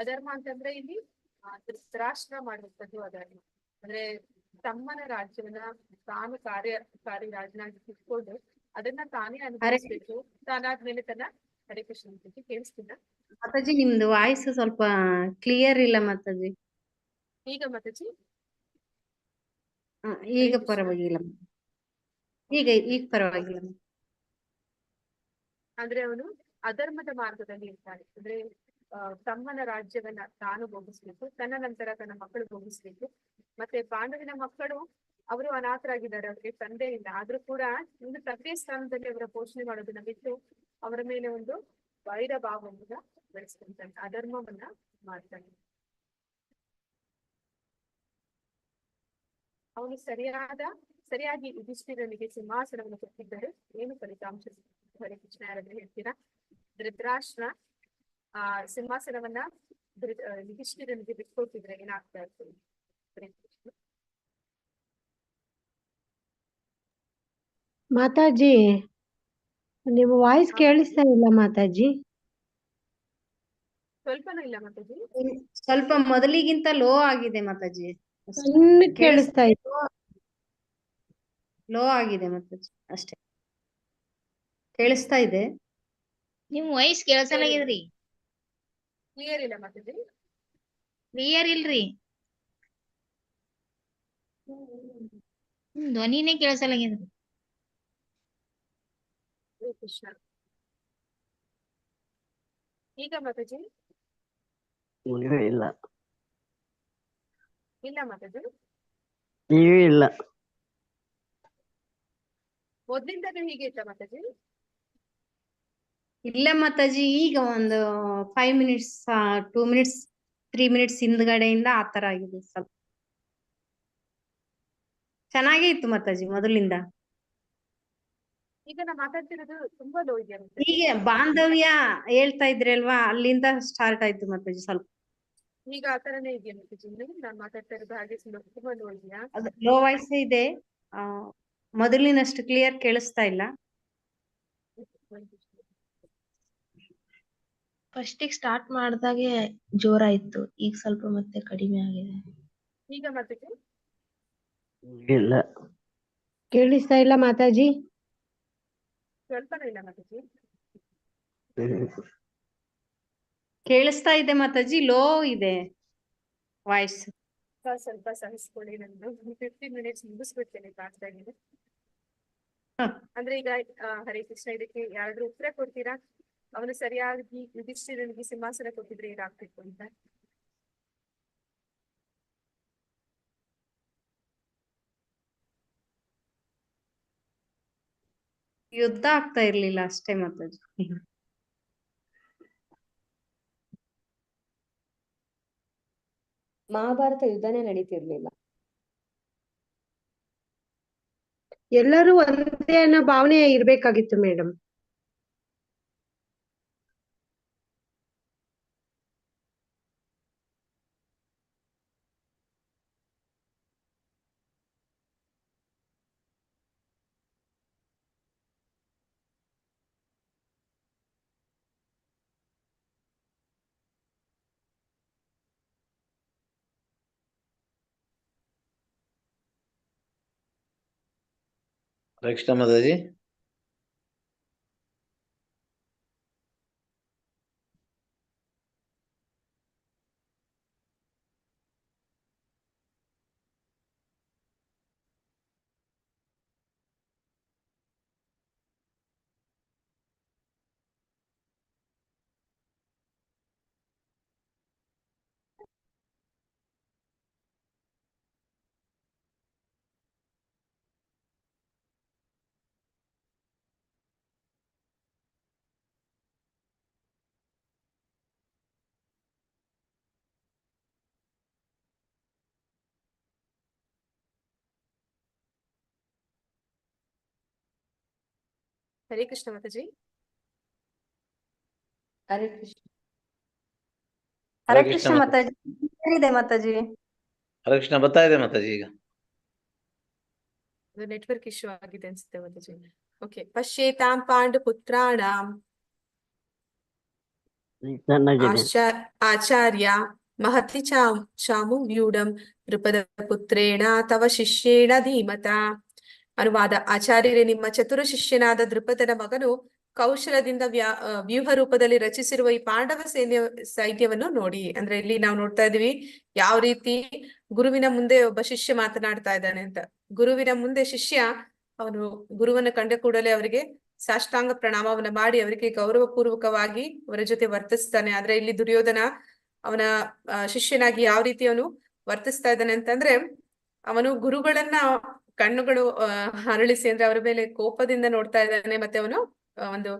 A: ಅಧರ್ಮ ಅಂತಂದ್ರೆ ಇಲ್ಲಿ ಧೃತರಾಷ್ಟ್ರ ಮಾಡುವಂಥದ್ದು ಅಧರ್ಮ. ಅಂದ್ರೆ ತಮ್ಮನ ರಾಜ್ಯವನ್ನ ತಾನು ಕಾರ್ಯಕಾರಿ ರಾಜನಾಗಿ ತಿಳ್ಕೊಂಡು ಅದನ್ನ ತಾನೇ ಅನುಭವಿಸ್ಬೇಕು. ತಾನಾದ್ಮೇಲೆ ತನ್ನ ಹರೇ ಕೃಷ್ಣ ಅಂತ ಕೇಳಿಸ್ತಿಲ್ಲ
G: ಮಾತಾಜಿ, ನಿಮ್ದು ವಾಯ್ಸ್ ಸ್ವಲ್ಪ ಕ್ಲಿಯರ್ ಇಲ್ಲ ಮಾತಾಜಿ.
A: ಈಗ ಮಾತಾಜಿ
G: ಈಗ ಪರವಾಗಿಲ್ಲ, ಈಗ ಪರವಾಗಿಲ್ಲ.
A: ಅಂದ್ರೆ ಅವನು ಅಧರ್ಮದ ಮಾರ್ಗದಲ್ಲಿ ಇರ್ತಾನೆ. ಅಂದ್ರೆ ತಮ್ಮನ ರಾಜ್ಯವನ್ನ ತಾನು ಭೋಗಿಸ್ಬೇಕು, ತನ್ನ ನಂತರ ತನ್ನ ಮಕ್ಕಳು ಭೋಗಿಸ್ಬೇಕು. ಮತ್ತೆ ಪಾಂಡವಿನ ಮಕ್ಕಳು ಅವರು ಅನಾಥರಾಗಿದ್ದಾರೆ, ಅವರಿಗೆ ತಂದೆ ಇಲ್ಲ. ಆದ್ರೂ ಕೂಡ ಒಂದು ತಂದೆ ಸ್ಥಾನದಲ್ಲಿ ಅವರ ಪೋಷಣೆ ಮಾಡೋದನ್ನ ಬಿಟ್ಟು ಅವರ ಮೇಲೆ ಒಂದು ವೈರ ಭಾವವನ್ನ ಬೆಳೆಸ್ಕೊಂತಾನೆ, ಅಧರ್ಮವನ್ನ ಮಾಡ್ತಾನೆ. ಅವನು ಸರಿಯಾಗಿ ಯುಧಿಷ್ಠಿರನಿಗೆ ಸಿಂಹಾಸನವನ್ನು ಕೊಟ್ಟಿದ್ದರೆ ಏನು ಫಲಿತಾಂಶ? ಹರೇ ಕೃಷ್ಣ, ಯಾರಾದ್ರೂ ಹೇಳ್ತೀರಾ? ಧೃತರಾಷ್ಟ್ರ ಸಿಂಹಾಸನವನ್ನ ಯುಧಿಷ್ಠಿರನಿಗೆ ಬಿಟ್ಕೊಟ್ಟಿದ್ರೆ ಏನಾಗ್ತಾ ಇರ್ತದೆ? ಹರೇ ಕೃಷ್ಣ.
D: ಮಾತಾಜಿ, ನಿಮ್ಮ ವಾಯ್ಸ್ ಕೇಳಿಸ್ತಾ ಇಲ್ಲ ಮಾತಾಜಿ.
A: ಸ್ವಲ್ಪನೂ ಇಲ್ಲ ಮಾತಾಜಿ.
G: ಸ್ವಲ್ಪ ಮೊದಲಿಗಿಂತ ಲೋ ಆಗಿದೆ ಮಾತಾಜಿ,
D: ಸಣ್ಣ ಕೇಳಿಸ್ತಾ ಇತ್ತು.
G: ಲೋ ಆಗಿದೆ ಮಾತಾಜಿ, ಅಷ್ಟೇ. ಕೇಳಿಸ್ತಾ ಇದೆ?
H: ನಿಮ್ ವಾಯ್ಸ್ ಕೇಳಸಲಾಗಿದ್ರಿ?
A: ಕ್ಲಿಯರ್ ಇಲ್ಲ ಮಾತಾಜಿ.
H: ಕ್ಲಿಯರ್ ಇಲ್ರಿ, ಧ್ವನಿನೇ ಕೇಳಸಲಾಗಿದ್ರಿ.
A: ಕೃಷ್ಣ. ಈಗ ಮಾತಾಜಿ
C: ಇಲ್ಲ
A: ಇಲ್ಲ ಮಾತಾಜಿ,
C: ನೀವೇ ಇಲ್ಲ.
A: ಮೊದ್ಲಿಂದಲೂ ಹೀಗೆ ಇತ್ತ ಮಾತಾಜಿ?
G: ಇಲ್ಲ ಮಾತಾಜಿ, ಈಗ ಒಂದು 5 ಮಿನಿಟ್ಸ್ 2 ಮಿನಿಟ್ಸ್ 3 ಮಿನಿಟ್ಸ್ ಹಿಂದ್ಗಡೆಯಿಂದ ಆತರ ಆಗಿದೆ. ಸ್ವಲ್ಪ ಚೆನ್ನಾಗೇ ಇತ್ತು ಮಾತಾಜಿ ಮೊದಲಿಂದ.
A: ಈಗ ನಾ ಮಾತಾಡ್ತಿರೋದು ತುಂಬಾ ಲೋ ಇದೆಯಾ ಮಾತಾಜಿ?
G: ಹೀಗೆ ಬಾಂಧವ್ಯ ಹೇಳ್ತಾ ಇದ್ರಿ ಅಲ್ವಾ, ಅಲ್ಲಿಂದ ಸ್ಟಾರ್ಟ್ ಆಯ್ತು ಮಾತಾಜಿ. ಸ್ವಲ್ಪ
A: ಈಗ ಆ ತರನೇ ಇದೆಯಾ ಮಾತಾಜಿ? ನಾನ್ ಮಾತಾಡ್ತಾ ಇರೋದು ಹಾಗೆ ತುಂಬಾ ಲೋ ಇದೆಯಾ?
G: ಅದು ಲೋ ವಾಯ್ಸ್ ಇದೆ. ಆ ಮೊದಲಿನಷ್ಟು ಕ್ಲಿಯರ್ ಕೇಳಿಸ್ತಾ ಇಲ್ಲ.
I: ಫಸ್ಟಿಗೆ ಸ್ಟಾರ್ಟ್ ಮಾಡ್ದಾಗೆ ಜೋರಾಯ್ತು, ಈಗ ಸ್ವಲ್ಪ ಮತ್ತೆ ಕಡಿಮೆ ಆಗಿದೆ.
A: ಈಗ ಮಾತಾಜಿ
C: ಇಲ್ಲ.
D: ಕೇಳಿಸ್ತಾ ಇಲ್ಲ ಮಾತಾಜಿ.
A: ಸ್ವಲ್ಪನೂ ಇಲ್ಲ ಮಾತಾಜಿ.
G: ಕೇಳಿಸ್ತಾ ಇದೆ ಮಾತಾಜಿ, ಲೋ ಇದೆ ವಾಯ್ಸ್.
A: ಸ್ವಲ್ಪ ಸಹಿಸ್ಕೊಳ್ಳಿ, ನಂದು 15 ಮಿನಿಟ್ಸ್ ಮುಗಿಸ್ಬಿಡ್ತೇನೆ ಫಾಸ್ಟ್ ಆಗಿ. ಅಂದ್ರೆ ಈಗ ಹರೇ ಕೃಷ್ಣ, ಇದಕ್ಕೆ ಯಾರಾದ್ರೂ ಉತ್ತರ ಕೊಡ್ತೀರಾ? ಅವನು ಸರಿಯಾಗಿ ಯುಧಿಷ್ಠಿರನಿಗೆ ಸಿಂಹಾಸನ ಕೊಟ್ಟಿದ್ರೆ ಏನಾಗ್ತಿತ್ತು ಅಂತ.
G: ಯುದ್ಧ ಆಗ್ತಾ ಇರ್ಲಿಲ್ಲ ಅಷ್ಟೇ ಮಾತಾಜಿ.
B: ಮಹಾಭಾರತ ಯುದ್ಧನೇ ನಡೀತಿರ್ಲಿಲ್ಲ.
D: ಎಲ್ಲರೂ ಒಂದೇ ಅನ್ನೋ ಭಾವನೆ ಇರ್ಬೇಕಾಗಿತ್ತು ಮೇಡಮ್.
J: ಹರೇ ಕೃಷ್ಣ ಮಾತಾಜಿ.
A: ಹರೇ ಕೃಷ್ಣ ಮಾತಾಜಿ.
B: ಹರೇ ಕೃಷ್ಣ.
G: ಹರೇ ಕೃಷ್ಣ ಮಾತಾಜಿ. ಇದೆ ಮಾತಾಜಿ.
J: ಹರೇ ಕೃಷ್ಣ ಬರ್ತಾ ಇದೆ ಮಾತಾಜಿ ಈಗ.
A: ನೆಟ್ವರ್ಕ್ ಇಶ್ಯೂ ಆಗಿದೆ ಅನ್ಸುತ್ತೆ ಮಾತಾಜಿ. ಓಕೆ. ಪಶ್ಯೇತಾಂ ಪಾಂಡು ಪುತ್ರಾಣಾಂ
C: ಚೆನ್ನಾಗಿದೆ.
A: ಆಚಾರ್ಯ ಮಹತಿ ಚಾಮು ವ್ಯೂಢಂ ನೃಪದ ಪುತ್ರೇಣ ತವ ಶಿಷ್ಯೇಣ ಧೀಮತ. ಅನುವಾದ: ಆಚಾರ್ಯರೇ, ನಿಮ್ಮ ಚತುರ ಶಿಷ್ಯನಾದ ದೃಪದನ ಮಗನು ಕೌಶಲದಿಂದ ವ್ಯೂಹ ರೂಪದಲ್ಲಿ ರಚಿಸಿರುವ ಈ ಪಾಂಡವ ಸೈನ್ಯವನ್ನು ನೋಡಿ. ಅಂದ್ರೆ ಇಲ್ಲಿ ನಾವು ನೋಡ್ತಾ ಇದೀವಿ ಯಾವ ರೀತಿ ಗುರುವಿನ ಮುಂದೆ ಒಬ್ಬ ಶಿಷ್ಯ ಮಾತನಾಡ್ತಾ ಇದ್ದಾನೆ ಅಂತ. ಗುರುವಿನ ಮುಂದೆ ಶಿಷ್ಯ ಅವನು ಗುರುವನ್ನ ಕಂಡ ಕೂಡಲೇ ಅವರಿಗೆ ಸಾಷ್ಟಾಂಗ ಪ್ರಣಾಮವನ್ನ ಮಾಡಿ ಅವರಿಗೆ ಗೌರವ ಪೂರ್ವಕವಾಗಿ ಅವರ ಜೊತೆ ವರ್ತಿಸ್ತಾನೆ. ಆದ್ರೆ ಇಲ್ಲಿ ದುರ್ಯೋಧನ ಅವನ ಶಿಷ್ಯನಾಗಿ ಯಾವ ರೀತಿ ಅವನು ವರ್ತಿಸ್ತಾ ಇದ್ದಾನೆ ಅಂತಂದ್ರೆ, ಅವನು ಗುರುಗಳನ್ನ ಕಣ್ಣುಗಳು ಹರಳಿಸಿ, ಅಂದ್ರೆ ಅವರ ಮೇಲೆ ಕೋಪದಿಂದ ನೋಡ್ತಾ ಇದ್ದಾನೆ. ಮತ್ತೆ ಅವನು ಒಂದು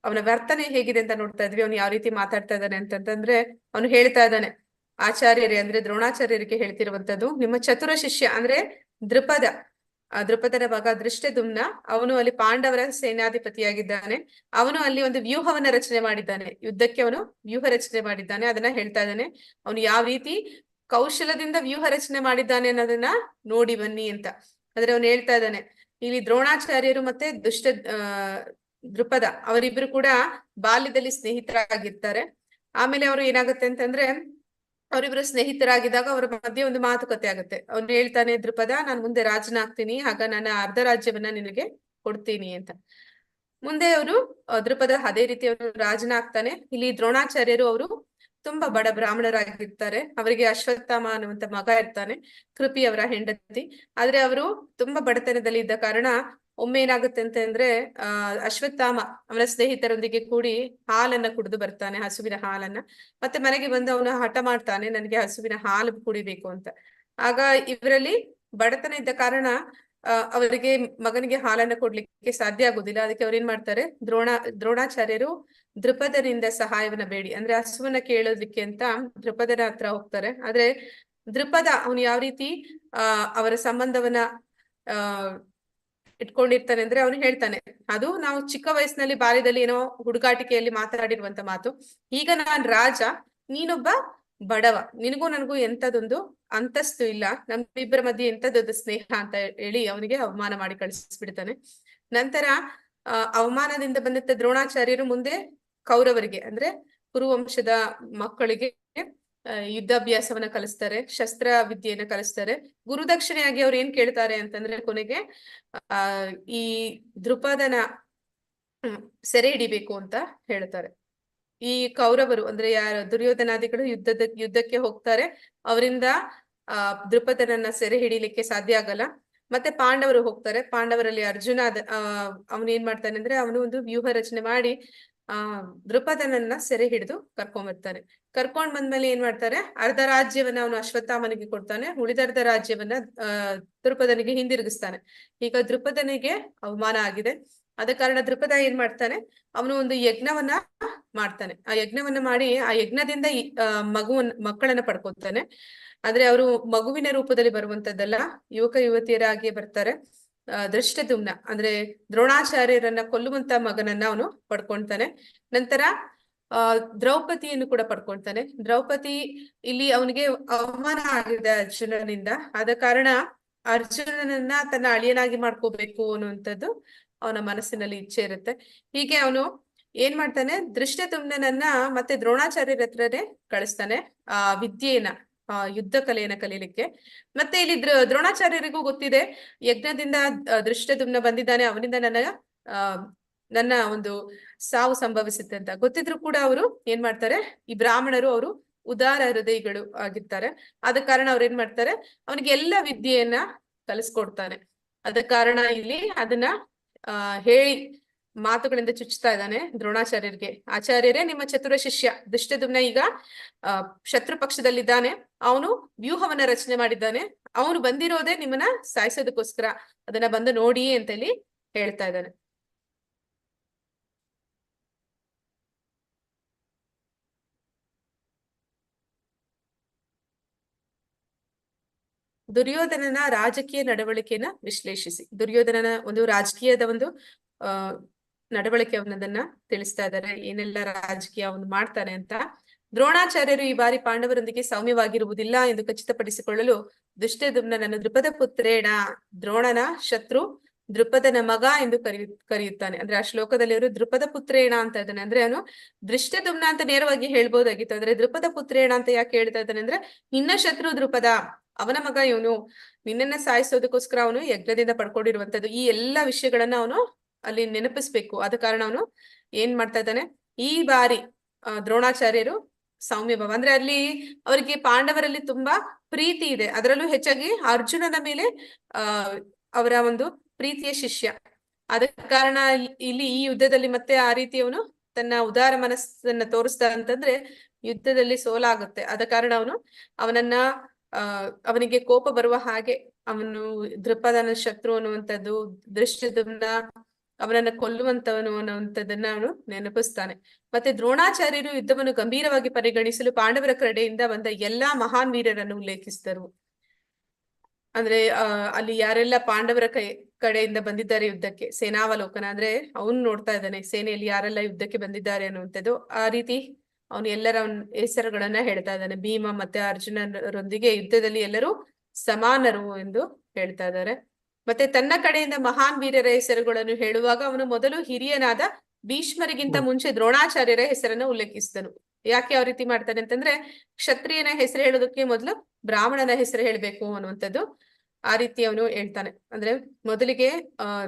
A: ಅವನ ವರ್ತನೆ ಹೇಗಿದೆ ಅಂತ ನೋಡ್ತಾ ಇದ್ವಿ. ಅವನು ಯಾವ ರೀತಿ ಮಾತಾಡ್ತಾ ಇದ್ದಾನೆ ಅಂತಂದ್ರೆ, ಅವನು ಹೇಳ್ತಾ ಇದ್ದಾನೆ, ಆಚಾರ್ಯರೇ ಅಂದ್ರೆ ದ್ರೋಣಾಚಾರ್ಯರಿಗೆ ಹೇಳ್ತಿರುವಂತದ್ದು, ನಿಮ್ಮ ಚತುರ ಶಿಷ್ಯ ಅಂದ್ರೆ ದೃಪದನ ಮಗ ದೃಷ್ಟದ್ಯುಮ್ನ, ಅವನು ಅಲ್ಲಿ ಪಾಂಡವರ ಸೇನಾಧಿಪತಿಯಾಗಿದ್ದಾನೆ. ಅವನು ಅಲ್ಲಿ ಒಂದು ವ್ಯೂಹವನ್ನ ರಚನೆ ಮಾಡಿದ್ದಾನೆ, ಯುದ್ಧಕ್ಕೆ ಅವನು ವ್ಯೂಹ ರಚನೆ ಮಾಡಿದ್ದಾನೆ. ಅದನ್ನ ಹೇಳ್ತಾ ಇದ್ದಾನೆ. ಅವನು ಯಾವ ರೀತಿ ಕೌಶಲದಿಂದ ವ್ಯೂಹ ರಚನೆ ಮಾಡಿದ್ದಾನೆ ಅನ್ನೋದನ್ನ ನೋಡಿ ಬನ್ನಿ ಅಂತ. ಆದ್ರೆ ಅವನು ಹೇಳ್ತಾ ಇದ್ದಾನೆ, ಇಲ್ಲಿ ದ್ರೋಣಾಚಾರ್ಯರು ಮತ್ತೆ ದೃಪದ ಅವರಿಬ್ರು ಕೂಡ ಬಾಲ್ಯದಲ್ಲಿ ಸ್ನೇಹಿತರಾಗಿರ್ತಾರೆ. ಆಮೇಲೆ ಅವರು ಏನಾಗುತ್ತೆ ಅಂತಂದ್ರೆ, ಅವರಿಬ್ರು ಸ್ನೇಹಿತರಾಗಿದ್ದಾಗ ಅವರ ಮಧ್ಯೆ ಒಂದು ಮಾತುಕತೆ ಆಗುತ್ತೆ. ಅವ್ನು ಹೇಳ್ತಾನೆ, ದೃಪದ, ನಾನು ಮುಂದೆ ರಾಜನಾಗ್ತೀನಿ, ಆಗ ನನ್ನ ಅರ್ಧ ರಾಜ್ಯವನ್ನ ನಿನಗೆ ಕೊಡ್ತೀನಿ ಅಂತ. ಮುಂದೆ ಅವರು ದೃಪದ ಅದೇ ರೀತಿ ಅವರು ರಾಜನಾಗ್ತಾನೆ. ಇಲ್ಲಿ ದ್ರೋಣಾಚಾರ್ಯರು ಅವರು ತುಂಬಾ ಬಡ ಬ್ರಾಹ್ಮಣರಾಗಿರ್ತಾರೆ. ಅವರಿಗೆ ಅಶ್ವತ್ಥಾಮ ಅನ್ನುವಂತ ಮಗ ಇರ್ತಾನೆ, ಕೃಪಿ ಅವರ ಹೆಂಡತಿ. ಆದ್ರೆ ಅವರು ತುಂಬಾ ಬಡತನದಲ್ಲಿ ಇದ್ದ ಕಾರಣ ಒಮ್ಮೆ ಏನಾಗುತ್ತೆ ಅಂತಂದ್ರೆ, ಅಶ್ವತ್ಥಾಮ ಅವನ ಸ್ನೇಹಿತರೊಂದಿಗೆ ಕೂಡಿ ಹಾಲನ್ನ ಕುಡಿದು ಬರ್ತಾನೆ, ಹಸುವಿನ ಹಾಲನ್ನ. ಮತ್ತೆ ಮನೆಗೆ ಬಂದು ಅವನು ಹಠ ಮಾಡ್ತಾನೆ, ನನಗೆ ಹಸುವಿನ ಹಾಲು ಕುಡಿಬೇಕು ಅಂತ. ಆಗ ಇವರಲ್ಲಿ ಬಡತನ ಇದ್ದ ಕಾರಣ ಅವರಿಗೆ ಮಗನಿಗೆ ಹಾಲನ್ನ ಕೊಡ್ಲಿಕ್ಕೆ ಸಾಧ್ಯ ಆಗುದಿಲ್ಲ. ಅದಕ್ಕೆ ಅವ್ರು ಏನ್ ಮಾಡ್ತಾರೆ, ದ್ರೋಣಾಚಾರ್ಯರು ದೃಪದನಿಂದ ಸಹಾಯವನ್ನ ಬೇಡಿ, ಅಂದ್ರೆ ಹಸುವನ್ನ ಕೇಳೋದಕ್ಕೆ ಅಂತ ದೃಪದನ ಹತ್ರ ಹೋಗ್ತಾರೆ. ಆದ್ರೆ ದೃಪದ ಅವನು ಯಾವ ರೀತಿ ಅವರ ಸಂಬಂಧವನ್ನ ಇಟ್ಕೊಂಡಿರ್ತಾನೆ ಅಂದ್ರೆ ಅವನು ಹೇಳ್ತಾನೆ, ಅದು ನಾವು ಚಿಕ್ಕ ವಯಸ್ಸಿನಲ್ಲಿ ಬಾಲ್ಯದಲ್ಲಿ ಏನೋ ಹುಡುಗಾಟಿಕೆಯಲ್ಲಿ ಮಾತಾಡಿರುವಂತ ಮಾತು. ಈಗ ನಾನ್ ರಾಜ, ನೀನೊಬ್ಬ ಬಡವ, ನಿನಗೂ ನನಗೂ ಎಂತದೊಂದು ಅಂತಸ್ತು ಇಲ್ಲ, ನಮ್ಮಿಬ್ಬರ ಮಧ್ಯೆ ಎಂತದೊಂದು ಸ್ನೇಹ ಅಂತ ಹೇಳಿ ಅವನಿಗೆ ಅವಮಾನ ಮಾಡಿ ಕಳಿಸ್ಬಿಡ್ತಾನೆ. ನಂತರ ಅವಮಾನದಿಂದ ಬಂದಂತ ದ್ರೋಣಾಚಾರ್ಯರು ಮುಂದೆ ಕೌರವರಿಗೆ ಅಂದ್ರೆ ಕುರುವಂಶದ ಮಕ್ಕಳಿಗೆ ಯುದ್ಧಾಭ್ಯಾಸವನ್ನ ಕಲಿಸ್ತಾರೆ, ಶಸ್ತ್ರ ವಿದ್ಯೆಯನ್ನ ಕಲಿಸ್ತಾರೆ. ಗುರುದಕ್ಷಿಣೆಯಾಗಿ ಅವ್ರು ಏನ್ ಕೇಳ್ತಾರೆ ಅಂತಂದ್ರೆ ಕೊನೆಗೆ ಈ ದ್ರುಪದನ ಸೆರೆ ಹಿಡಿಬೇಕು ಅಂತ ಹೇಳ್ತಾರೆ. ಈ ಕೌರವರು ಅಂದ್ರೆ ಯಾರು ದುರ್ಯೋಧನಾದಿಗಳು ಯುದ್ಧಕ್ಕೆ ಹೋಗ್ತಾರೆ, ಅವರಿಂದ ದ್ರುಪದನನ್ನ ಸೆರೆ ಹಿಡಿಲಿಕ್ಕೆ ಸಾಧ್ಯ ಆಗಲ್ಲ. ಮತ್ತೆ ಪಾಂಡವರು ಹೋಗ್ತಾರೆ, ಪಾಂಡವರಲ್ಲಿ ಅರ್ಜುನ ಅವನು ಏನ್ ಮಾಡ್ತಾನೆ ಅಂದ್ರೆ ಅವನು ಒಂದು ವ್ಯೂಹ ರಚನೆ ಮಾಡಿ ದ್ರುಪದನನ್ನ ಸೆರೆ ಹಿಡಿದು ಕರ್ಕೊಂಡ್ ಬಂದ್ಮೇಲೆ ಏನ್ ಮಾಡ್ತಾರೆ, ಅರ್ಧ ರಾಜ್ಯವನ್ನ ಅವನು ಅಶ್ವತ್ಥಾಮನಿಗೆ ಕೊಡ್ತಾನೆ, ಉಳಿದರ್ಧ ರಾಜ್ಯವನ್ನ ದ್ರುಪದನಿಗೆ ಹಿಂದಿರುಗಿಸ್ತಾನೆ. ಈಗ ದ್ರುಪದನಿಗೆ ಅವಮಾನ ಆಗಿದೆ, ಆದ ಕಾರಣ ದ್ರುಪದ ಏನ್ ಮಾಡ್ತಾನೆ, ಅವನು ಒಂದು ಯಜ್ಞವನ್ನ ಮಾಡ್ತಾನೆ. ಆ ಯಜ್ಞವನ್ನ ಮಾಡಿ ಆ ಯಜ್ಞದಿಂದ ಮಕ್ಕಳನ್ನ ಪಡ್ಕೊತಾನೆ. ಆದ್ರೆ ಅವರು ಮಗುವಿನ ರೂಪದಲ್ಲಿ ಬರುವಂತದ್ದಲ್ಲ, ಯುವಕ ಯುವತಿಯರಾಗಿ ಬರ್ತಾರೆ. ದೃಷ್ಟದ್ಯುಮ್ನ ಅಂದ್ರೆ ದ್ರೋಣಾಚಾರ್ಯರನ್ನ ಕೊಲ್ಲುವಂತ ಮಗನನ್ನ ಅವನು ಪಡ್ಕೊಳ್ತಾನೆ. ನಂತರ ದ್ರೌಪದಿಯನ್ನು ಕೂಡ ಪಡ್ಕೊಳ್ತಾನೆ. ದ್ರೌಪದಿ ಇಲ್ಲಿ ಅವನಿಗೆ ಅವಮಾನ ಆಗಿದೆ ಅರ್ಜುನನಿಂದ, ಆದ ಕಾರಣ ಅರ್ಜುನನನ್ನ ತನ್ನ ಅಳಿಯನಾಗಿ ಮಾಡ್ಕೋಬೇಕು ಅನ್ನುವಂಥದ್ದು ಅವನ ಮನಸ್ಸಿನಲ್ಲಿ ಇಚ್ಛೆ ಇರುತ್ತೆ. ಹೀಗೆ ಅವನು ಏನ್ ಮಾಡ್ತಾನೆ, ದೃಷ್ಟದ್ಯುಮ್ನನ್ನ ಮತ್ತೆ ದ್ರೋಣಾಚಾರ್ಯರ ಹತ್ರನೇ ಕಳಿಸ್ತಾನೆ ಆ ವಿದ್ಯೆಯನ್ನ, ಯುದ್ಧ ಕಲೆಯನ್ನ ಕಲೀಲಿಕ್ಕೆ. ಮತ್ತೆ ಇಲ್ಲಿ ದ್ರೋಣಾಚಾರ್ಯರಿಗೂ ಗೊತ್ತಿದೆ, ಯಜ್ಞದಿಂದ ದೃಷ್ಟದ್ಯುಮ್ನ ಬಂದಿದ್ದಾನೆ, ಅವನಿಂದ ನನ್ನ ಒಂದು ಸಾವು ಸಂಭವಿಸುತ್ತೆ ಅಂತ ಗೊತ್ತಿದ್ರು ಕೂಡ ಅವರು ಏನ್ ಮಾಡ್ತಾರೆ, ಈ ಬ್ರಾಹ್ಮಣರು ಅವರು ಉದಾರ ಹೃದಯಗಳು ಆಗಿರ್ತಾರೆ. ಆದ ಕಾರಣ ಅವ್ರು ಏನ್ ಮಾಡ್ತಾರೆ, ಅವನಿಗೆ ಎಲ್ಲ ವಿದ್ಯೆಯನ್ನ ಕಲಿಸ್ಕೊಡ್ತಾನೆ. ಆದ ಕಾರಣ ಇಲ್ಲಿ ಅದನ್ನ ಹೇಳಿ ಮಾತುಗಳಿಂದ ಚುಚ್ಚುತ್ತಾ ಇದ್ದಾನೆ ದ್ರೋಣಾಚಾರ್ಯರಿಗೆ. ಆಚಾರ್ಯರೇ, ನಿಮ್ಮ ಚತುರ ಶಿಷ್ಯ ದೃಷ್ಟದ್ಯುಮ್ನ ಈಗ ಶತ್ರು ಪಕ್ಷದಲ್ಲಿದ್ದಾನೆ, ಅವನು ವ್ಯೂಹವನ್ನ ರಚನೆ ಮಾಡಿದ್ದಾನೆ, ಅವನು ಬಂದಿರೋದೇ ನಿಮ್ಮನ್ನ ಸಾಯಿಸೋದಕ್ಕೋಸ್ಕರ, ಅದನ್ನ ಬಂದು ನೋಡಿ ಅಂತ ಹೇಳಿ ಹೇಳ್ತಾ ಇದ್ದಾನೆ. ದುರ್ಯೋಧನನ ರಾಜಕೀಯ ನಡವಳಿಕೆಯನ್ನ ವಿಶ್ಲೇಷಿಸಿ. ದುರ್ಯೋಧನನ ಒಂದು ರಾಜಕೀಯದ ಒಂದು ನಡವಳಿಕೆ ಅವನದನ್ನ ತಿಳಿಸ್ತಾ ಇದ್ದಾರೆ, ಏನೆಲ್ಲ ರಾಜಕೀಯ ಅವನು ಮಾಡ್ತಾನೆ ಅಂತ. ದ್ರೋಣಾಚಾರ್ಯರು ಈ ಬಾರಿ ಪಾಂಡವರೊಂದಿಗೆ ಸೌಮ್ಯವಾಗಿರುವುದಿಲ್ಲ ಎಂದು ಖಚಿತಪಡಿಸಿಕೊಳ್ಳಲು ದೃಷ್ಟದ್ಯುಮ್ನನನ್ನು ದ್ರುಪದ ಪುತ್ರೇಣ, ದ್ರೋಣನ ಶತ್ರು ದ್ರುಪದನ ಮಗ ಎಂದು ಕರೆಯುತ್ತಾನೆ. ಅಂದ್ರೆ ಆ ಶ್ಲೋಕದಲ್ಲಿ ಅವರು ದ್ರುಪದ ಪುತ್ರೇಣ ಅಂತ ಇದ್ದಾನೆ, ಅಂದ್ರೆ ಅವನು ದೃಷ್ಟದ್ಯುಮ್ನ ಅಂತ ನೇರವಾಗಿ ಹೇಳ್ಬೋದಾಗಿತ್ತು, ಆದ್ರೆ ದ್ರುಪದ ಪುತ್ರೇಣ ಅಂತ ಯಾಕೆ ಹೇಳ್ತಾ ಇದ್ದಾನೆ ಅಂದ್ರೆ, ನಿನ್ನ ಶತ್ರು ದ್ರುಪದ, ಅವನ ಮಗ ಇವನು, ನಿನ್ನನ್ನ ಸಾಯಿಸೋದಕ್ಕೋಸ್ಕರ ಅವನು ಯಜ್ಞದಿಂದ ಪಡ್ಕೊಂಡಿರುವಂತದ್ದು, ಈ ಎಲ್ಲಾ ವಿಷಯಗಳನ್ನ ಅವನು ಅಲ್ಲಿ ನೆನಪಿಸ್ಬೇಕು. ಆದ ಕಾರಣ ಅವನು ಏನ್ ಮಾಡ್ತಾ ಇದ್ದಾನೆ, ಈ ಬಾರಿ ದ್ರೋಣಾಚಾರ್ಯರು ಸೌಮ್ಯ ಭಾವ, ಅಂದ್ರೆ ಅಲ್ಲಿ ಅವರಿಗೆ ಪಾಂಡವರಲ್ಲಿ ತುಂಬಾ ಪ್ರೀತಿ ಇದೆ, ಅದರಲ್ಲೂ ಹೆಚ್ಚಾಗಿ ಅರ್ಜುನನ ಮೇಲೆ ಅವರ ಒಂದು ಪ್ರೀತಿಯ ಶಿಷ್ಯ. ಆದ ಕಾರಣ ಇಲ್ಲಿ ಈ ಯುದ್ಧದಲ್ಲಿ ಮತ್ತೆ ಆ ರೀತಿ ಅವನು ತನ್ನ ಉದಾರ ಮನಸ್ಸನ್ನ ತೋರಿಸ್ತಾ ಅಂತಂದ್ರೆ ಯುದ್ಧದಲ್ಲಿ ಸೋಲಾಗುತ್ತೆ. ಆದ ಕಾರಣ ಅವನನ್ನ ಅವನಿಗೆ ಕೋಪ ಬರುವ ಹಾಗೆ ಅವನು ದ್ರುಪದನ ಶತ್ರು ಅನ್ನುವಂಥದ್ದು, ದೃಷ್ಟದ್ಯುಮ್ನ ಅವನನ್ನ ಕೊಲ್ಲುವಂತವನು ಅನ್ನುವಂಥದ್ದನ್ನ ಅವನು ನೆನಪಿಸ್ತಾನೆ. ಮತ್ತೆ ದ್ರೋಣಾಚಾರ್ಯರು ಯುದ್ಧವನ್ನು ಗಂಭೀರವಾಗಿ ಪರಿಗಣಿಸಲು ಪಾಂಡವರ ಕಡೆಯಿಂದ ಬಂದ ಎಲ್ಲಾ ಮಹಾನ್ ವೀರರನ್ನು ಉಲ್ಲೇಖಿಸಿದರು. ಅಂದ್ರೆ ಅಲ್ಲಿ ಯಾರೆಲ್ಲ ಪಾಂಡವರ ಕಡೆಯಿಂದ ಬಂದಿದ್ದಾರೆ ಯುದ್ಧಕ್ಕೆ, ಸೇನಾವಲೋಕನ ಅಂದ್ರೆ ಅವನು ನೋಡ್ತಾ ಇದ್ದಾನೆ ಸೇನೆಯಲ್ಲಿ ಯಾರೆಲ್ಲ ಯುದ್ಧಕ್ಕೆ ಬಂದಿದ್ದಾರೆ ಅನ್ನುವಂಥದ್ದು. ಆ ರೀತಿ ಅವನು ಎಲ್ಲರ ಹೆಸರುಗಳನ್ನ ಹೇಳ್ತಾ ಇದ್ದಾನೆ. ಭೀಮ ಮತ್ತೆ ಅರ್ಜುನರೊಂದಿಗೆ ಯುದ್ಧದಲ್ಲಿ ಎಲ್ಲರೂ ಸಮಾನರು ಎಂದು ಹೇಳ್ತಾ ಇದ್ದಾರೆ. ಮತ್ತೆ ತನ್ನ ಕಡೆಯಿಂದ ಮಹಾನ್ ವೀರರ ಹೆಸರುಗಳನ್ನು ಹೇಳುವಾಗ ಅವನು ಮೊದಲು ಹಿರಿಯನಾದ ಭೀಷ್ಮರಿಗಿಂತ ಮುಂಚೆ ದ್ರೋಣಾಚಾರ್ಯರ ಹೆಸರನ್ನ ಉಲ್ಲೇಖಿಸಿದನು. ಯಾಕೆ ಯಾವ ರೀತಿ ಮಾಡ್ತಾನೆ ಅಂತಂದ್ರೆ, ಕ್ಷತ್ರಿಯನ ಹೆಸರು ಹೇಳೋದಕ್ಕೆ ಮೊದಲು ಬ್ರಾಹ್ಮಣನ ಹೆಸರು ಹೇಳ್ಬೇಕು ಅನ್ನುವಂಥದ್ದು. ಆ ರೀತಿ ಅವನು ಹೇಳ್ತಾನೆ. ಅಂದ್ರೆ ಮೊದಲಿಗೆ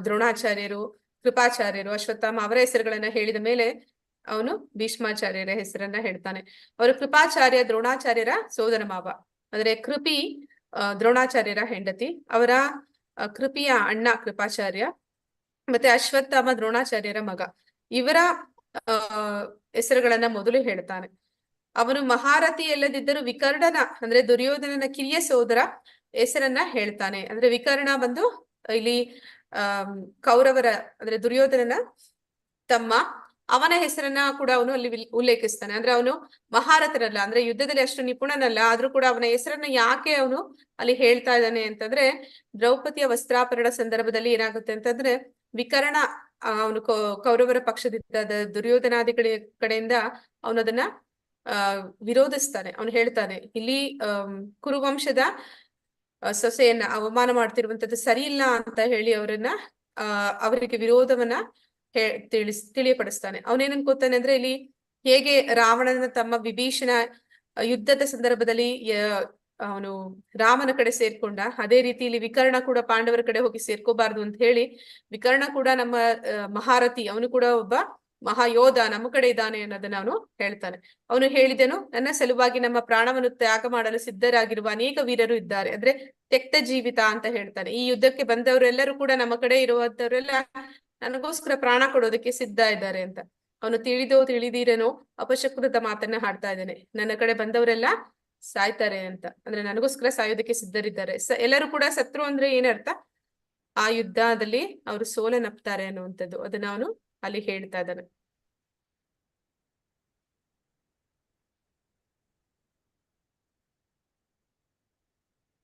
A: ದ್ರೋಣಾಚಾರ್ಯರು, ಕೃಪಾಚಾರ್ಯರು, ಅಶ್ವತ್ಥಾಮ ಅವರ ಹೆಸರುಗಳನ್ನ ಹೇಳಿದ ಮೇಲೆ ಅವನು ಭೀಷ್ಮಾಚಾರ್ಯರ ಹೆಸರನ್ನ ಹೇಳ್ತಾನೆ. ಅವರು ಕೃಪಾಚಾರ್ಯ ದ್ರೋಣಾಚಾರ್ಯರ ಸೋದರ ಮಾವ, ಅಂದ್ರೆ ಕೃಪಿ ದ್ರೋಣಾಚಾರ್ಯರ ಹೆಂಡತಿ, ಅವರ ಕೃಪಿಯ ಅಣ್ಣ ಕೃಪಾಚಾರ್ಯ, ಮತ್ತೆ ಅಶ್ವತ್ಥಾಮ ದ್ರೋಣಾಚಾರ್ಯರ ಮಗ. ಇವರ ಹೆಸರುಗಳನ್ನ ಮೊದಲು ಹೇಳ್ತಾನೆ. ಅವನು ಮಹಾರಥಿ ಎಲ್ಲದಿದ್ದರೂ ವಿಕರ್ಣನ ಅಂದ್ರೆ ದುರ್ಯೋಧನನ ಕಿರಿಯ ಸೋದರ ಹೆಸರನ್ನ ಹೇಳ್ತಾನೆ. ಅಂದ್ರೆ ವಿಕರ್ಣ ಬಂದು ಇಲ್ಲಿ ಕೌರವರ ಅಂದ್ರೆ ದುರ್ಯೋಧನನ ತಮ್ಮ, ಅವನ ಹೆಸರನ್ನ ಕೂಡ ಅವನು ಅಲ್ಲಿ ಉಲ್ಲೇಖಿಸ್ತಾನೆ. ಅಂದ್ರೆ ಅವನು ಮಹಾರಥನಲ್ಲ, ಅಂದ್ರೆ ಯುದ್ಧದಲ್ಲಿ ಅಷ್ಟು ನಿಪುಣನಲ್ಲ, ಆದ್ರೂ ಕೂಡ ಅವನ ಹೆಸರನ್ನ ಯಾಕೆ ಅವನು ಅಲ್ಲಿ ಹೇಳ್ತಾ ಇದ್ದಾನೆ ಅಂತಂದ್ರೆ, ದ್ರೌಪದಿಯ ವಸ್ತ್ರಾಪರಣ ಸಂದರ್ಭದಲ್ಲಿ ಏನಾಗುತ್ತೆ ಅಂತಂದ್ರೆ, ವಿಕರ್ಣ ಅವನು ಕೌರವರ ಪಕ್ಷದಿಂದ ದುರ್ಯೋಧನಾದಿಗಳ ಕಡೆಯಿಂದ ಅವನು ಅದನ್ನ ವಿರೋಧಿಸ್ತಾನೆ. ಅವನು ಹೇಳ್ತಾನೆ, ಇಲ್ಲಿ ಕುರುವಂಶದ ಸೊಸೆಯನ್ನ ಅವಮಾನ ಮಾಡ್ತಿರುವಂತದ್ದು ಸರಿ ಇಲ್ಲ ಅಂತ ಹೇಳಿ ಅವರಿಗೆ ವಿರೋಧವನ್ನ ತಿಳಿಯಪಡಿಸ್ತಾನೆ. ಅವನೇನ್ ಅನ್ಕೋತಾನೆ ಅಂದ್ರೆ, ಇಲ್ಲಿ ಹೇಗೆ ರಾವಣನ ತಮ್ಮ ವಿಭೀಷಣ ಯುದ್ಧದ ಸಂದರ್ಭದಲ್ಲಿ ಅವನು ರಾಮನ ಕಡೆ ಸೇರ್ಕೊಂಡ, ಅದೇ ರೀತಿ ಇಲ್ಲಿ ವಿಕರ್ಣ ಕೂಡ ಪಾಂಡವರ ಕಡೆ ಹೋಗಿ ಸೇರ್ಕೋಬಾರ್ದು ಅಂತ ಹೇಳಿ, ವಿಕರ್ಣ ಕೂಡ ನಮ್ಮ ಮಹಾರಥಿ, ಅವನು ಕೂಡ ಒಬ್ಬ ಮಹಾಯೋಧ, ನಮ್ಮ ಕಡೆ ಇದ್ದಾನೆ ಅನ್ನೋದನ್ನ ಅವನು ಹೇಳ್ತಾನೆ. ಅವನು ಹೇಳಿದನು, ನನ್ನ ಸಲುವಾಗಿ ನಮ್ಮ ಪ್ರಾಣವನ್ನು ತ್ಯಾಗ ಮಾಡಲು ಸಿದ್ಧರಾಗಿರುವ ಅನೇಕ ವೀರರು ಇದ್ದಾರೆ, ಅಂದ್ರೆ ತೆಕ್ತ ಜೀವಿತ ಅಂತ ಹೇಳ್ತಾನೆ. ಈ ಯುದ್ಧಕ್ಕೆ ಬಂದವರೆಲ್ಲರೂ ಕೂಡ ನಮ್ಮ ಕಡೆ ಇರುವಂತವರೆಲ್ಲ ನನಗೋಸ್ಕರ ಪ್ರಾಣ ಕೊಡೋದಕ್ಕೆ ಸಿದ್ಧ ಇದ್ದಾರೆ ಅಂತ. ಅವನು ತಿಳಿದಿರೇನೋ ಅಪಶಕುನದ ಮಾತನ್ನ ಹಾಡ್ತಾ ಇದ್ದಾನೆ. ನನ್ನ ಕಡೆ ಬಂದವರೆಲ್ಲ ಸಾಯ್ತಾರೆ ಅಂತ, ಅಂದ್ರೆ ನನಗೋಸ್ಕರ ಸಾಯೋದಕ್ಕೆ ಸಿದ್ಧರಿದ್ದಾರೆ. ಎಲ್ಲರೂ ಕೂಡ ಸತ್ರು ಅಂದ್ರೆ ಏನರ್ಥ? ಆ ಯುದ್ಧದಲ್ಲಿ ಅವರು ಸೋಲನ್ನಪ್ತಾರೆ ಅನ್ನುವಂಥದ್ದು. ಅದನ್ನ ಅವನು ಅಲ್ಲಿ ಹೇಳ್ತಾ ಇದ್ದಾನೆ.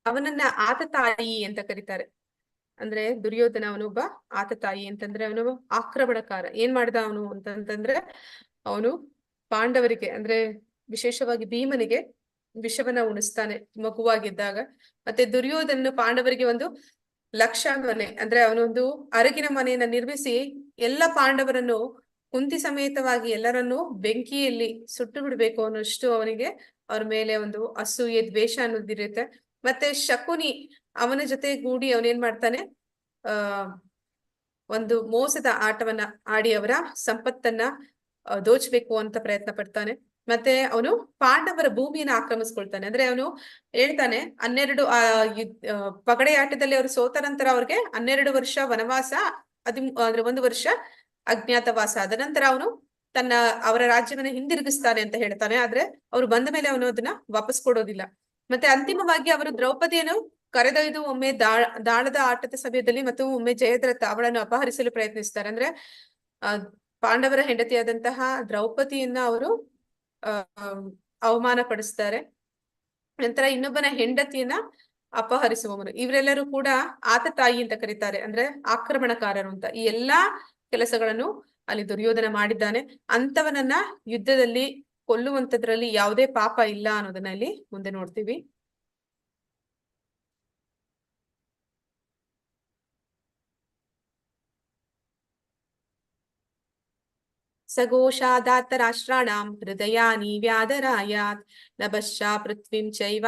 A: ಅವನನ್ನ ಆತತಾಯಿ ಅಂತ ಕರೀತಾರೆ. ಅಂದ್ರೆ ದುರ್ಯೋಧನ ಅವನೊಬ್ಬ ಆತತಾಯಿ ಅಂತಂದ್ರೆ ಅವನು ಆಕ್ರಮಣಕಾರ. ಏನ್ ಮಾಡ್ದ ಅವನು ಅಂತಂದ್ರೆ, ಅವನು ಪಾಂಡವರಿಗೆ ಅಂದ್ರೆ ವಿಶೇಷವಾಗಿ ಭೀಮನಿಗೆ ವಿಷವನ್ನ ಉಣಿಸ್ತಾನೆ ಮಗುವಾಗಿದ್ದಾಗ. ಮತ್ತೆ ದುರ್ಯೋಧನ ಪಾಂಡವರಿಗೆ ಒಂದು ಲಕ್ಷ ಮನೆ, ಅಂದ್ರೆ ಅವನೊಂದು ಅರಗಿನ ಮನೆಯನ್ನ ನಿರ್ಮಿಸಿ ಎಲ್ಲ ಪಾಂಡವರನ್ನು ಕುಂತಿ ಸಮೇತವಾಗಿ ಎಲ್ಲರನ್ನು ಬೆಂಕಿಯಲ್ಲಿ ಸುಟ್ಟು ಬಿಡ್ಬೇಕು ಅನ್ನೋಷ್ಟು ಅವನಿಗೆ ಅವ್ರ ಮೇಲೆ ಒಂದು ಅಸೂಯೆ, ದ್ವೇಷ ಅನ್ನೋದಿರುತ್ತೆ. ಮತ್ತೆ ಶಕುನಿ ಅವನ ಜೊತೆ ಗೂಡಿ ಅವನೇನ್ ಮಾಡ್ತಾನೆ, ಒಂದು ಮೋಸದ ಆಟವನ್ನ ಆಡಿ ಅವರ ಸಂಪತ್ತನ್ನ ದೋಚ್ಬೇಕು ಅಂತ ಪ್ರಯತ್ನ ಪಡ್ತಾನೆ. ಮತ್ತೆ ಅವನು ಪಾಂಡವರ ಭೂಮಿಯನ್ನ ಆಕ್ರಮಿಸ್ಕೊಳ್ತಾನೆ. ಅಂದ್ರೆ ಅವನು ಹೇಳ್ತಾನೆ, 12 ಪಗಡೆಯಾಟದಲ್ಲಿ ಅವರು ಸೋತ ನಂತರ ಅವ್ರಿಗೆ 12 ವರ್ಷ ವನವಾಸ, ಅಂದ್ರೆ 1 ವರ್ಷ ಅಜ್ಞಾತವಾಸ. ಅದ ನಂತರ ಅವನು ಅವರ ರಾಜ್ಯವನ್ನ ಹಿಂದಿರುಗಿಸ್ತಾನೆ ಅಂತ ಹೇಳ್ತಾನೆ. ಆದ್ರೆ ಅವ್ರು ಬಂದ ಮೇಲೆ ಅವನು ಅದನ್ನ ವಾಪಸ್ ಕೊಡೋದಿಲ್ಲ. ಮತ್ತೆ ಅಂತಿಮವಾಗಿ ಅವರು ದ್ರೌಪದಿಯನ್ನು ಕರೆದೊಯ್ದು ಒಮ್ಮೆ ದಾಳದ ಆಟದ ಸಮಯದಲ್ಲಿ ಮತ್ತು ಒಮ್ಮೆ ಜಯದ್ರಥ ಅವಳನ್ನು ಅಪಹರಿಸಲು ಪ್ರಯತ್ನಿಸ್ತಾರೆ. ಅಂದ್ರೆ ಪಾಂಡವರ ಹೆಂಡತಿಯಾದಂತಹ ದ್ರೌಪದಿಯನ್ನ ಅವರು ಅವಮಾನ ಪಡಿಸ್ತಾರೆ. ನಂತರ ಇನ್ನೊಬ್ಬನ ಹೆಂಡತಿಯನ್ನ ಅಪಹರಿಸುವವನು. ಇವರೆಲ್ಲರೂ ಕೂಡ ಆತತಾಯಿ ಅಂತ ಕರೀತಾರೆ, ಅಂದ್ರೆ ಆಕ್ರಮಣಕಾರರು ಅಂತ. ಈ ಎಲ್ಲಾ ಕೆಲಸಗಳನ್ನು ಅಲ್ಲಿ ದುರ್ಯೋಧನ ಮಾಡಿದ್ದಾನೆ. ಅಂತವನನ್ನ ಯುದ್ಧದಲ್ಲಿ ಕೊಲ್ಲುವಂತದ್ರಲ್ಲಿ ಯಾವುದೇ ಪಾಪ ಇಲ್ಲ ಅನ್ನೋದನ್ನ ಇಲ್ಲಿ ಮುಂದೆ ನೋಡ್ತೀವಿ. ಸಗೋಷಾದಾತ್ತ ರಾಷ್ಟ್ರಾಣಾಂ ಹೃದಯಾನಿ ವ್ಯಾದರಾಯಾತ್ ನಭಶ್ಚ ಪೃಥ್ವೀಂ ಚೈವ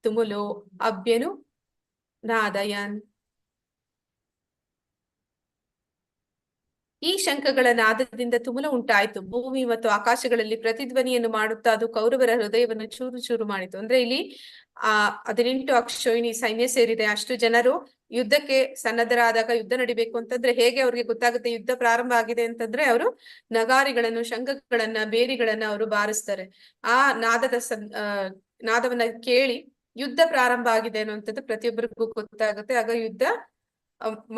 A: ತುಮುಲೋ ಅಭ್ಯನು ನಾದಯನ್. ಈ ಶಂಖಗಳ ನಾದದಿಂದ ತುಮುಲ ಉಂಟಾಯಿತು. ಭೂಮಿ ಮತ್ತು ಆಕಾಶಗಳಲ್ಲಿ ಪ್ರತಿಧ್ವನಿಯನ್ನು ಮಾಡುತ್ತಾ ಅದು ಕೌರವರ ಹೃದಯವನ್ನು ಚೂರು ಚೂರು ಮಾಡಿತು. ಅಂದ್ರೆ ಇಲ್ಲಿ 18 ಅಕ್ಷೋಹಿಣಿ ಸೈನ್ಯ ಸೇರಿದೆ. ಅಷ್ಟು ಜನರು ಯುದ್ಧಕ್ಕೆ ಸನ್ನದ್ಧರಾದಾಗ, ಯುದ್ಧ ನಡಿಬೇಕು ಅಂತಂದ್ರೆ ಹೇಗೆ ಅವ್ರಿಗೆ ಗೊತ್ತಾಗುತ್ತೆ ಯುದ್ಧ ಪ್ರಾರಂಭ ಆಗಿದೆ ಅಂತಂದ್ರೆ, ಅವರು ನಗಾರಿಗಳನ್ನು, ಶಂಖಗಳನ್ನ, ಬೇರಿಗಳನ್ನ ಅವರು ಬಾರಿಸ್ತಾರೆ. ಆ ನಾದವನ್ನ ಕೇಳಿ ಯುದ್ಧ ಪ್ರಾರಂಭ ಆಗಿದೆ ಅನ್ನುವಂಥದ್ದು ಪ್ರತಿಯೊಬ್ಬರಿಗೂ ಗೊತ್ತಾಗುತ್ತೆ. ಆಗ ಯುದ್ಧ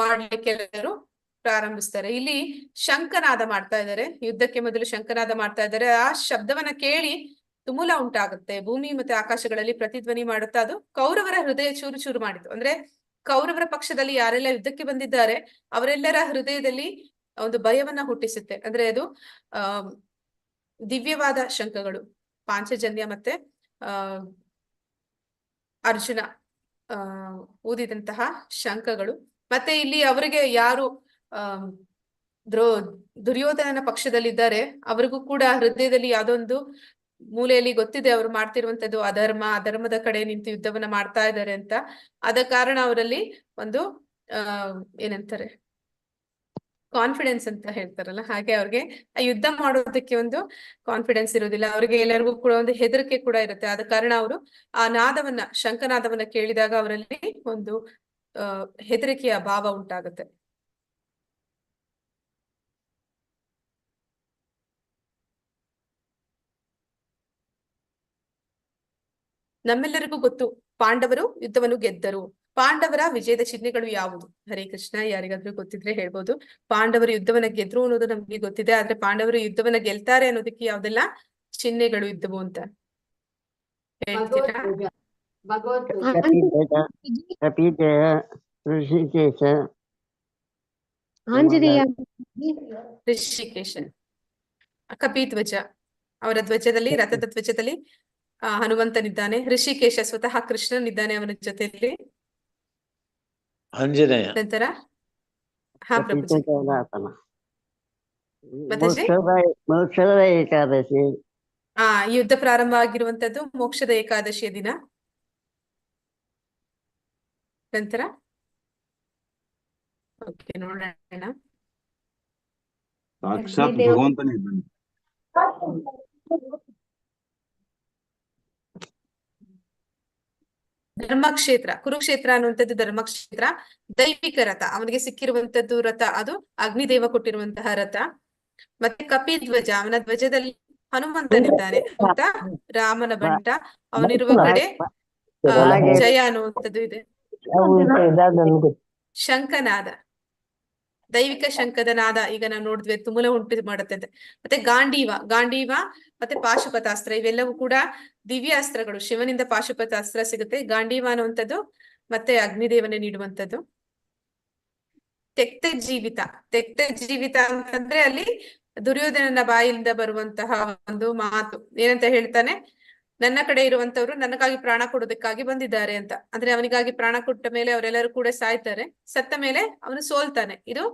A: ಮಾಡ್ಲಿಕ್ಕೆ ಎಲ್ಲರೂ ಪ್ರಾರಂಭಿಸ್ತಾರೆ. ಇಲ್ಲಿ ಶಂಖನಾದ ಮಾಡ್ತಾ ಇದ್ದಾರೆ, ಯುದ್ಧಕ್ಕೆ ಮೊದಲು ಶಂಖನಾದ ಮಾಡ್ತಾ ಇದ್ದಾರೆ. ಆ ಶಬ್ದವನ್ನ ಕೇಳಿ ತುಮುಲ ಉಂಟಾಗುತ್ತೆ. ಭೂಮಿ ಮತ್ತೆ ಆಕಾಶಗಳಲ್ಲಿ ಪ್ರತಿಧ್ವನಿ ಮಾಡುತ್ತಾ ಅದು ಕೌರವರ ಹೃದಯ ಚೂರು ಚೂರು ಮಾಡಿತು. ಅಂದ್ರೆ ಕೌರವರ ಪಕ್ಷದಲ್ಲಿ ಯಾರೆಲ್ಲ ಯುದ್ಧಕ್ಕೆ ಬಂದಿದ್ದಾರೆ ಅವರೆಲ್ಲರ ಹೃದಯದಲ್ಲಿ ಒಂದು ಭಯವನ್ನ ಹುಟ್ಟಿಸುತ್ತೆ. ಅಂದ್ರೆ ಅದು ದಿವ್ಯವಾದ ಶಂಖಗಳು, ಪಾಂಚಜನ್ಯ ಮತ್ತೆ ಅರ್ಜುನ ಊದಿದಂತಹ ಶಂಖಗಳು. ಮತ್ತೆ ಇಲ್ಲಿ ಅವರಿಗೆ ಯಾರು ದುರ್ಯೋಧನನ ಪಕ್ಷದಲ್ಲಿದ್ದಾರೆ ಅವರಿಗೂ ಕೂಡ ಹೃದಯದಲ್ಲಿ ಯಾವ್ದೊಂದು ಮೂಲೆಯಲ್ಲಿ ಗೊತ್ತಿದೆ ಅವರು ಮಾಡ್ತಿರುವಂತದ್ದು ಅಧರ್ಮದ ಕಡೆ ನಿಂತು ಯುದ್ಧವನ್ನ ಮಾಡ್ತಾ ಇದ್ದಾರೆ ಅಂತ. ಆದ ಕಾರಣ ಅವರಲ್ಲಿ ಒಂದು ಏನಂತಾರೆ, ಕಾನ್ಫಿಡೆನ್ಸ್ ಅಂತ ಹೇಳ್ತಾರಲ್ಲ ಹಾಗೆ ಅವ್ರಿಗೆ ಆ ಯುದ್ಧ ಮಾಡೋದಕ್ಕೆ ಒಂದು ಕಾನ್ಫಿಡೆನ್ಸ್ ಇರೋದಿಲ್ಲ. ಅವ್ರಿಗೆ ಎಲ್ಲರಿಗೂ ಕೂಡ ಒಂದು ಹೆದರಿಕೆ ಕೂಡ ಇರುತ್ತೆ. ಆದ ಕಾರಣ ಅವರು ಆ ಶಂಖನಾದವನ್ನ ಕೇಳಿದಾಗ ಅವರಲ್ಲಿ ಒಂದು ಹೆದರಿಕೆಯ ಭಾವ ಉಂಟಾಗುತ್ತೆ. ನಮ್ಮೆಲ್ಲರಿಗೂ ಗೊತ್ತು ಪಾಂಡವರು ಯುದ್ಧವನ್ನು ಗೆದ್ದರು. ಪಾಂಡವರ ವಿಜಯದ ಚಿಹ್ನೆಗಳು ಯಾವುದು? ಹರೇ ಕೃಷ್ಣ. ಯಾರಿಗಾದ್ರೂ ಗೊತ್ತಿದ್ರೆ ಹೇಳ್ಬೋದು. ಪಾಂಡವರು ಯುದ್ಧವನ್ನ ಗೆದ್ರು ಅನ್ನೋದು ನಮ್ಗೆ ಗೊತ್ತಿದೆ, ಆದ್ರೆ ಪಾಂಡವರು ಯುದ್ಧವನ್ನ ಗೆಲ್ತಾರೆ ಅನ್ನೋದಕ್ಕೆ ಯಾವ್ದೆಲ್ಲ ಚಿಹ್ನೆಗಳು ಇದ್ದವು ಅಂತ ಹೇಳ್ತೀರಾ?
C: ಕಪಿಧ್ವಜ, ಕಪಿಧ್ವಜ, ಋಷಿಕೇಶ,
D: ಆಂಜನೇಯ.
A: ಋಷಿಕೇಶ, ಕಪಿಧ್ವಜ ಅವರ ಧ್ವಜದಲ್ಲಿ, ರಥದ ಧ್ವಜದಲ್ಲಿ ಹನುಮಂತನಿದ್ದಾನೆ. ಋಷಿಕೇಶ ಸ್ವತಃ ಕೃಷ್ಣನಿದ್ದಾನೆ ಅವನ ಜೊತೆಯಲ್ಲಿ.
J: ಆಂಜನೇಯ.
A: ನಂತರ ಹಾ ಪ್ರಭುಜಿ.
C: ಕಪಿಧ್ವಜರಾತನ.
A: ಮಾತಾಜಿ?
C: ಮೋಕ್ಷದ ಏಕಾದಶಿ.
A: ಈ ಯುದ್ಧ ಪ್ರಾರಂಭ ಆಗಿರುವಂತದ್ದು ಮೋಕ್ಷದ ಏಕಾದಶಿಯ ದಿನ. ನಂತರ ಓಕೆ, ನೋಡೋಣ.
K: ಸಾಕ್ಷಾತ್ ಭಗವಂತನೇ ಇದ್ದಾನೆ.
A: ಧರ್ಮಕ್ಷೇತ್ರ, ಕುರುಕ್ಷೇತ್ರ ಅನ್ನುವಂಥದ್ದು ಧರ್ಮಕ್ಷೇತ್ರ. ದೈವಿಕ ರಥ, ಅವನಿಗೆ ಸಿಕ್ಕಿರುವಂತದ್ದು ರಥ, ಅದು ಅಗ್ನಿದೇವ ಕೊಟ್ಟಿರುವಂತಹ ರಥ. ಮತ್ತೆ ಕಪಿಧ್ವಜ, ಅವನ ಧ್ವಜದಲ್ಲಿ ಹನುಮಂತನಿದ್ದಾನೆ ಅಂತ ರಾಮನ ಬಂಟ. ಅವನಿರುವ ಕಡೆ ಜಯ ಅನ್ನುವಂಥದ್ದು ಇದೆ. ಶಂಖನಾದ, ದೈವಿಕ ಶಂಖದ ನಾದ ಈಗ ನಾವು ನೋಡಿದ್ವಿ, ತುಮುಲ ಉಂಟು ಮಾಡುತ್ತೆ ಅಂತ. ಮತ್ತೆ ಗಾಂಡೀವ ಮತ್ತೆ ಪಾಶುಪತಾಸ್ತ್ರ, ಇವೆಲ್ಲವೂ ಕೂಡ ದಿವ್ಯ ಅಸ್ತ್ರಗಳು. ಶಿವನಿಂದ ಪಾಶುಪತಾಸ್ತ್ರ ಸಿಗುತ್ತೆ. ಗಾಂಡೀವ ಅನ್ನುವಂಥದ್ದು ಮತ್ತೆ ಅಗ್ನಿದೇವನೇ ನೀಡುವಂಥದ್ದು. ತೆಕ್ತ ಜೀವಿತ ಅಂತಂದ್ರೆ ಅಲ್ಲಿ ದುರ್ಯೋಧನನ ಬಾಯಿಯಿಂದ ಬರುವಂತಹ ಒಂದು ಮಾತು ಏನಂತ ಹೇಳ್ತಾನೆ, ನನ್ನ ಕಡೆ ಇರುವಂತವ್ರು ನನಗಾಗಿ ಪ್ರಾಣ ಕೊಡೋದಕ್ಕಾಗಿ ಬಂದಿದ್ದಾರೆ ಅಂತ. ಅಂದ್ರೆ ಅವನಿಗಾಗಿ ಪ್ರಾಣ ಕೊಟ್ಟ ಮೇಲೆ ಅವರೆಲ್ಲರೂ ಕೂಡ ಸಾಯ್ತಾರೆ. ಸತ್ತ ಮೇಲೆ ಅವನು ಸೋಲ್ತಾನೆ. ಇದು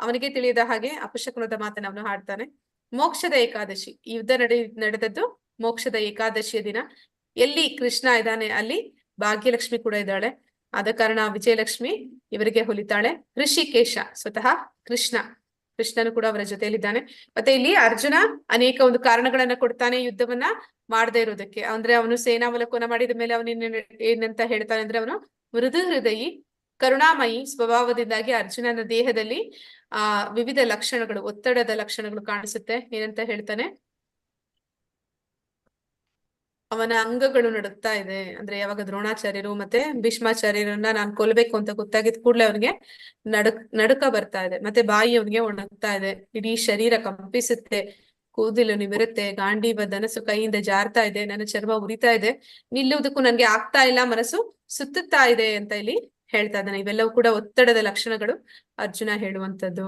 A: ಅವನಿಗೆ ತಿಳಿಯದ ಹಾಗೆ ಅಪಶಕುನದ ಮಾತನ್ನ ಅವನು ಹಾಡ್ತಾನೆ. ಮೋಕ್ಷದ ಏಕಾದಶಿ, ಈ ಯುದ್ಧ ನಡೆದದ್ದು ಮೋಕ್ಷದ ಏಕಾದಶಿಯ ದಿನ. ಎಲ್ಲಿ ಕೃಷ್ಣ ಇದ್ದಾನೆ ಅಲ್ಲಿ ಭಾಗ್ಯಲಕ್ಷ್ಮಿ ಕೂಡ ಇದ್ದಾಳೆ. ಆದ ಕಾರಣ ವಿಜಯಲಕ್ಷ್ಮಿ ಇವರಿಗೆ ಹೊಲಿತಾಳೆ. ಋಷಿಕೇಶ ಸ್ವತಃ ಕೃಷ್ಣನು ಕೂಡ ಅವರ ಜೊತೆಯಲ್ಲಿದ್ದಾನೆ. ಮತ್ತೆ ಇಲ್ಲಿ ಅರ್ಜುನ ಅನೇಕ ಒಂದು ಕಾರಣಗಳನ್ನ ಕೊಡ್ತಾನೆ ಯುದ್ಧವನ್ನ ಮಾಡದೇ ಇರೋದಕ್ಕೆ. ಅಂದ್ರೆ ಅವನು ಸೇನಾವಲೋಕನ ಮಾಡಿದ ಮೇಲೆ ಅವನು ಏನಂತ ಹೇಳ್ತಾನೆ ಅಂದ್ರೆ, ಅವನು ಮೃದು ಹೃದಯಿ ಕರುಣಾಮಯಿ ಸ್ವಭಾವದಿಂದಾಗಿ ಅರ್ಜುನನ ದೇಹದಲ್ಲಿ ವಿವಿಧ ಲಕ್ಷಣಗಳು, ಒತ್ತಡದ ಲಕ್ಷಣಗಳು ಕಾಣಿಸುತ್ತೆ. ಏನಂತ ಹೇಳ್ತಾನೆ, ಅವನ ಅಂಗಗಳು ನಡುಗ್ತಾ ಇದೆ. ಅಂದ್ರೆ ಯಾವಾಗ ದ್ರೋಣಾಚಾರ್ಯರು ಮತ್ತೆ ಭೀಷ್ಮಾಚಾರ್ಯರನ್ನ ನಾನು ಕೊಲ್ಬೇಕು ಅಂತ ಗೊತ್ತಾಗಿದ್ ಕೂಡ್ಲೆ ಅವನಿಗೆ ನಡುಕ ಬರ್ತಾ ಇದೆ. ಮತ್ತೆ ಬಾಯಿ ಅವನಿಗೆ ಒಣಗ್ತಾ ಇದೆ. ಇಡೀ ಶರೀರ ಕಂಪಿಸುತ್ತೆ, ಕೂದಲು ನಿಮಿರುತ್ತೆ, ಗಾಂಡೀವ ಧನಸ್ಸು ಕೈಯಿಂದ ಜಾರ್ತಾ ಇದೆ, ನನ್ನ ಚರ್ಮ ಉರಿತಾ ಇದೆ, ನಿಲ್ಲುವುದಕ್ಕೂ ನನ್ಗೆ ಆಗ್ತಾ ಇಲ್ಲ, ಮನಸ್ಸು ಸುತ್ತುತ್ತಾ ಇದೆ ಅಂತ ಇಲ್ಲಿ ಹೇಳ್ತಾ ಇದ್ದಾನೆ. ಇವೆಲ್ಲವೂ ಕೂಡ ಒತ್ತಡದ ಲಕ್ಷಣಗಳು ಅರ್ಜುನ ಹೇಳುವಂತದ್ದು.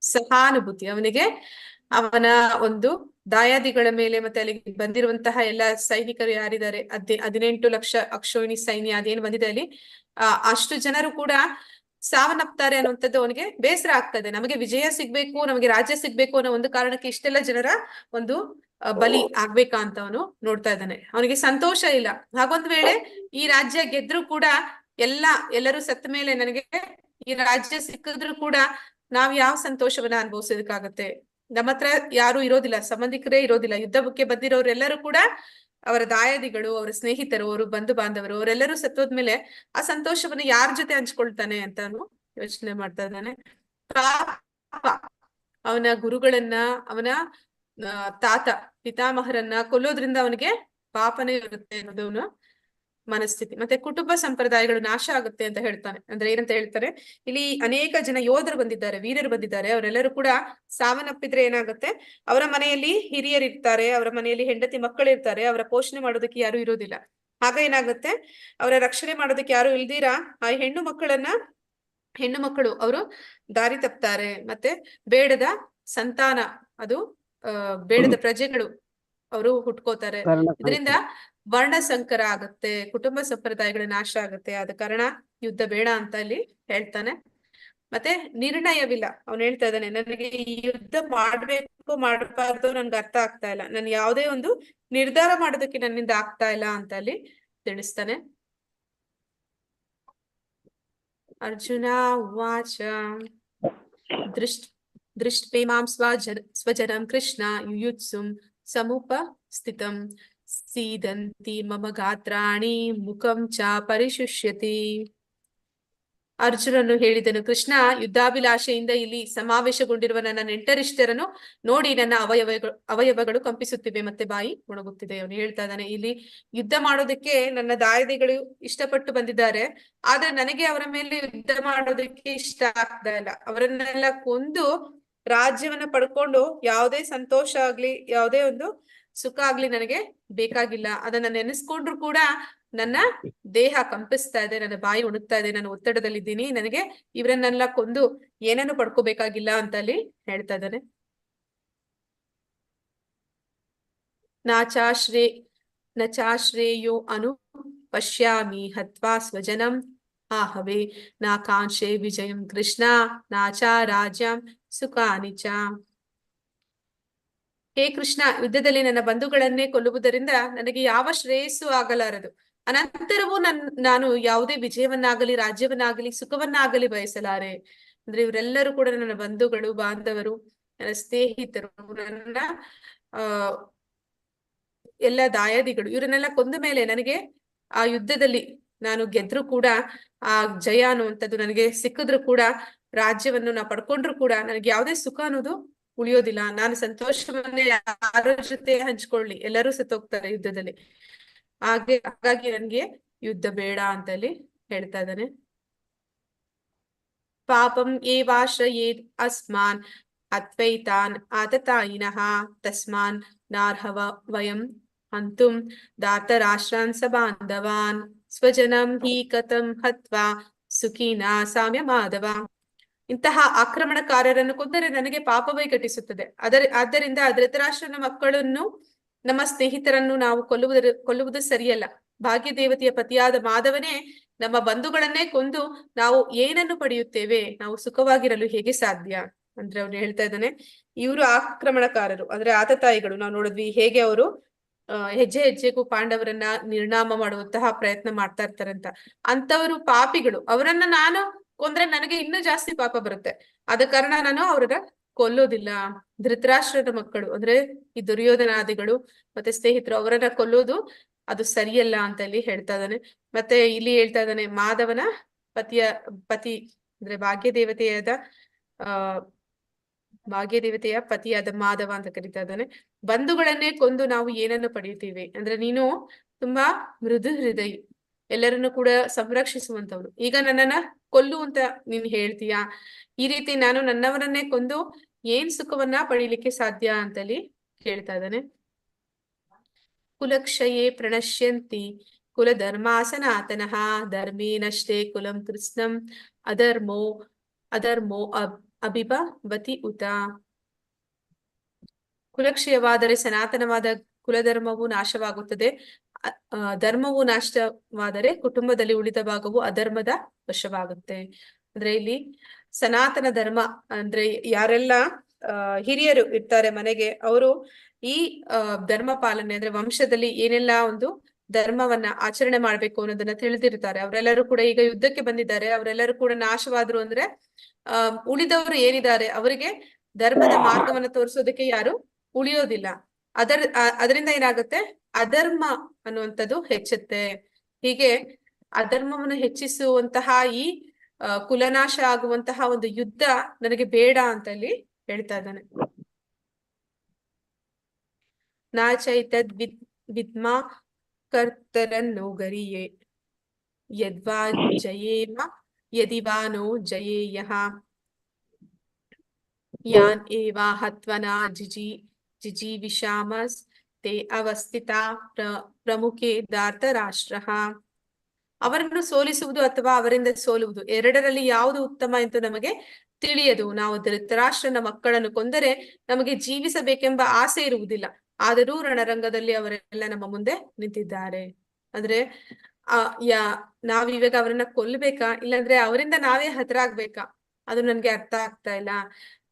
A: ಸಹಾನುಭೂತಿ, ಅವನಿಗೆ ಅವನ ಒಂದು ದಾಯಾದಿಗಳ ಮೇಲೆ ಮತ್ತೆ ಅಲ್ಲಿಗೆ ಬಂದಿರುವಂತಹ ಎಲ್ಲ ಸೈನಿಕರು ಯಾರಿದ್ದಾರೆ, 18 ಲಕ್ಷ ಅಕ್ಷೋಹಿಣಿ ಸೈನ್ಯ ಅದೇನು ಬಂದಿದೆ ಅಲ್ಲಿ, ಅಷ್ಟು ಜನರು ಕೂಡ ಸಾವನ್ನಪ್ತಾರೆ ಅನ್ನುವಂಥದ್ದು ಅವನಿಗೆ ಬೇಸರ ಆಗ್ತದೆ. ನಮಗೆ ವಿಜಯ ಸಿಗ್ಬೇಕು, ನಮಗೆ ರಾಜ್ಯ ಸಿಗ್ಬೇಕು ಅನ್ನೋ ಒಂದು ಕಾರಣಕ್ಕೆ ಇಷ್ಟೆಲ್ಲ ಜನರ ಒಂದು ಬಲಿ ಆಗ್ಬೇಕಾ ಅಂತ ಅವನು ನೋಡ್ತಾ ಇದ್ದಾನೆ. ಅವನಿಗೆ ಸಂತೋಷ ಇಲ್ಲ. ಹಾಗೊಂದ್ ವೇಳೆ ಈ ರಾಜ್ಯ ಗೆದ್ರು ಕೂಡ ಎಲ್ಲರೂ ಸತ್ತ ಮೇಲೆ ನನಗೆ ಈ ರಾಜ್ಯ ಸಿಕ್ಕಿದ್ರು ಕೂಡ ನಾವ್ ಯಾವ ಸಂತೋಷವನ್ನ ಅನುಭವಿಸೋದಕ್ಕಾಗತ್ತೆ? ನಮ್ಮ ಹತ್ರ ಯಾರು ಇರೋದಿಲ್ಲ, ಸಂಬಂಧಿಕರೇ ಇರೋದಿಲ್ಲ. ಯುದ್ಧಕ್ಕೆ ಬಂದಿರೋರೆಲ್ಲರೂ ಕೂಡ ಅವರ ದಾಯಾದಿಗಳು, ಅವರ ಸ್ನೇಹಿತರು, ಅವರು ಬಂಧು ಬಾಂಧವರು, ಅವರೆಲ್ಲರೂ ಸತ್ತೋದ್ಮೇಲೆ ಆ ಸಂತೋಷವನ್ನ ಯಾರ ಜೊತೆ ಹಂಚ್ಕೊಳ್ತಾನೆ ಅಂತ ಯೋಚನೆ ಮಾಡ್ತಾ ಇದ್ದಾನೆ. ಅವನ ಗುರುಗಳನ್ನ, ಅವನ ತಾತ ಪಿತಾಮಹರನ್ನ ಕೊಲ್ಲೋದ್ರಿಂದ ಅವನಿಗೆ ಪಾಪನೇ ಇರುತ್ತೆ ಅನ್ನೋದವನು ಮನಸ್ಥಿತಿ. ಮತ್ತೆ ಕುಟುಂಬ ಸಂಪ್ರದಾಯಗಳು ನಾಶ ಆಗುತ್ತೆ ಅಂತ ಹೇಳ್ತಾನೆ. ಅಂದ್ರೆ ಏನಂತ ಹೇಳ್ತಾರೆ, ಇಲ್ಲಿ ಅನೇಕ ಜನ ಯೋಧರು ಬಂದಿದ್ದಾರೆ, ವೀರರು ಬಂದಿದ್ದಾರೆ, ಅವರೆಲ್ಲರೂ ಕೂಡ ಸಾವನ್ನಪ್ಪಿದ್ರೆ ಏನಾಗುತ್ತೆ, ಅವರ ಮನೆಯಲ್ಲಿ ಹಿರಿಯರು ಇರ್ತಾರೆ, ಅವರ ಮನೆಯಲ್ಲಿ ಹೆಂಡತಿ ಮಕ್ಕಳು ಇರ್ತಾರೆ, ಅವರ ಪೋಷಣೆ ಮಾಡೋದಕ್ಕೆ ಯಾರು ಇರೋದಿಲ್ಲ. ಆಗ ಏನಾಗುತ್ತೆ, ಅವರ ರಕ್ಷಣೆ ಮಾಡೋದಕ್ಕೆ ಯಾರು ಇಲ್ದಿರಾ ಆ ಹೆಣ್ಣು ಮಕ್ಕಳು ಅವರು ದಾರಿ ತಪ್ತಾರೆ. ಮತ್ತೆ ಬೇಡದ ಸಂತಾನ, ಅದು ಬೇಡದ ಪ್ರಜೆಗಳು ಅವರು ಹುಟ್ಕೋತಾರೆ. ಇದರಿಂದ ವರ್ಣ ಸಂಕರ ಆಗುತ್ತೆ, ಕುಟುಂಬ ಸಂಪ್ರದಾಯಗಳ ನಾಶ ಆಗುತ್ತೆ. ಆದ ಕಾರಣ ಯುದ್ಧ ಬೇಡ ಅಂತ ಇಲ್ಲಿ ಹೇಳ್ತಾನೆ. ಮತ್ತೆ ನಿರ್ಣಯವಿಲ್ಲ. ಅವನು ಹೇಳ್ತಾ ಇದ್ದಾನೆ, ನನಗೆ ಈ ಯುದ್ಧ ಮಾಡ್ಬೇಕು ಮಾಡಬಾರ್ದು ನನ್ಗೆ ಅರ್ಥ ಆಗ್ತಾ ಇಲ್ಲ, ನಾನು ಯಾವುದೇ ಒಂದು ನಿರ್ಧಾರ ಮಾಡೋದಕ್ಕೆ ನನ್ನಿಂದ ಆಗ್ತಾ ಇಲ್ಲ ಅಂತ ಅಲ್ಲಿ ತಿಳಿಸ್ತಾನೆ. ಅರ್ಜುನ ಉವಾಚ ದೃಷ್ಟೇಮಾಂ ಸ್ವಜನಂ ಕೃಷ್ಣ ಯುಯುತ್ಸುಂ ಸಮುಪಸ್ಥಿತಂ ಸೀದಂತಿ ಮಮ ಗಾತ್ರಾಣಿ ಮುಖಂ ಚ ಪರಿಶುಷ್ಯತಿ. ಅರ್ಜುನನು ಹೇಳಿದನು, ಕೃಷ್ಣ, ಯುದ್ಧಾಭಿಲಾಷೆಯಿಂದ ಇಲ್ಲಿ ಸಮಾವೇಶಗೊಂಡಿರುವ ನನ್ನ ನೆಂಟರಿಷ್ಟರನ್ನು ನೋಡಿ ನನ್ನ ಅವಯವಗಳು ಕಂಪಿಸುತ್ತಿವೆ, ಮತ್ತೆ ಬಾಯಿ ಮುಳುಗುತ್ತಿದೆ. ಅವನು ಹೇಳ್ತಾ ಇದ್ದಾನೆ, ಇಲ್ಲಿ ಯುದ್ಧ ಮಾಡೋದಕ್ಕೆ ನನ್ನ ದಾಯಾದಿಗಳು ಇಷ್ಟಪಟ್ಟು ಬಂದಿದ್ದಾರೆ, ಆದ್ರೆ ನನಗೆ ಅವರ ಮೇಲೆ ಯುದ್ಧ ಮಾಡೋದಕ್ಕೆ ಇಷ್ಟ ಆಗ್ತಾ ಇಲ್ಲ. ಅವರನ್ನೆಲ್ಲ ಕೊಂದು ರಾಜ್ಯವನ್ನ ಪಡ್ಕೊಂಡು ಯಾವುದೇ ಸಂತೋಷ ಆಗ್ಲಿ, ಯಾವುದೇ ಒಂದು ಸುಖ ಆಗ್ಲಿ ನನಗೆ ಬೇಕಾಗಿಲ್ಲ. ಅದನ್ನ ನೆನೆಸ್ಕೊಂಡ್ರು ಕೂಡ ನನ್ನ ದೇಹ ಕಂಪಿಸ್ತಾ ಇದೆ, ನನ್ನ ಬಾಯಿ ಉಣುಕ್ತಾ ಇದೆ, ನಾನು ಒತ್ತಡದಲ್ಲಿದ್ದೀನಿ, ನನಗೆ ಇವರನ್ನೆಲ್ಲ ಕೊಂದು ಏನನ್ನು ಪಡ್ಕೋಬೇಕಾಗಿಲ್ಲ ಅಂತ ಅಲ್ಲಿ ಹೇಳ್ತಾ ಇದ್ದಾನೆ. ನಾಚಾಶ್ರೇಯೋ ಅನು ಪಶ್ಯಾಮಿ ಹತ್ವಾ ಸ್ವಜನಂ ಆಹವೇ ನಾ ಕಾಂಕ್ಷೆ ವಿಜಯಂ ಕೃಷ್ಣ ನಾಚಾ ರಾಜ್ಯಂ ಸುಖಾನಿಚ. ಹೇ ಕೃಷ್ಣ, ಯುದ್ಧದಲ್ಲಿ ನನ್ನ ಬಂಧುಗಳನ್ನೇ ಕೊಲ್ಲುವುದರಿಂದ ನನಗೆ ಯಾವ ಶ್ರೇಯಸ್ಸು ಆಗಲಾರದು. ಅನಂತರವೂ ನಾನು ಯಾವುದೇ ವಿಜಯವನ್ನಾಗಲಿ, ರಾಜ್ಯವನ್ನಾಗಲಿ, ಸುಖವನ್ನಾಗಲಿ ಬಯಸಲಾರೆ. ಅಂದ್ರೆ ಇವರೆಲ್ಲರೂ ಕೂಡ ನನ್ನ ಬಂಧುಗಳು, ಬಾಂಧವರು, ನನ್ನ ಸ್ನೇಹಿತರು, ನನ್ನ ಎಲ್ಲ ದಾಯಾದಿಗಳು. ಇವರನ್ನೆಲ್ಲ ಕೊಂದ ಮೇಲೆ ನನಗೆ ಆ ಯುದ್ಧದಲ್ಲಿ ನಾನು ಗೆದ್ರು ಕೂಡ, ಆ ಜಯ ಅನ್ನುವಂಥದ್ದು ನನಗೆ ಸಿಕ್ಕಿದ್ರು ಕೂಡ, ರಾಜ್ಯವನ್ನು ನಾ ಪಡ್ಕೊಂಡ್ರು ಕೂಡ ನನಗೆ ಯಾವುದೇ ಸುಖ ಅನ್ನೋದು ಉಳಿಯೋದಿಲ್ಲ. ನಾನು ಸಂತೋಷವನ್ನೇ ಯಾರ ಜೊತೆ ಹಂಚ್ಕೊಳ್ಳಿ, ಎಲ್ಲರೂ ಸತ್ತೋಗ್ತಾರೆ ಯುದ್ಧದಲ್ಲಿ. ಹಾಗಾಗಿ ನನ್ಗೆ ಯುದ್ಧ ಬೇಡ ಅಂತಲ್ಲಿ ಹೇಳ್ತಾ ಇದ್ದಾನೆ. ಪಾಪಂ ಏವಾಶ್ರಯೇದ್ ಅಸ್ಮಾನ್ ಅತ್ವೈತಾನ್ ಆತತಾಯಿನಃ ತಸ್ಮಾನ್ ನಾರ್ಹವ ವಯಂ ಹಂತುಂ ದಾತರಾಷ್ಟ್ರಾನ್ ಸ ಬಾಂಧವಾನ್ ಸ್ವಜನಂ ಹಿ ಕಥಂ ಹತ್ವಾ ಸುಖೀನಾ ಸಾಮ್ಯ ಮಾಧವ. ಇಂತಹ ಆಕ್ರಮಣಕಾರರನ್ನು ಕೊಂದರೆ ನನಗೆ ಪಾಪವೇ ಘಟಿಸುತ್ತದೆ. ಆದ್ದರಿಂದ ಧೃತರಾಷ್ಟ್ರನ ಮಕ್ಕಳನ್ನು, ನಮ್ಮ ಸ್ನೇಹಿತರನ್ನು ನಾವು ಕೊಲ್ಲುವುದು ಸರಿಯಲ್ಲ. ಭಾಗ್ಯ ದೇವತೆಯ ಪತಿಯಾದ ಮಾಧವನೇ ನಮ್ಮ ಬಂಧುಗಳನ್ನೇ ಕೊಂದು ನಾವು ಏನನ್ನು ಪಡೆಯುತ್ತೇವೆ? ನಾವು ಸುಖವಾಗಿರಲು ಹೇಗೆ ಸಾಧ್ಯ? ಅಂದ್ರೆ ಅವ್ನು ಹೇಳ್ತಾ ಇದ್ದಾನೆ, ಇವರು ಆಕ್ರಮಣಕಾರರು, ಅಂದ್ರೆ ಆತತಾಯಿಗಳು. ನಾವು ನೋಡಿದ್ವಿ ಹೇಗೆ ಅವರು ಹೆಜ್ಜೆ ಹೆಜ್ಜೆಗೂ ಪಾಂಡವರನ್ನ ನಿರ್ನಾಮ ಮಾಡುವಂತಹ ಪ್ರಯತ್ನ ಮಾಡ್ತಾ ಇರ್ತಾರಂತ. ಅಂತವರು ಪಾಪಿಗಳು. ಅವರನ್ನ ನಾನು ಕೊಂದ್ರೆ ನನಗೆ ಇನ್ನೂ ಜಾಸ್ತಿ ಪಾಪ ಬರುತ್ತೆ. ಆದ ಕಾರಣ ನಾನು ಅವ್ರನ್ನ ಕೊಲ್ಲೋದಿಲ್ಲ. ಧೃತರಾಷ್ಟ್ರದ ಮಕ್ಕಳು ಅಂದ್ರೆ ಈ ದುರ್ಯೋಧನಾದಿಗಳು ಮತ್ತೆ ಸ್ನೇಹಿತರು, ಅವರನ್ನ ಕೊಲ್ಲೋದು ಅದು ಸರಿಯಲ್ಲ ಅಂತ ಇಲ್ಲಿ ಹೇಳ್ತಾ ಇದ್ದಾನೆ. ಮತ್ತೆ ಇಲ್ಲಿ ಹೇಳ್ತಾ ಇದ್ದಾನೆ, ಮಾಧವನ ಪತಿ ಅಂದ್ರೆ ಭಾಗ್ಯದೇವತೆಯ ಪತಿಯಾದ ಮಾಧವ ಅಂತ ಕರೀತಾ ಇದ್ದಾನೆ. ಬಂಧುಗಳನ್ನೇ ಕೊಂದು ನಾವು ಏನನ್ನು ಪಡೆಯುತ್ತೀವಿ? ಅಂದ್ರೆ ನೀನು ತುಂಬಾ ಮೃದು ಹೃದಯಿ, ಎಲ್ಲರನ್ನು ಕೂಡ ಸಂರಕ್ಷಿಸುವಂತವ್ರು. ಈಗ ನನ್ನನ್ನ ಕೊಲ್ಲು ಅಂತ ನೀನ್ ಹೇಳ್ತೀಯಾ? ಈ ರೀತಿ ನಾನು ನನ್ನವರನ್ನೇ ಕೊಂದು ಏನ್ ಸುಖವನ್ನ ಪಡೀಲಿಕ್ಕೆ ಸಾಧ್ಯ ಅಂತಲ್ಲಿ ಕೇಳ್ತಾ ಇದ್ದಾನೆ. ಕುಲಕ್ಷಯೇ ಪ್ರಣಶ್ಯಂತಿ ಕುಲ ಧರ್ಮಾಸನಾತನಃ ಧರ್ಮೇ ನಷ್ಟೇ ಕುಲಂ ಕೃಷ್ಣಂ ಅಧರ್ಮೋ ಅಭಿಭವತಿ ಉತ. ಕುಲಕ್ಷಯವಾದರೆ ಸನಾತನವಾದ ಕುಲಧರ್ಮವು ನಾಶವಾಗುತ್ತದೆ. ಧರ್ಮವು ನಾಶವಾದರೆ ಕುಟುಂಬದಲ್ಲಿ ಉಳಿದ ಭಾಗವು ಅಧರ್ಮದ ವಶವಾಗುತ್ತೆ. ಅಂದ್ರೆ ಇಲ್ಲಿ ಸನಾತನ ಧರ್ಮ ಅಂದ್ರೆ ಯಾರೆಲ್ಲ ಹಿರಿಯರು ಇರ್ತಾರೆ ಮನೆಗೆ, ಅವರು ಈ ಧರ್ಮ ಪಾಲನೆ ಅಂದ್ರೆ ವಂಶದಲ್ಲಿ ಏನೆಲ್ಲಾ ಒಂದು ಧರ್ಮವನ್ನ ಆಚರಣೆ ಮಾಡ್ಬೇಕು ಅನ್ನೋದನ್ನ ತಿಳಿದಿರ್ತಾರೆ. ಅವರೆಲ್ಲರೂ ಕೂಡ ಈಗ ಯುದ್ಧಕ್ಕೆ ಬಂದಿದ್ದಾರೆ. ಅವರೆಲ್ಲರೂ ಕೂಡ ನಾಶವಾದ್ರು ಅಂದ್ರೆ ಉಳಿದವರು ಏನಿದ್ದಾರೆ ಅವರಿಗೆ ಧರ್ಮದ ಮಾರ್ಗವನ್ನ ತೋರಿಸೋದಕ್ಕೆ ಯಾರು ಉಳಿಯೋದಿಲ್ಲ. ಅದರಿಂದ ಏನಾಗುತ್ತೆ? ಅಧರ್ಮ ಅನ್ನುವಂಥದ್ದು ಹೆಚ್ಚುತ್ತೆ. ಹೀಗೆ ಅಧರ್ಮವನ್ನು ಹೆಚ್ಚಿಸುವಂತಹ ಈ ಕುಲನಾಶ ಆಗುವಂತಹ ಒಂದು ಯುದ್ಧ ನನಗೆ ಬೇಡ ಅಂತ ಇಲ್ಲಿ ಹೇಳ್ತಾ ಇದ್ದಾನೆ. ನಾ ಚೈತದ್ ವಿದ್ಮಾ ಕರ್ತರನ್ನೋ ಗರಿಯೇ ಯದ್ವಾ ಜಯೇಮ ಯದಿವಾನೋ ಜಯೇಯಃ ಯಾನ್ ಏವಾ ಹತ್ವನಾ ಜಿಜೀವಿಷಾಮಸ್ ತೇ ಅವಸ್ಥಿತಾ ಪ್ರಮುಖೇ ಧಾರ್ತರಾಷ್ಟ್ರಃ. ಅವರನ್ನು ಸೋಲಿಸುವುದು ಅಥವಾ ಅವರಿಂದ ಸೋಲುವುದು, ಎರಡರಲ್ಲಿ ಯಾವುದು ಉತ್ತಮ ಎಂದು ನಮಗೆ ತಿಳಿಯದು. ನಾವು ಧೃತರಾಷ್ಟ್ರನ ಮಕ್ಕಳನ್ನು ಕೊಂದರೆ ನಮಗೆ ಜೀವಿಸಬೇಕೆಂಬ ಆಸೆ ಇರುವುದಿಲ್ಲ. ಆದರೂ ರಣರಂಗದಲ್ಲಿ ಅವರೆಲ್ಲ ನಮ್ಮ ಮುಂದೆ ನಿಂತಿದ್ದಾರೆ. ಅಂದ್ರೆ ನಾವಿವಾಗ ಅವರನ್ನ ಕೊಲ್ಬೇಕಾ, ಇಲ್ಲಾಂದ್ರೆ ಅವರಿಂದ ನಾವೇ ಹತರಾಗ್ಬೇಕಾ? ಅದು ನನ್ಗೆ ಅರ್ಥ ಆಗ್ತಾ ಇಲ್ಲ.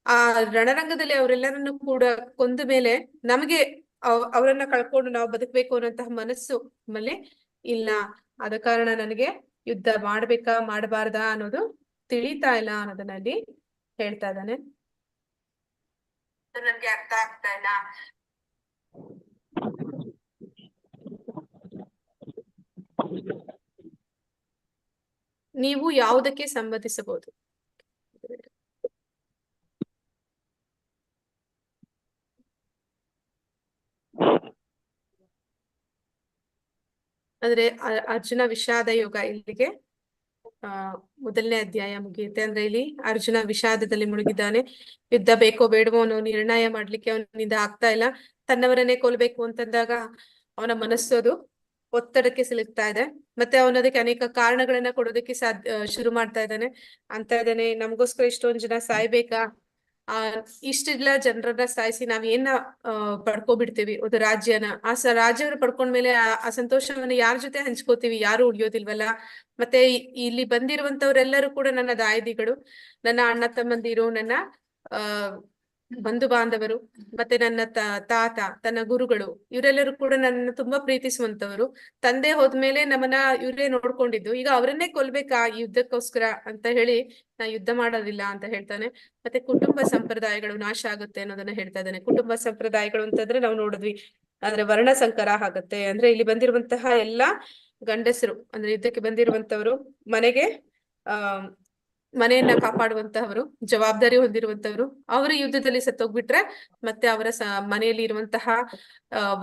A: ಆ ರಣರಂಗದಲ್ಲಿ ಅವರೆಲ್ಲರನ್ನು ಕೂಡ ಕೊಂದ ಮೇಲೆ ನಮಗೆ ಅವರನ್ನ ಕಳ್ಕೊಂಡು ನಾವು ಬದುಕಬೇಕು ಅನ್ನೋಂತಹ ಮನಸ್ಸು ನಮ್ಮಲ್ಲಿ ಇಲ್ಲ. ಆದ ಕಾರಣ ನನಗೆ ಯುದ್ಧ ಮಾಡ್ಬೇಕಾ ಮಾಡಬಾರ್ದಾ ಅನ್ನೋದು ತಿಳಿತಾ ಇಲ್ಲ ಅನ್ನೋದನ್ನಲ್ಲಿ ಹೇಳ್ತಾ ಇದ್ದಾನೆ. ನನ್ಗೆ ಅರ್ಥ ಆಗ್ತಾ ಇಲ್ಲ. ನೀವು ಯಾವುದಕ್ಕೆ ಸಂಬಂಧಿಸಬಹುದು? ಅಂದ್ರೆ ಅರ್ಜುನ ವಿಷಾದ ಯೋಗ ಇಲ್ಲಿಗೆ ಮೊದಲನೇ ಅಧ್ಯಾಯ ಮುಗಿಯುತ್ತೆ. ಅಂದ್ರೆ ಇಲ್ಲಿ ಅರ್ಜುನ ವಿಷಾದದಲ್ಲಿ ಮುಳುಗಿದ್ದಾನೆ. ಯುದ್ಧ ಬೇಕೋ ಬೇಡವೋ ಅನ್ನೋ ನಿರ್ಣಯ ಮಾಡ್ಲಿಕ್ಕೆ ಅವನಿಂದ ಆಗ್ತಾ ಇಲ್ಲ. ತನ್ನವರನ್ನೇ ಕೊಲ್ಬೇಕು ಅಂತಂದಾಗ ಅವನ ಮನಸ್ಸು ಅದು ಒತ್ತಡಕ್ಕೆ ಸಿಲುಕ್ತಾ ಇದೆ. ಮತ್ತೆ ಅವನದಕ್ಕೆ ಅನೇಕ ಕಾರಣಗಳನ್ನ ಕೊಡೋದಕ್ಕೆ ಶುರು ಮಾಡ್ತಾ ಇದ್ದಾನೆ. ಅಂತ ಇದ್ದಾನೆ, ನಮಗೋಸ್ಕರ ಇಷ್ಟೊಂದು ಜನ ಸಾಯ್ಬೇಕಾ? ಇಷ್ಟೆಲ್ಲ ಜನರನ್ನ ಸಾಯಿಸಿ ನಾವ್ ಏನ ಪಡ್ಕೊಬಿಡ್ತೀವಿ, ಒಂದು ರಾಜ್ಯನ. ರಾಜ್ಯವನ್ನು ಪಡ್ಕೊಂಡ್ಮೇಲೆ ಆ ಸಂತೋಷವನ್ನ ಯಾರ ಜೊತೆ ಹಂಚ್ಕೋತೀವಿ? ಯಾರು ಉಳಿಯೋದಿಲ್ವಲ್ಲ. ಮತ್ತೆ ಇಲ್ಲಿ ಬಂದಿರುವಂತವ್ರೆಲ್ಲರೂ ಕೂಡ ನನ್ನ ದಾಯಾದಿಗಳು, ನನ್ನ ಅಣ್ಣ ತಮ್ಮಂದಿರು, ನನ್ನ ಬಂಧು ಬಾಂಧವರು, ಮತ್ತೆ ನನ್ನ ತಾತ, ತನ್ನ ಗುರುಗಳು, ಇವರೆಲ್ಲರೂ ಕೂಡ ನನ್ನನ್ನು ತುಂಬಾ ಪ್ರೀತಿಸುವಂತವರು. ತಂದೆ ಹೋದ್ಮೇಲೆ ನಮ್ಮನ್ನ ಇವ್ರೇ ನೋಡ್ಕೊಂಡಿದ್ದು, ಈಗ ಅವರನ್ನೇ ಕೊಲ್ಬೇಕಾ ಈ ಯುದ್ಧಕ್ಕೋಸ್ಕರ ಅಂತ ಹೇಳಿ ನಾ ಯುದ್ಧ ಮಾಡೋದಿಲ್ಲ ಅಂತ ಹೇಳ್ತಾನೆ. ಮತ್ತೆ ಕುಟುಂಬ ಸಂಪ್ರದಾಯಗಳು ನಾಶ ಆಗುತ್ತೆ ಅನ್ನೋದನ್ನ ಹೇಳ್ತಾ ಇದ್ದಾನೆ. ಕುಟುಂಬ ಸಂಪ್ರದಾಯಗಳು ಅಂತಂದ್ರೆ ನಾವು ನೋಡಿದ್ವಿ, ಅಂದ್ರೆ ವರ್ಣ ಸಂಕರ ಆಗುತ್ತೆ. ಅಂದ್ರೆ ಇಲ್ಲಿ ಬಂದಿರುವಂತಹ ಎಲ್ಲಾ ಗಂಡಸರು, ಅಂದ್ರೆ ಯುದ್ಧಕ್ಕೆ ಬಂದಿರುವಂತವರು, ಮನೆಯನ್ನ ಕಾಪಾಡುವಂತಹವರು, ಜವಾಬ್ದಾರಿ ಹೊಂದಿರುವಂತವರು, ಅವರು ಯುದ್ಧದಲ್ಲಿ ಸತ್ತೋಗ್ಬಿಟ್ರೆ ಮತ್ತೆ ಅವರ ಮನೆಯಲ್ಲಿ ಇರುವಂತಹ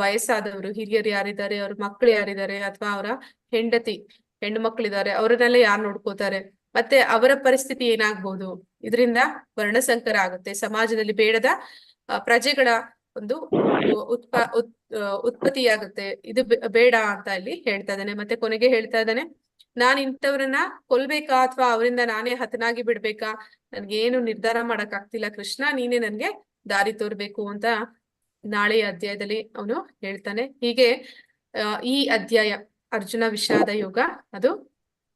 A: ವಯಸ್ಸಾದವರು, ಹಿರಿಯರು ಯಾರಿದ್ದಾರೆ, ಅವ್ರ ಮಕ್ಕಳು ಯಾರಿದ್ದಾರೆ, ಅಥವಾ ಅವರ ಹೆಣ್ಣು ಮಕ್ಕಳಿದ್ದಾರೆ, ಅವರನ್ನೆಲ್ಲ ಯಾರು ನೋಡ್ಕೋತಾರೆ, ಮತ್ತೆ ಅವರ ಪರಿಸ್ಥಿತಿ ಏನಾಗ್ಬೋದು? ಇದರಿಂದ ವರ್ಣಸಂಕರ ಆಗುತ್ತೆ. ಸಮಾಜದಲ್ಲಿ ಬೇಡದ ಪ್ರಜೆಗಳ ಒಂದು ಉತ್ಪತ್ತಿಯಾಗುತ್ತೆ. ಇದು ಬೇಡ ಅಂತ ಇಲ್ಲಿ ಹೇಳ್ತಾ ಇದ್ದಾನೆ. ಮತ್ತೆ ಕೊನೆಗೆ ಹೇಳ್ತಾ ಇದ್ದಾನೆ, ನಾನ್ ಇಂಥವ್ರನ್ನ ಕೊಲ್ಬೇಕಾ ಅಥವಾ ಅವರಿಂದ ನಾನೇ ಹತನಾಗಿ ಬಿಡ್ಬೇಕಾ? ನನ್ಗೇನು ನಿರ್ಧಾರ ಮಾಡಕ್ ಆಗ್ತಿಲ್ಲ ಕೃಷ್ಣ, ನೀನೇ ನನ್ಗೆ ದಾರಿ ತೋರ್ಬೇಕು ಅಂತ ನಾಳೆಯ ಅಧ್ಯಾಯದಲ್ಲಿ ಅವನು ಹೇಳ್ತಾನೆ. ಹೀಗೆ ಈ ಅಧ್ಯಾಯ ಅರ್ಜುನ ವಿಷಾದ ಯೋಗ ಅದು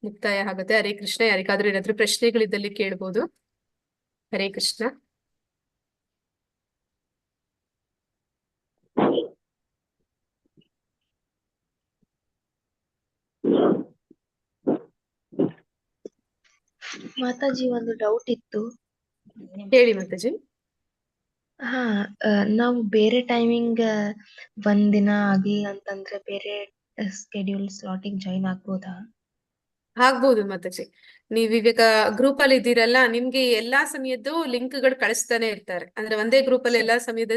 A: ಮುಕ್ತಾಯ ಆಗುತ್ತೆ. ಹರೇ ಕೃಷ್ಣ. ಯಾರಿಗಾದ್ರೂ ಏನಾದ್ರೂ ಪ್ರಶ್ನೆಗಳಿದ್ದಲ್ಲಿ ಕೇಳ್ಬೋದು. ಹರೇ ಕೃಷ್ಣ.
I: ಮಾತಾಜಿ, ಒಂದು ಡೌಟ್ ಇತ್ತು.
A: ಹೇಳಿ ಮಾತಾಜಿ.
I: ಹಾ, ನಾವು ಬೇರೆ ಟೈಮಿಂಗ್ ಒಂದಿನ ಆಗಿಲ್ಲ ಅಂತಂದ್ರೆ ಬೇರೆ ಸ್ಕೆಡ್ಯೂಲ್ ಸ್ಲಾಟಿಗೆ ಜಾಯಿನ್ ಆಗ್ಬೋದಾ?
A: ಆಗ್ಬೋದು ಮಾತಾಜಿ. ನೀವ್ ಇವಾಗ ಗ್ರೂಪ್ ಅಲ್ಲಿ ಇದ್ದೀರಲ್ಲ, ನಿಮ್ಗೆ ಎಲ್ಲಾ ಸಮಯದ್ದು ಲಿಂಕ್ ಗಳು ಕಳಿಸ್ತಾನೆ ಇರ್ತಾರೆ. ಅಂದ್ರೆ ಒಂದೇ ಗ್ರೂಪ್ ಅಲ್ಲಿ ಎಲ್ಲಾ ಸಮಯದ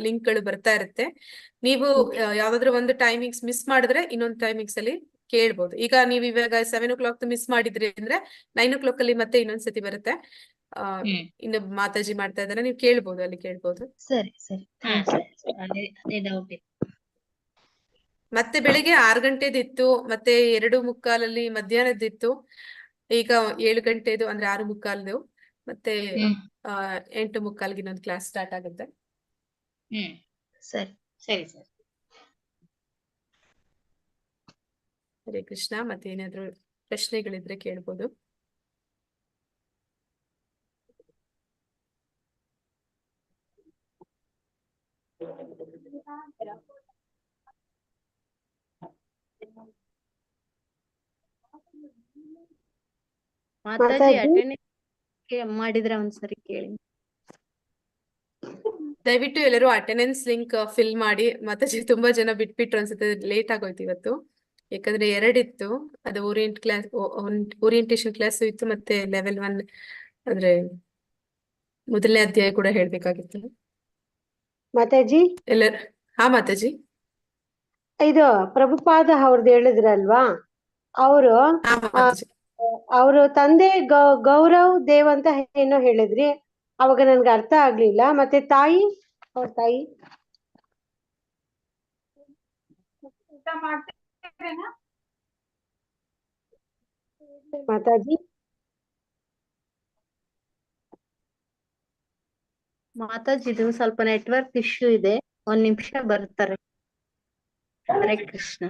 A: ಲಿಂಕ್ ಗಳು ಬರ್ತಾ ಇರುತ್ತೆ. ನೀವು ಯಾವ್ದಾದ್ರು ಒಂದು ಟೈಮಿಂಗ್ಸ್ ಮಿಸ್ ಮಾಡಿದ್ರೆ ಇನ್ನೊಂದು ಟೈಮಿಂಗ್ಸ್ ಅಲ್ಲಿ ಕೇಳ್ಬೋದು. ಈಗ ನೀವ್ ಇವಾಗ 7 o'clock ಮಿಸ್ ಮಾಡಿದ್ರಿ ಅಂದ್ರೆ 9 o'clock ಅಲ್ಲಿ ಮತ್ತೆ ಇನ್ನೊಂದ್ಸತಿ ಬರುತ್ತೆ. ಇನ್ನು ಮಾತಾಜಿ ಮಾಡ್ತಾ ಇದಾರೆ, ನೀವು ಕೇಳ್ಬೋದು, ಅಲ್ಲಿ ಕೇಳ್ಬೋದು.
I: ಸರಿ ಸರಿ.
H: ಅದೇ ಡೌಟ್ ಇತ್ತು.
A: ಮತ್ತೆ ಬೆಳಿಗ್ಗೆ 6 ಗಂಟೆದಿತ್ತು, ಮತ್ತೆ 2:15 ಮಧ್ಯಾಹ್ನದಿತ್ತು. ಈಗ 7 ಗಂಟೆದು ಅಂದ್ರೆ 6:15, ಮತ್ತೆ 8:15 ಇನ್ನೊಂದು ಕ್ಲಾಸ್ ಸ್ಟಾರ್ಟ್ ಆಗುತ್ತೆ.
I: ಸರಿ
H: ಸರಿ ಸರಿ.
A: ಹರೇ ಕೃಷ್ಣ. ಮತ್ತೆ ಏನಾದ್ರು ಪ್ರಶ್ನೆಗಳಿದ್ರೆ ಕೇಳ್ಬೋದು.
B: ಮಾತಾಜಿ ಅಟೆಂಡೆನ್ಸ್ ಮಾಡಿದ್ರೆ ಒಂದ್ಸರಿ ಕೇಳಿ.
A: ದಯವಿಟ್ಟು ಎಲ್ಲರೂ ಅಟೆಂಡೆನ್ಸ್ ಲಿಂಕ್ ಫಿಲ್ ಮಾಡಿ. ಮಾತಾಜಿ ತುಂಬಾ ಜನ ಬಿಟ್ಬಿಟ್ರು ಅನ್ಸುತ್ತೆ, ಲೇಟ್ ಆಗೋಯ್ತು ಇವತ್ತು. ಯಾಕಂದ್ರೆ 2 ಇತ್ತು, ಅದು ಓರಿಯೆಂಟೇಶನ್ ಕ್ಲಾಸ್ ಇತ್ತು, ಮತ್ತೆ ಲೆವೆಲ್ 1 ಅಂದ್ರೆ ಮೊದಲನೇ ಅಧ್ಯಾಯ ಕೂಡ ಹೇಳ್ಬೇಕಾಗಿತ್ತು.
D: ಮಾತಾಜಿ,
A: ಎಲ್ಲರೂ ಹಾ ಮಾತಾಜಿ.
D: ಇದು ಪ್ರಭುಪಾದ ಅವ್ರದ್ದು ಹೇಳಿದ್ರಲ್ವಾ, ಅವರು
A: ಹಾ ಮಾತಾಜಿ.
D: ಅವರು ತಂದೆ ಗೌರವ್ ದೇವ್ ಅಂತ ಏನೋ ಹೇಳಿದ್ರಿ, ಅವಾಗ ನನ್ಗೆ ಅರ್ಥ ಆಗ್ಲಿಲ್ಲ. ಮತ್ತೆ ತಾಯಿ, ಅವ್ರ ತಾಯಿ ಮಾತಾಜಿ.
B: ಮಾತಾಜಿ, ಇದು ಸ್ವಲ್ಪ ನೆಟ್ವರ್ಕ್ ಇಶ್ಯೂ ಇದೆ, 1 ನಿಮಿಷ ಬರ್ತಾರೆ. ಹರೇ ಕೃಷ್ಣ.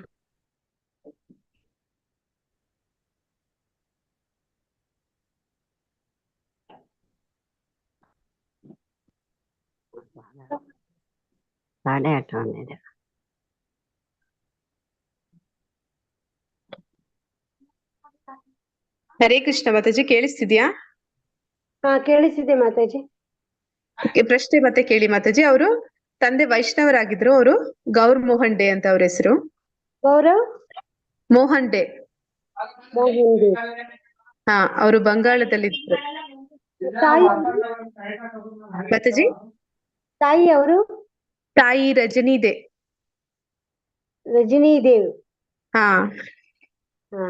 C: ಸಾಡೆ 8
A: ಹರೇ ಕೃಷ್ಣ ಮಾತಾಜಿ, ಕೇಳಿಸ್ತಿದ್ಯಾ?
D: ಹಾ, ಕೇಳಿಸಿದೆ ಮಾತಾಜಿ.
A: ಪ್ರಶ್ನೆ ಮತ್ತೆ ಕೇಳಿ ಮಾತಾಜಿ. ಅವರು ತಂದೆ ವೈಷ್ಣವರಾಗಿದ್ರು. ಅವರು ಗೌರ್ ಮೋಹನ್ ಡೇ ಅಂತ ಅವ್ರ ಹೆಸರು.
D: ಗೌರವ್
A: ಮೋಹನ್ ಡೇ.
D: ಮೋಹನ್ ದೇವ್.
A: ಹಾ, ಅವರು ಬಂಗಾಳದಲ್ಲಿದ್ರು.
D: ತಾಯಿ
A: ಮಾತಾಜಿ
D: ತಾಯಿ ಅವರು
A: ತಾಯಿ ರಜನಿ ದೇ.
D: ರಜನಿ ದೇವ್.
A: ಹಾ,
D: ಹಾ.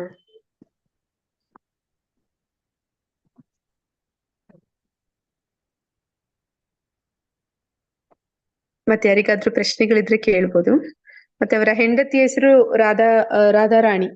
A: ಮತ್ತೆ ಯಾರಿಗಾದ್ರೂ ಪ್ರಶ್ನೆಗಳಿದ್ರೆ ಕೇಳ್ಬೋದು. ಮತ್ತೆ ಅವರ ಹೆಂಡತಿ ಹೆಸರು ರಾಧಾರಾಣಿ.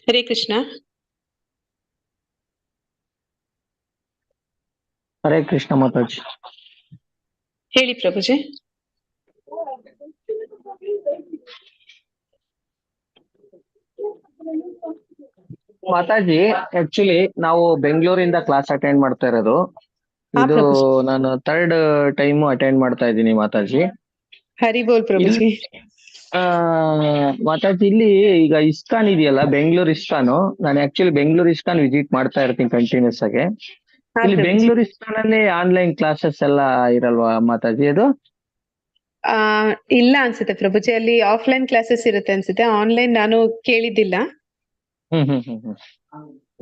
A: ಹರೇ ಕೃಷ್ಣ.
K: ಹರೇ ಕೃಷ್ಣ ಮಾತಾಜಿ.
A: ಹೇಳಿ ಪ್ರಭುಜಿ.
K: ಮಾತಾಜಿ, ಆಕ್ಚುಲಿ ನಾವು ಬೆಂಗಳೂರಿಂದ ಕ್ಲಾಸ್ ಅಟೆಂಡ್ ಮಾಡ್ತಾ ಇರೋದು. ಇದು ನಾನು 3rd ಟೈಮ್ ಅಟೆಂಡ್ ಮಾಡ್ತಾ ಇದ್ದೀನಿ ಮಾತಾಜಿ.
A: ಹರಿ ಬೋಲ್ ಪ್ರಭುಜಿ.
K: ಮಾತಾಜಿ, ಇಲ್ಲಿ ಈಗ ಇಸ್ಕಾನ್ ಇದೆಯಲ್ಲ, ಬೆಂಗಳೂರು ಇಸ್ಕಾನು. ನಾನು ಆಕ್ಚುಲಿ ಬೆಂಗಳೂರು ಇಸ್ಕಾನ್ ವಿಸಿಟ್ ಮಾಡ್ತಾ ಇರ್ತೀನಿ ಕಂಟಿನ್ಯೂಸ್ ಆಗಿ. ಇಲ್ಲಿ ಬೆಂಗಳೂರು ಇಸ್ಕಾನ್ ಅಲ್ಲಿ ಆನ್ಲೈನ್ ಕ್ಲಾಸಸ್ ಎಲ್ಲ ಇರಲ್ವಾ ಮಾತಾಜಿ? ಅದು
A: ಇಲ್ಲ ಅನ್ಸುತ್ತೆ ಪ್ರಭುಜಿ, ಅಲ್ಲಿ ಆಫ್ಲೈನ್ ಕ್ಲಾಸಸ್ ಇರುತ್ತೆ ಅನ್ಸುತ್ತೆ. ಆನ್ಲೈನ್ ನಾನು ಕೇಳಿದ್ದಿಲ್ಲ.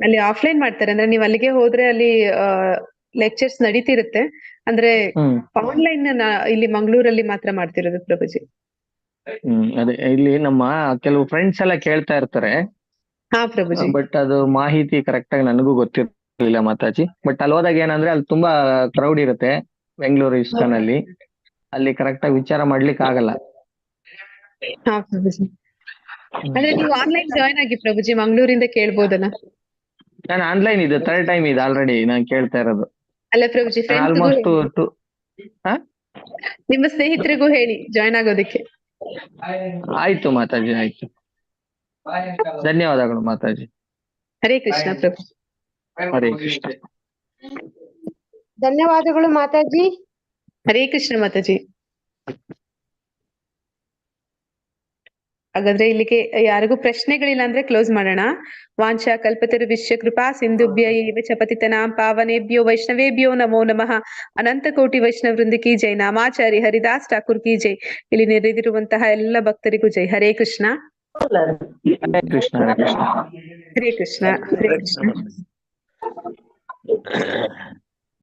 A: ಅಲ್ಲಿ ಆಫ್ಲೈನ್ ಮಾಡ್ತಾರೆ, ಅಂದ್ರೆ ನೀವು ಅಲ್ಲಿಗೆ ಹೋದ್ರೆ ಅಲ್ಲಿ ಲೆಕ್ಚರ್ಸ್ ನಡೀತಿರುತ್ತೆ. ಅಂದ್ರೆ ಆನ್ಲೈನ್ ಇಲ್ಲಿ ಮಂಗಳೂರಲ್ಲಿ ಮಾತ್ರ ಮಾಡ್ತಿರೋದು ಪ್ರಭುಜಿ.
K: ಅದೇ ಇಲ್ಲಿ ನಮ್ಮ ಕೆಲವು ಫ್ರೆಂಡ್ಸ್ ಎಲ್ಲ ಕೇಳ್ತಾ ಇರ್ತಾರೆ.
A: ಹಾ ಪ್ರಭುಜಿ.
K: ಬಟ್ ಅದು ಮಾಹಿತಿ ಕರೆಕ್ಟ್ ಆಗಿ ನನಗೂ ಗೊತ್ತಿರಲಿಲ್ಲ ಮಾತಾಜಿ. ಬಟ್ ಅಲ್ಲಿ ಹೋದಾಗ ಏನಂದ್ರೆ ಅಲ್ಲಿ ತುಂಬಾ ಕ್ರೌಡ್ ಇರುತ್ತೆ ಬೆಂಗಳೂರು ಇಸ್ಕಾನ್ ಅಲ್ಲಿ. ಅಲ್ಲಿ ಕರೆಕ್ಟ್ ಆಗಿ ವಿಚಾರ ಮಾಡ್ಲಿಕ್ಕೆ ಆಗಲ್ಲ.
A: ಹಾ ಪ್ರಭುಜಿ. ಅಂದ್ರೆ ನೀವು ಆನ್ಲೈನ್ ಜಾಯ್ನ್ ಆಗಿ ಪ್ರಭುಜಿ, ಮಂಗಳೂರಿಂದ ಕೇಳ್ಬೋದಲ್ಲ.
K: ನಾನು ಆನ್ಲೈನ್ ಇದೆ 3rd ಟೈಮ್ ಇದೆ ಆಲ್ರೆಡಿ ನಾನು ಕೇಳ್ತಾ ಇರೋದು.
A: ಅಲ್ಲ ಪ್ರಭುಜಿ,
K: ಆಲ್ಮೋಸ್ಟ್
A: ನಿಮ್ಮ ಸ್ನೇಹಿತರಿಗೂ ಹೇಳಿ ಜಾಯ್ನ್ ಆಗೋದಕ್ಕೆ.
K: ಆಯ್ತು ಮಾತಾಜಿ, ಆಯ್ತು. ಧನ್ಯವಾದಗಳು ಮಾತಾಜಿ.
A: ಹರೇ ಕೃಷ್ಣ ಪ್ರಭು.
K: ಹರೇ ಕೃಷ್ಣ.
D: ಧನ್ಯವಾದಗಳು ಮಾತಾಜಿ.
A: ಹರೇ ಕೃಷ್ಣ ಮಾತಾಜಿ. ಹಾಗಾದ್ರೆ ಇಲ್ಲಿಗೆ ಯಾರಿಗೂ ಪ್ರಶ್ನೆಗಳಿಲ್ಲ ಅಂದ್ರೆ ಕ್ಲೋಸ್ ಮಾಡೋಣ. ವಾಂಛಾ ಕಲ್ಪತರು ವಿಶ್ವ ಕೃಪಾ ಸಿಂಧುಭ್ಯ ಏವ ಚ ಪತಿತನಾಂ ಪಾವನೇಭ್ಯೋ ವೈಷ್ಣವೇಭ್ಯೋ ನಮೋ ನಮಃ. ಅನಂತ ಕೋಟಿ ವೈಷ್ಣವ ವೃಂದ ಕಿ ಜೈ. ನಾಮಾಚಾರಿ ಹರಿದಾಸ್ ಠಾಕೂರ್ ಕಿ ಜೈ. ಇಲ್ಲಿ ನೆರೆದಿರುವಂತಹ ಎಲ್ಲ ಭಕ್ತರಿಗೂ ಜೈ. ಹರೇ ಕೃಷ್ಣ.
K: ಹರೇ ಕೃಷ್ಣ. ಹರೇ ಕೃಷ್ಣ.
A: ಹರೇ ಕೃಷ್ಣ. ಹರೇ ಕೃಷ್ಣ.